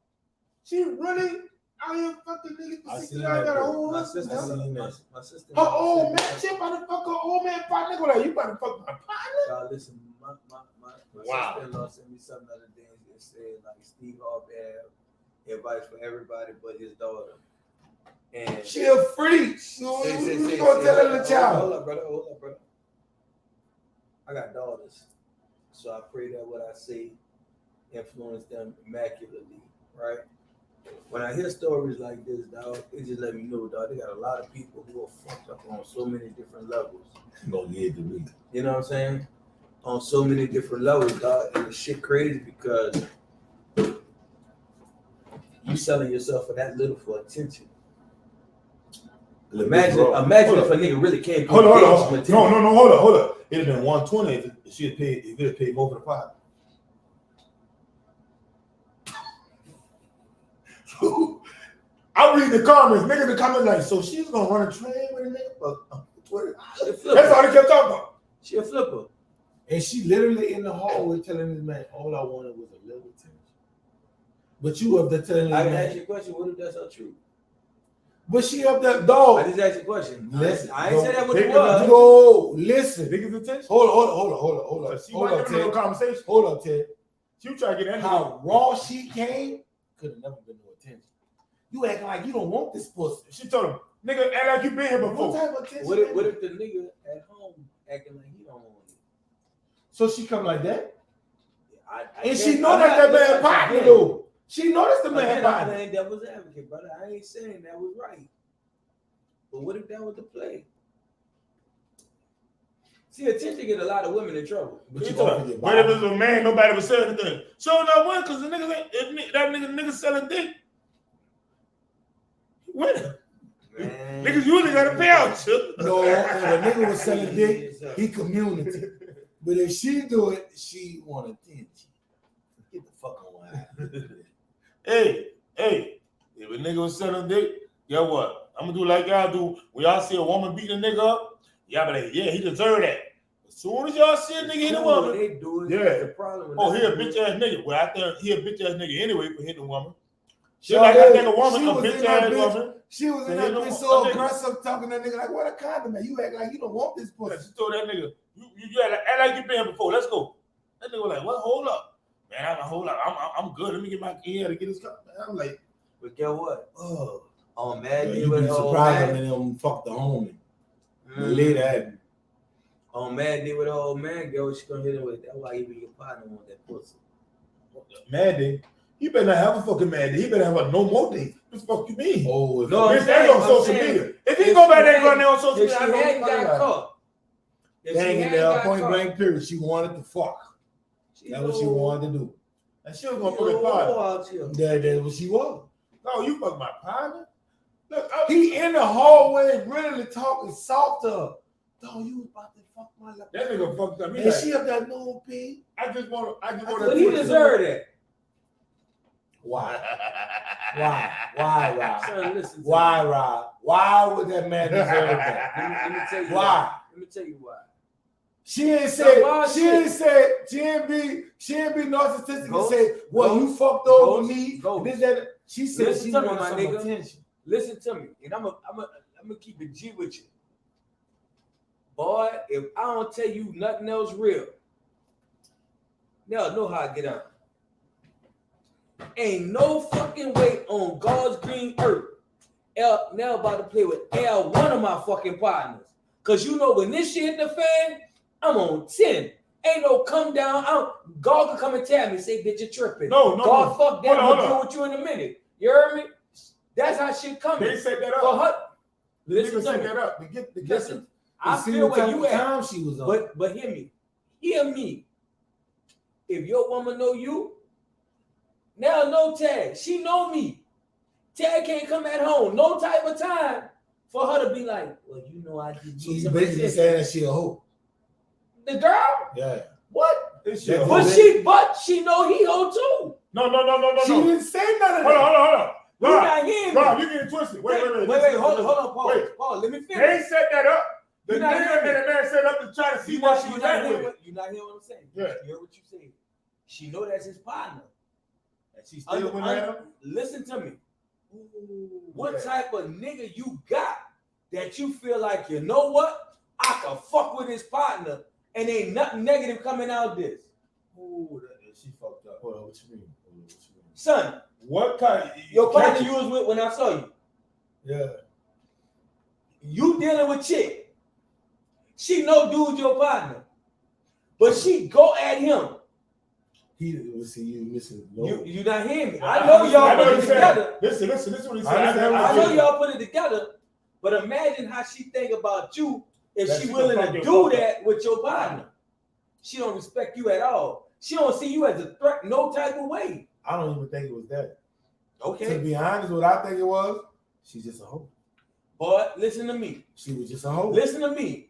she really out here fucking niggas for I $60. seen that, Got a bro. whole My husband. sister, I seen that. my sister. Her old man, she about to fuck her old man partner. Like, you about to fuck my partner? Y'all listen, my Wow. sister-in-law sent me something the other day and said like Steve Harvey had advice for everybody but his daughter. And She a freak. So Say, you gonna tell her the hold child? up, brother. I got daughters, so I pray that what I say influence them immaculately, right? When I hear stories like this, dog, it just let me know, dog, they got a lot of people who are fucked up on so many different levels. Gonna get to me. You know what I'm saying? On so many different levels, dog, and the shit crazy because you selling yourself for that little for attention. Imagine Hold if a nigga really came. Hold on. engaged No, with hold up. It'd have been 120 if she had paid. If it had paid more for the pot. I read the comments. Nigga in the comments like, so she's gonna run a train with a nigga for $20. She a flipper. That's all they kept talking about. She a flipper. And she literally in the hallway telling this man, all I wanted was a little attention. But you up there telling I this can ask man, you a question. What if that's not true? but she up there, I dog. just asked you a question. Listen, I ain't say that what they it can was. No, listen. Niggas attention. Hold up. She Hold might up, give him a Ted. conversation. Hold up, Ted. She was trying to get that nigga. How raw she came could have never been no attention. You acting like you don't want this pussy. She told him, nigga, act like you been here What before. type of attention? What if is the nigga at home acting like he don't want it? So she come like that? I And can't- she know I'm that's not- that man listen, partner again, though. She know that's the man again, I'm partner. playing devil's advocate, brother. I ain't saying that was right. But what if that was the play? See, attention get a lot of women in trouble. But He you told gonna her, forget but if Bob. it was a man, nobody would say anything. So no one, because the niggas ain't, if that nigga selling dick. Winning. Man. Niggas usually gotta pay out shit. No, if a nigga was selling dick, he community. But if she do it, she want attention. Get the fuck on out. Hey, if a nigga was selling dick, guess what? I'm gonna do like y'all do. When y'all see a woman beat a nigga up, y'all be like, yeah, he deserved that. As soon as y'all see a nigga hit a woman, They do it. Yeah. The problem with oh, that he a is- bitch ass nigga. Well, I think he a bitch ass nigga anyway for hitting a woman. Just Sure like I is. think a woman, She a was bitch in that ass bitch. woman. She was in Yeah, that you know, bitch a so nigga- aggressive talking to that nigga like, what a condom, man. You act like you don't want this Yeah, pussy. she told that nigga, you act like you been here before. Let's go. That nigga was like, what? Hold up, man. Hold up. I'm good. Let me get my key to get his cup. I'm like, But guess what? Oh, On yeah, Mad you with be her old surprised man. when them fuck the homie. The Mm. lady had On Mad with her old man, girl, she gonna hit him with. That's why you be your partner on that pussy. mad day. You better not have a fucking mad day. He better have a no more day. What the fuck you mean? oh, if No, Bitch, I'm that's saying- on I'm social saying, media. If he if go she back there and had- run there on social If media, she I know hadn't what got about it. caught. If she hanging hadn't there, got point caught, blank period. She wanted to fuck. she That's what she know- wanted to do. And she was she gonna know fucking party. out here. That's what she was. No, you fuck my partner. Look, He in the hallway really talking soft to her. Dog, you was about to fuck my life. that nigga fucked up. He And like, she up there, no, pig. I just want But he deserved that. Why? Why, Rob? Son, listen. To Why, me. Rob? Why would that man deserve that? Let me tell you Why? Let me tell you why. She ain't So said, why she shit? ain't said, she ain't be narcissistic and Ghost, say, well, you ghost, fucked over ghost, me. ghost. This, that. She said Listen she to me, wanted my some nigga. attention. Listen to me, and I'm gonna keep it G with you. Boy, if I don't tell you nothing else real, now know how I get on. Ain't no fucking way on God's green earth. L now about to play with L, one of my fucking partners. Cause you know when this shit hit the fan, I'm on 10. Ain't no come down. God can come and tell me, say, bitch, you're tripping. No, God, fuck that. Hold I'm on. gonna deal with you in a minute. You heard me? That's how shit coming. They set that For up. her, The listen nigga to set me. that up. To get the Listen, I You see feel what where type you of at. time she was on. But hear me. Hear me. If your woman know you, now no tag. She know me. Ted can't come at home. No type of time for her to be like, well, you know, I did. So you basically saying that she a hoe. The girl? Yeah. What? This shit. But she know he hoe too. No. She didn't say none of Hold that. on. You not hearing me. Rob, you getting twisted. Wait. Hold on, Paul. Wait. Paul, let me finish. They set that up. The You not nigga hearing and the man set up to try to see You what not, she you was not at hearing with. what you not hearing what I'm saying. Yeah. You hear what you saying. She know that's his partner. And she still went at him. Listen to me. What Yeah. type of nigga you got that you feel like, you know what? I can fuck with his partner and ain't nothing negative coming out of this. Ooh, she fucked up. Hold on, what you mean? Son, What kind? your partner you was with when I saw you. Yeah. You dealing with chick. She know dude your partner. But she go at him. He was see you missing. You not hearing me. I know y'all put it together. Listen, this is what he said. I know y'all put it together, but imagine how she think about you if That she she willing gonna to fuck do your that with your partner. She don't respect you at all. She don't see you as a threat no type of way. I don't even think it was that. To Okay. be honest, what I think it was, she's just a hoe. Boy, listen to me. She was just a hoe. Listen to me.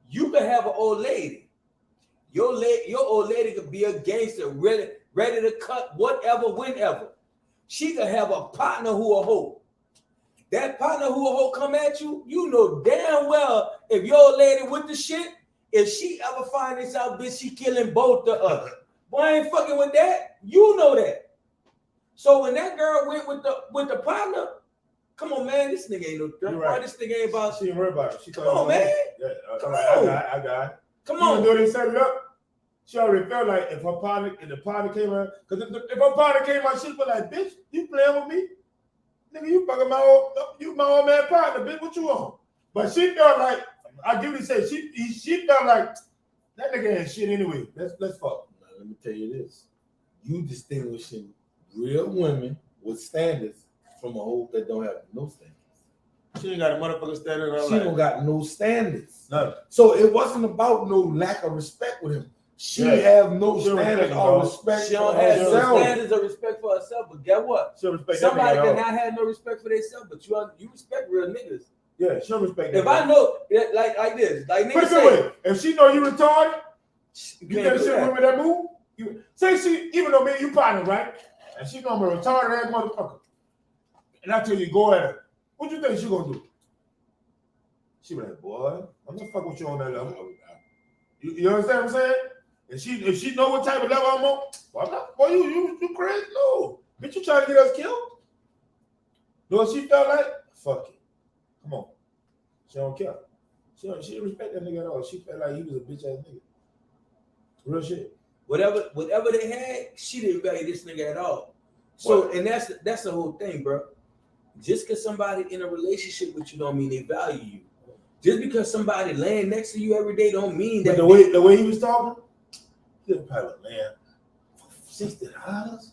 You can have an old lady. Your old lady could be a gangster, ready to cut whatever, whenever. She could have a partner who a hoe. That partner who a hoe come at you, you know damn well if your old lady with the shit, if she ever find this out, bitch, she killing both of us. Boy, I ain't fucking with that. You know that. So when that girl went with the partner, come on, man, this nigga ain't no threat. You're right. This nigga ain't about She didn't worry about it. She Come on, man. Yeah, Come I on. got it. Come Even on. though they set it up, she already felt like if the partner came out, because if her partner came out, she'd be like, bitch, you playing with me? Nigga, you fucking my old man partner, bitch, what you on? But she felt like, I give you say, she felt like that nigga ain't shit anyway. Let's fuck. Now, let me tell you this. You distinguishing real women with standards from a hoe that don't have no standards. She ain't got a motherfucker standing on She don't got no standards. No. So it wasn't about no lack of respect with him. She Yeah. have no She don't standards respect or him, respect She don't for have no herself. standards or respect for herself, but get what? She don't respect that Somebody nigga at all. cannot have no respect for themselves, but you respect real niggas. Yeah, she don't respect that If I nigga. know like this, like Put niggas it say, this way, if she know you retarded, you you can't never do see that. women that move. You say she, even though me and you partner, right? And she gonna be a retarded ass motherfucker. And I tell you, go at her. What you think she gonna do? She be like, boy, I'm not fucking with you on that level. You understand what I'm saying? If she know what type of level I'm on, well, I'm not. Boy, you crazy? No, bitch, you trying to get us killed? Know what she felt like? Fuck it. Come on. She don't care. She didn't respect that nigga at all. She felt like he was a bitch ass nigga. Real shit. Whatever they had, she didn't value this nigga at all. So, and that's the whole thing, bro. Just because somebody in a relationship with you don't mean they value you. Just because somebody laying next to you every day don't mean But that the way he was talking, he was probably like, man, for $60?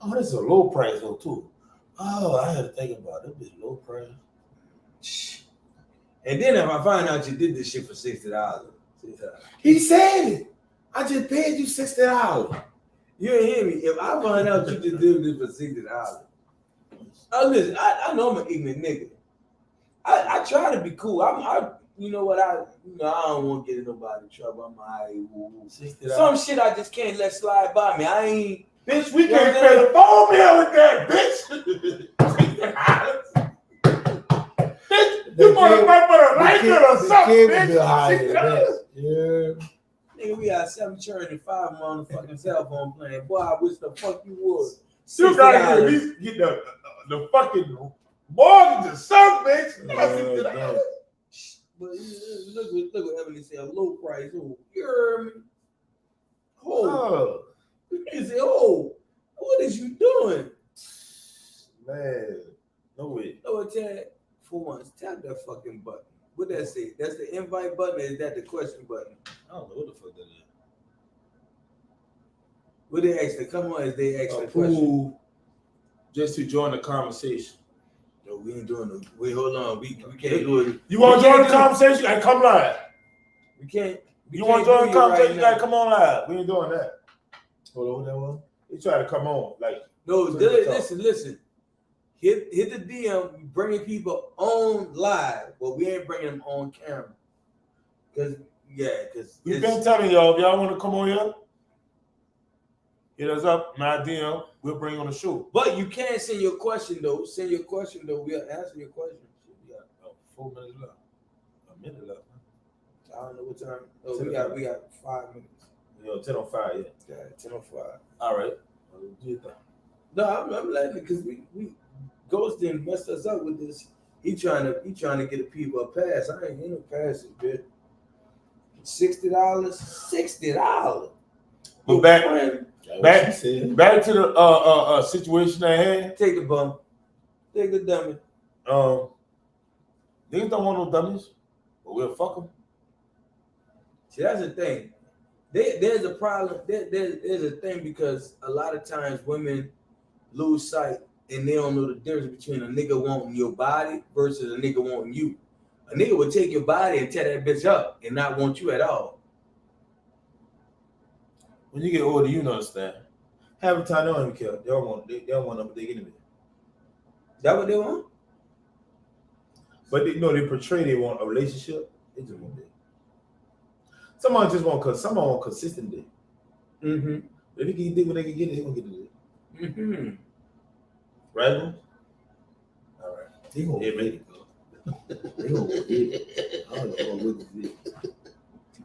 Oh, this is a low price though too. Oh, I had to think about it. This low price. And then if I find out you did this shit for $60, He said it. I just paid you $60. you ain't hear me. If I find out you just did this for $60, listen, I know I'm an ignorant nigga. I try to be cool. You know what? I don't want to get in nobody's trouble. I'm $60. Some shit I just can't let slide by me. I ain't. Bitch, we can't pay the phone bill with that, bitch. Bitch, you want to pay for the light bill or something, bitch? Yeah. Nigga, we got 7 churning 5 motherfucking cell phone plan. Boy, I wish the fuck you would. You gotta at least get the fucking mortgage or something, bitch. But look what Ebony said, low price. Oh, you heard me? Oh, he said, oh, what is you doing? Man, no way. Oh, Chad, for once, tap that fucking button. What that say? That's the invite button, or is that the question button? I don't know what the fuck that is. What they ask the come on, is they ask the question? Approve just to join the conversation. No, we ain't doing it. Wait, hold on. We can't do it. You want to We join can't the do it. conversation? You gotta come live. We can't. You want to join the conversation? You gotta come on live. We ain't doing that. Hold on, what that was? He tried to come on, like. No, listen. hit the DM. We bringing people on live, but we ain't bringing them on camera. Cause We've been telling y'all, if y'all want to come on here, hit us up, my DM. We'll bring you on the show. But you can send your question though. Send your question though. We'll answer your question. We got 4 minutes left. A minute left. I don't know what time. Oh, we got 5 minutes. Yo, 10 on 5, yeah. Yeah, 10:05. All right. Do your thing. No, I'm letting it because we Ghost didn't messed us up with this. He trying to get the people a pass. I ain't no passes, bitch. $60. But back to the situation at hand. Take the bum. Take the dummy. Niggas don't want no dummies, but we'll fuck them. See, that's the thing. There's a problem. There's a thing because a lot of times women lose sight and they don't know the difference between a nigga wanting your body versus a nigga wanting you. A nigga would take your body and tear that bitch up and not want you at all. When you get older, you understand. Half the time they don't even care. They don't want them, but they get in it. That what they want? But they portray they want a relationship. They just want that. Someone just want someone want consistent dick. Mm-hmm. If they can get when they can get it, they gonna get it. Mm-hmm. Right? All right. They gonna get it. They gonna get it. I don't know what it is.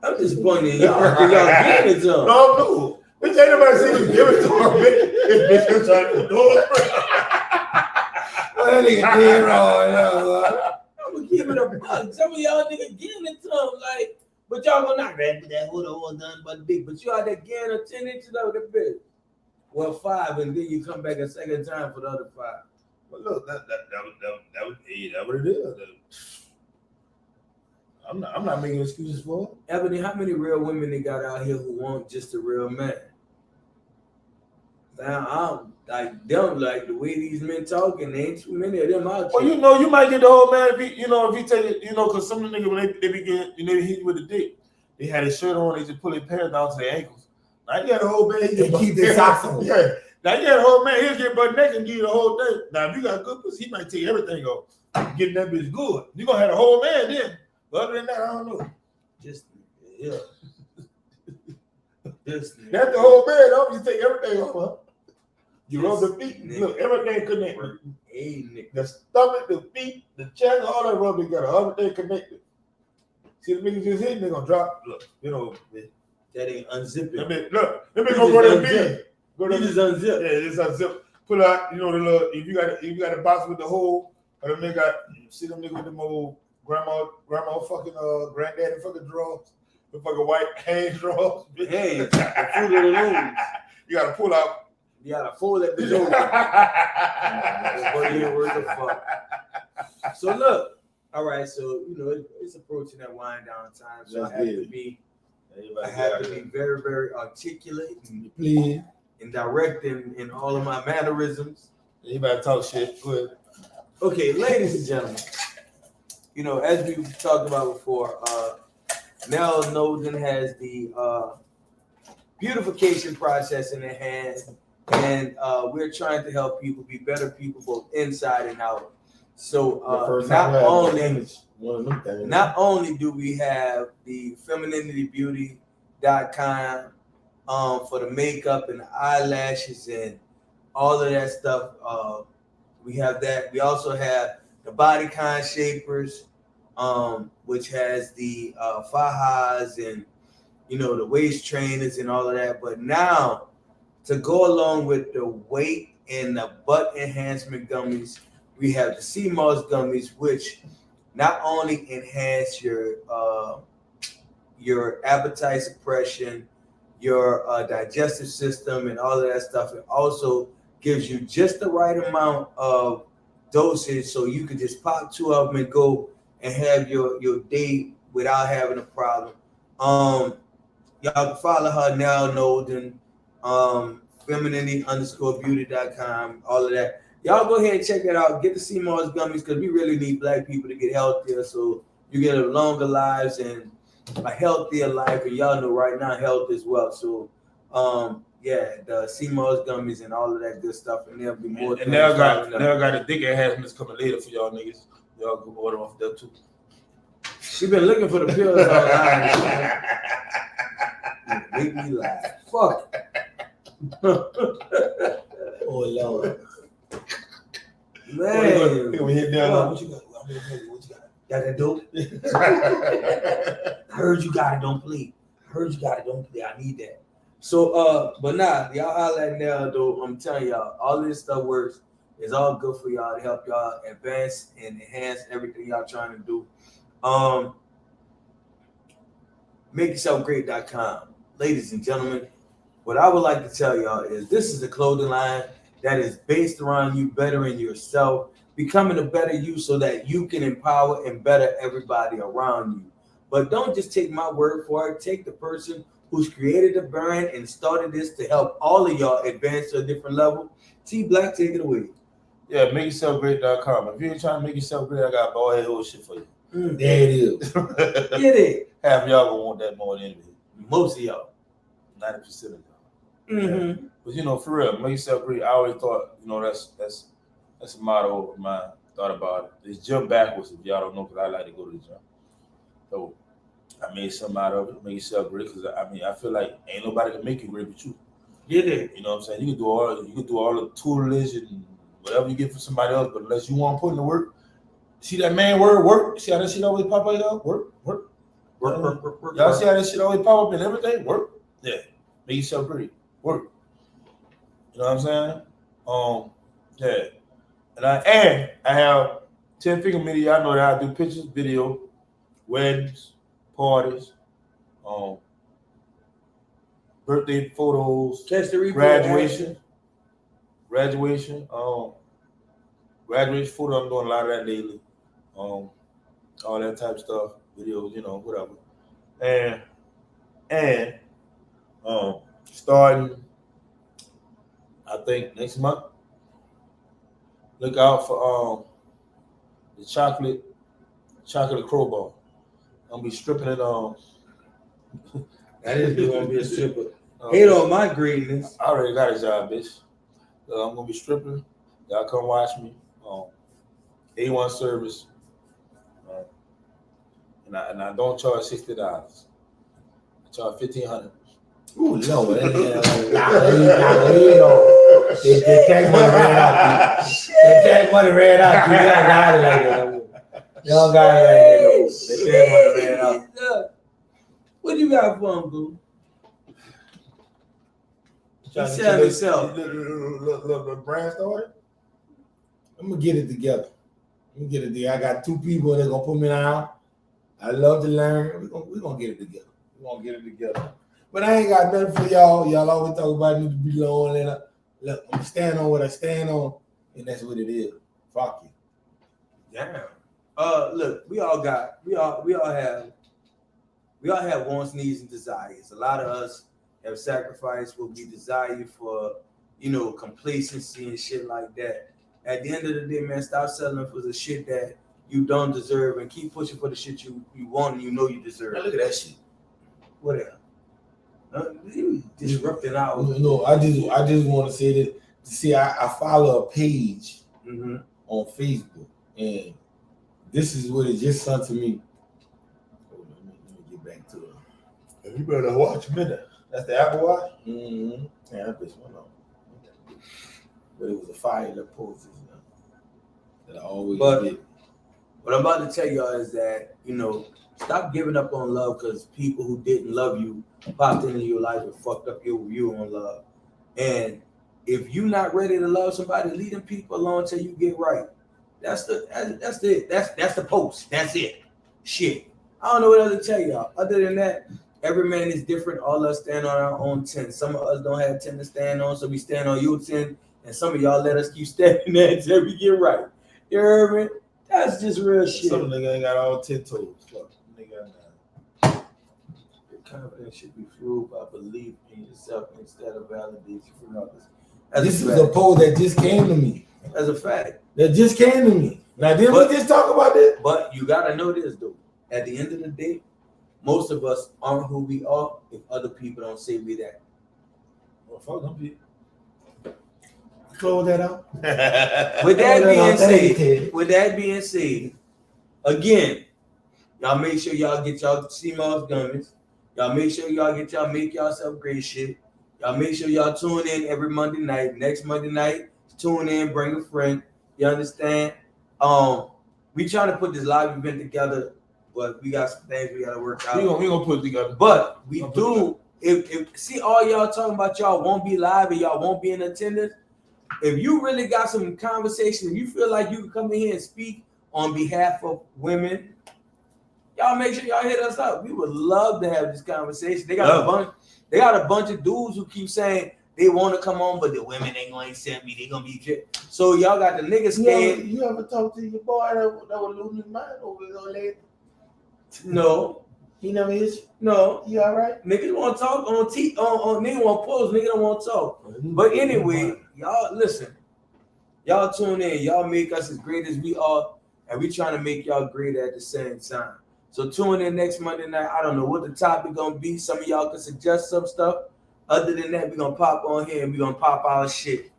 I'm disappointed in y'all. Y'all getting it to them. No. Bitch, ain't nobody seen you give it to her, bitch. This bitch trying to do it. Well, that nigga did wrong. I'm gonna give it a buck. Some of y'all niggas getting it to them, like, but y'all gonna not grab that hood or nothing but dick. But you out there getting a 10 inches of the bitch. Well, 5, and then you come back a second time for the other 5. Well, look, that what it is. I'm not making excuses for it. Ebony, how many real women they got out here who want just a real man? Now, I'm like the way these men talking, there ain't too many of them out Well, here. you might get the whole man if he take it, because some of the niggas when they begin, they hit you with the dick, they had his shirt on, they just pull their pants down to their ankles. Now you got a whole man, They keep their socks on. Yeah. Now you got a whole man, he'll get butt naked and give you the whole thing. Now if you got good pussy, he might take everything off. Getting that bitch good. You gonna have a whole man then. But other than that, I don't know. Just yeah. Just That's the whole man, though. You take everything off, huh? You rub the feet, look, everything connected. Hey, nigga. The stomach, the feet, the chest, all that rub together, everything connected. See the niggas just hitting, they gonna drop. Look, That ain't unzipping. let me go to the beat. Go to You just the unzip. yeah, just unzip. Pull out, the little. If you got a box with the hole, or them nigga, see them niggas with them old grandma fucking granddaddy fucking drawers, the fucking white hand drawers. Hey, the fruit of the loom. You gotta pull out. You gotta fold that bitch over. So look, all right. So it's approaching that wind down time. So I have to be very, very articulate Please. and direct in all of my mannerisms. You better talk shit. Go ahead. Okay, ladies and gentlemen, as we talked about before, Nell Noden has the beautification process in their hands, and we're trying to help people be better people both inside and out. So not only do we have the femininitybeauty.com for the makeup and the eyelashes and all of that stuff. We have that. We also have the Bodycon Shapers, which has the fajas and the waist trainers and all of that. But now, to go along with the weight and the butt enhancement gummies, we have the sea moss gummies, which not only enhance your appetite suppression, your digestive system, and all of that stuff, it also gives you just the right amount of dosage so you can just pop 2 of them and go and have your day without having a problem. Y'all can follow her now, Noden, femininity_beauty.com, all of that. Y'all go ahead and check that out. Get the sea moss gummies because we really need black people to get healthier so you get a longer lives and a healthier life. And y'all know right now health is wealth. So Yeah, the CMOS gummies and all of that good stuff, and there'll be more. And now got a dick enhancements coming later for y'all niggas. Y'all can order off that too. She been looking for the pills online. Make me laugh. Fuck. Oh Lord. Man. We hit down. What you got? What you got? Got that dope? I heard you got it, don't play. I heard you got it, don't play. I need that. So but nah, y'all holla at now though. I'm telling y'all, all this stuff works. It's all good for y'all to help y'all advance and enhance everything y'all trying to do. MakeYourselfGreat.com. Ladies and gentlemen, what I would like to tell y'all is this is a clothing line that is based around you bettering yourself, becoming a better you so that you can empower and better everybody around you. But don't just take my word for it. Take the person who's created the brand and started this to help all of y'all advance to a different level. T Black, take it away. Yeah, MakeYourselfGreat.com. If you ain't trying to make yourself great, I got bald head old shit for you. There it is. Get it. Half y'all gonna want that more than anything. Most of y'all. 90% of y'all. Mm-hmm. But you know, for real, make yourself great. I always thought, you know, that's a motto of mine. Thought about it. It's jump backwards if y'all don't know, because I like to go to the gym. So I made something out of it. Make yourself great, because I feel like ain't nobody can make you great but you. Get it. You know what I'm saying? You can do all the tutelage and whatever you get for somebody else, but unless you want to put in the work, see that man word work. See how that shit always pop up, y'all? Work. Y'all see how that shit always pop up in everything? Work. Yeah. Make yourself great. Work. You know what I'm saying? Yeah. And I have 10 Finger Media. I know that I do pictures, video, weddings, parties, birthday photos, Catch the replay. graduation, graduation photo. I'm doing a lot of that lately. All that type of stuff, videos, you know, whatever. And starting, I think next month. Look out for the chocolate crowbar. I'm gonna be stripping it on. That is gonna be a stripper. Hate on my greatness. I already got a job, bitch. So I'm gonna be stripping. Y'all come watch me. A1 service. And I don't charge $60. I charge $1,500. Ooh, no, they tax money ran out. They tax money ran out. You don't got it like that. You don't got it like that. They tax money ran out. What you got for him, boo? Trying He to said get himself. the brand started. I'm gonna get it together. I got two people that's gonna put me down. I love to learn. We're gonna get it together. But I ain't got nothing for y'all. Y'all always talk about need to be long, and look, I'm stand on what I stand on, and that's what it is. Fuck you. Damn. Look, we all have wants, needs, and desires. A lot of us have sacrificed what we desire for, complacency and shit like that. At the end of the day, man, stop settling for the shit that you don't deserve and keep pushing for the shit you want and you deserve. Now look at that shit. Whatever. You disrupting our. No, I just want to say that. See, I follow a page on Facebook, and this is what it just sent to me. Hold on, let me get back to it. You better watch a minute. That's the Apple Watch. Mm-hmm. Yeah, that bitch went on. But it was a fire that poses that I always did. What I'm about to tell y'all is that, stop giving up on love because people who didn't love you popped into your life and fucked up your view on love. And if you're not ready to love somebody, leave them people alone until you get right. That's the post. That's it. Shit. I don't know what else to tell y'all. Other than that, every man is different. All of us stand on our own 10. Some of us don't have 10 to stand on, so we stand on your 10. And some of y'all let us keep standing there until we get right. You heard me? That's just real shit. Some nigga ain't got all 10 toes. Fuck, nigga got 9. Your confidence should be fueled by belief in yourself instead of validation from others. This is a poll that just came to me. As a fact. That just came to me. Now, didn't we just talk about this? But you gotta know this, though. At the end of the day, most of us aren't who we are if other people don't say we that. Well, fuck them people. Close that out. With that being Thank said, you. with that being said, again, y'all make sure y'all get y'all CMOS gummies. Y'all make sure y'all get y'all make yourself great shit. Y'all make sure y'all tune in every Monday night. Next Monday night, tune in, bring a friend. You understand? We trying to put this live event together, but we got some things we gotta work out. We gonna put it together. But we do. If see all y'all talking about y'all won't be live and y'all won't be in attendance. If you really got some conversation, if you feel like you can come in here and speak on behalf of women, y'all make sure y'all hit us up. We would love to have this conversation. They got a bunch of dudes who keep saying they want to come on, but the women ain't gonna accept me. They gonna be so y'all got the niggas scared. You ever talk to your boy that was losing his mind over his old lady? No, He never hit you? no. You all right? Niggas want to talk on niggas want to post. Niggas don't want to talk. But anyway, y'all listen. Y'all tune in. Y'all make us as great as we are, and we trying to make y'all great at the same time. So tune in next Monday night. I don't know what the topic gonna be. Some of y'all can suggest some stuff. Other than that, we gonna pop on here and we gonna pop our shit.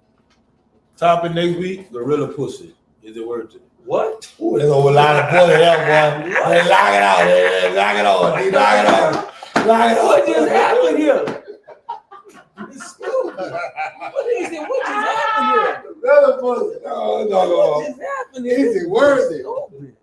Topic next week: gorilla pussy. Is it worth it? What? Ooh, they gonna line the boy that boy. They lock it out. They lock it on. They lock it on. Lock it on. What just happened here? It's stupid. What is it? What just happened here? Gorilla pussy. Oh, What just happened here? Is it worth it? Stupid.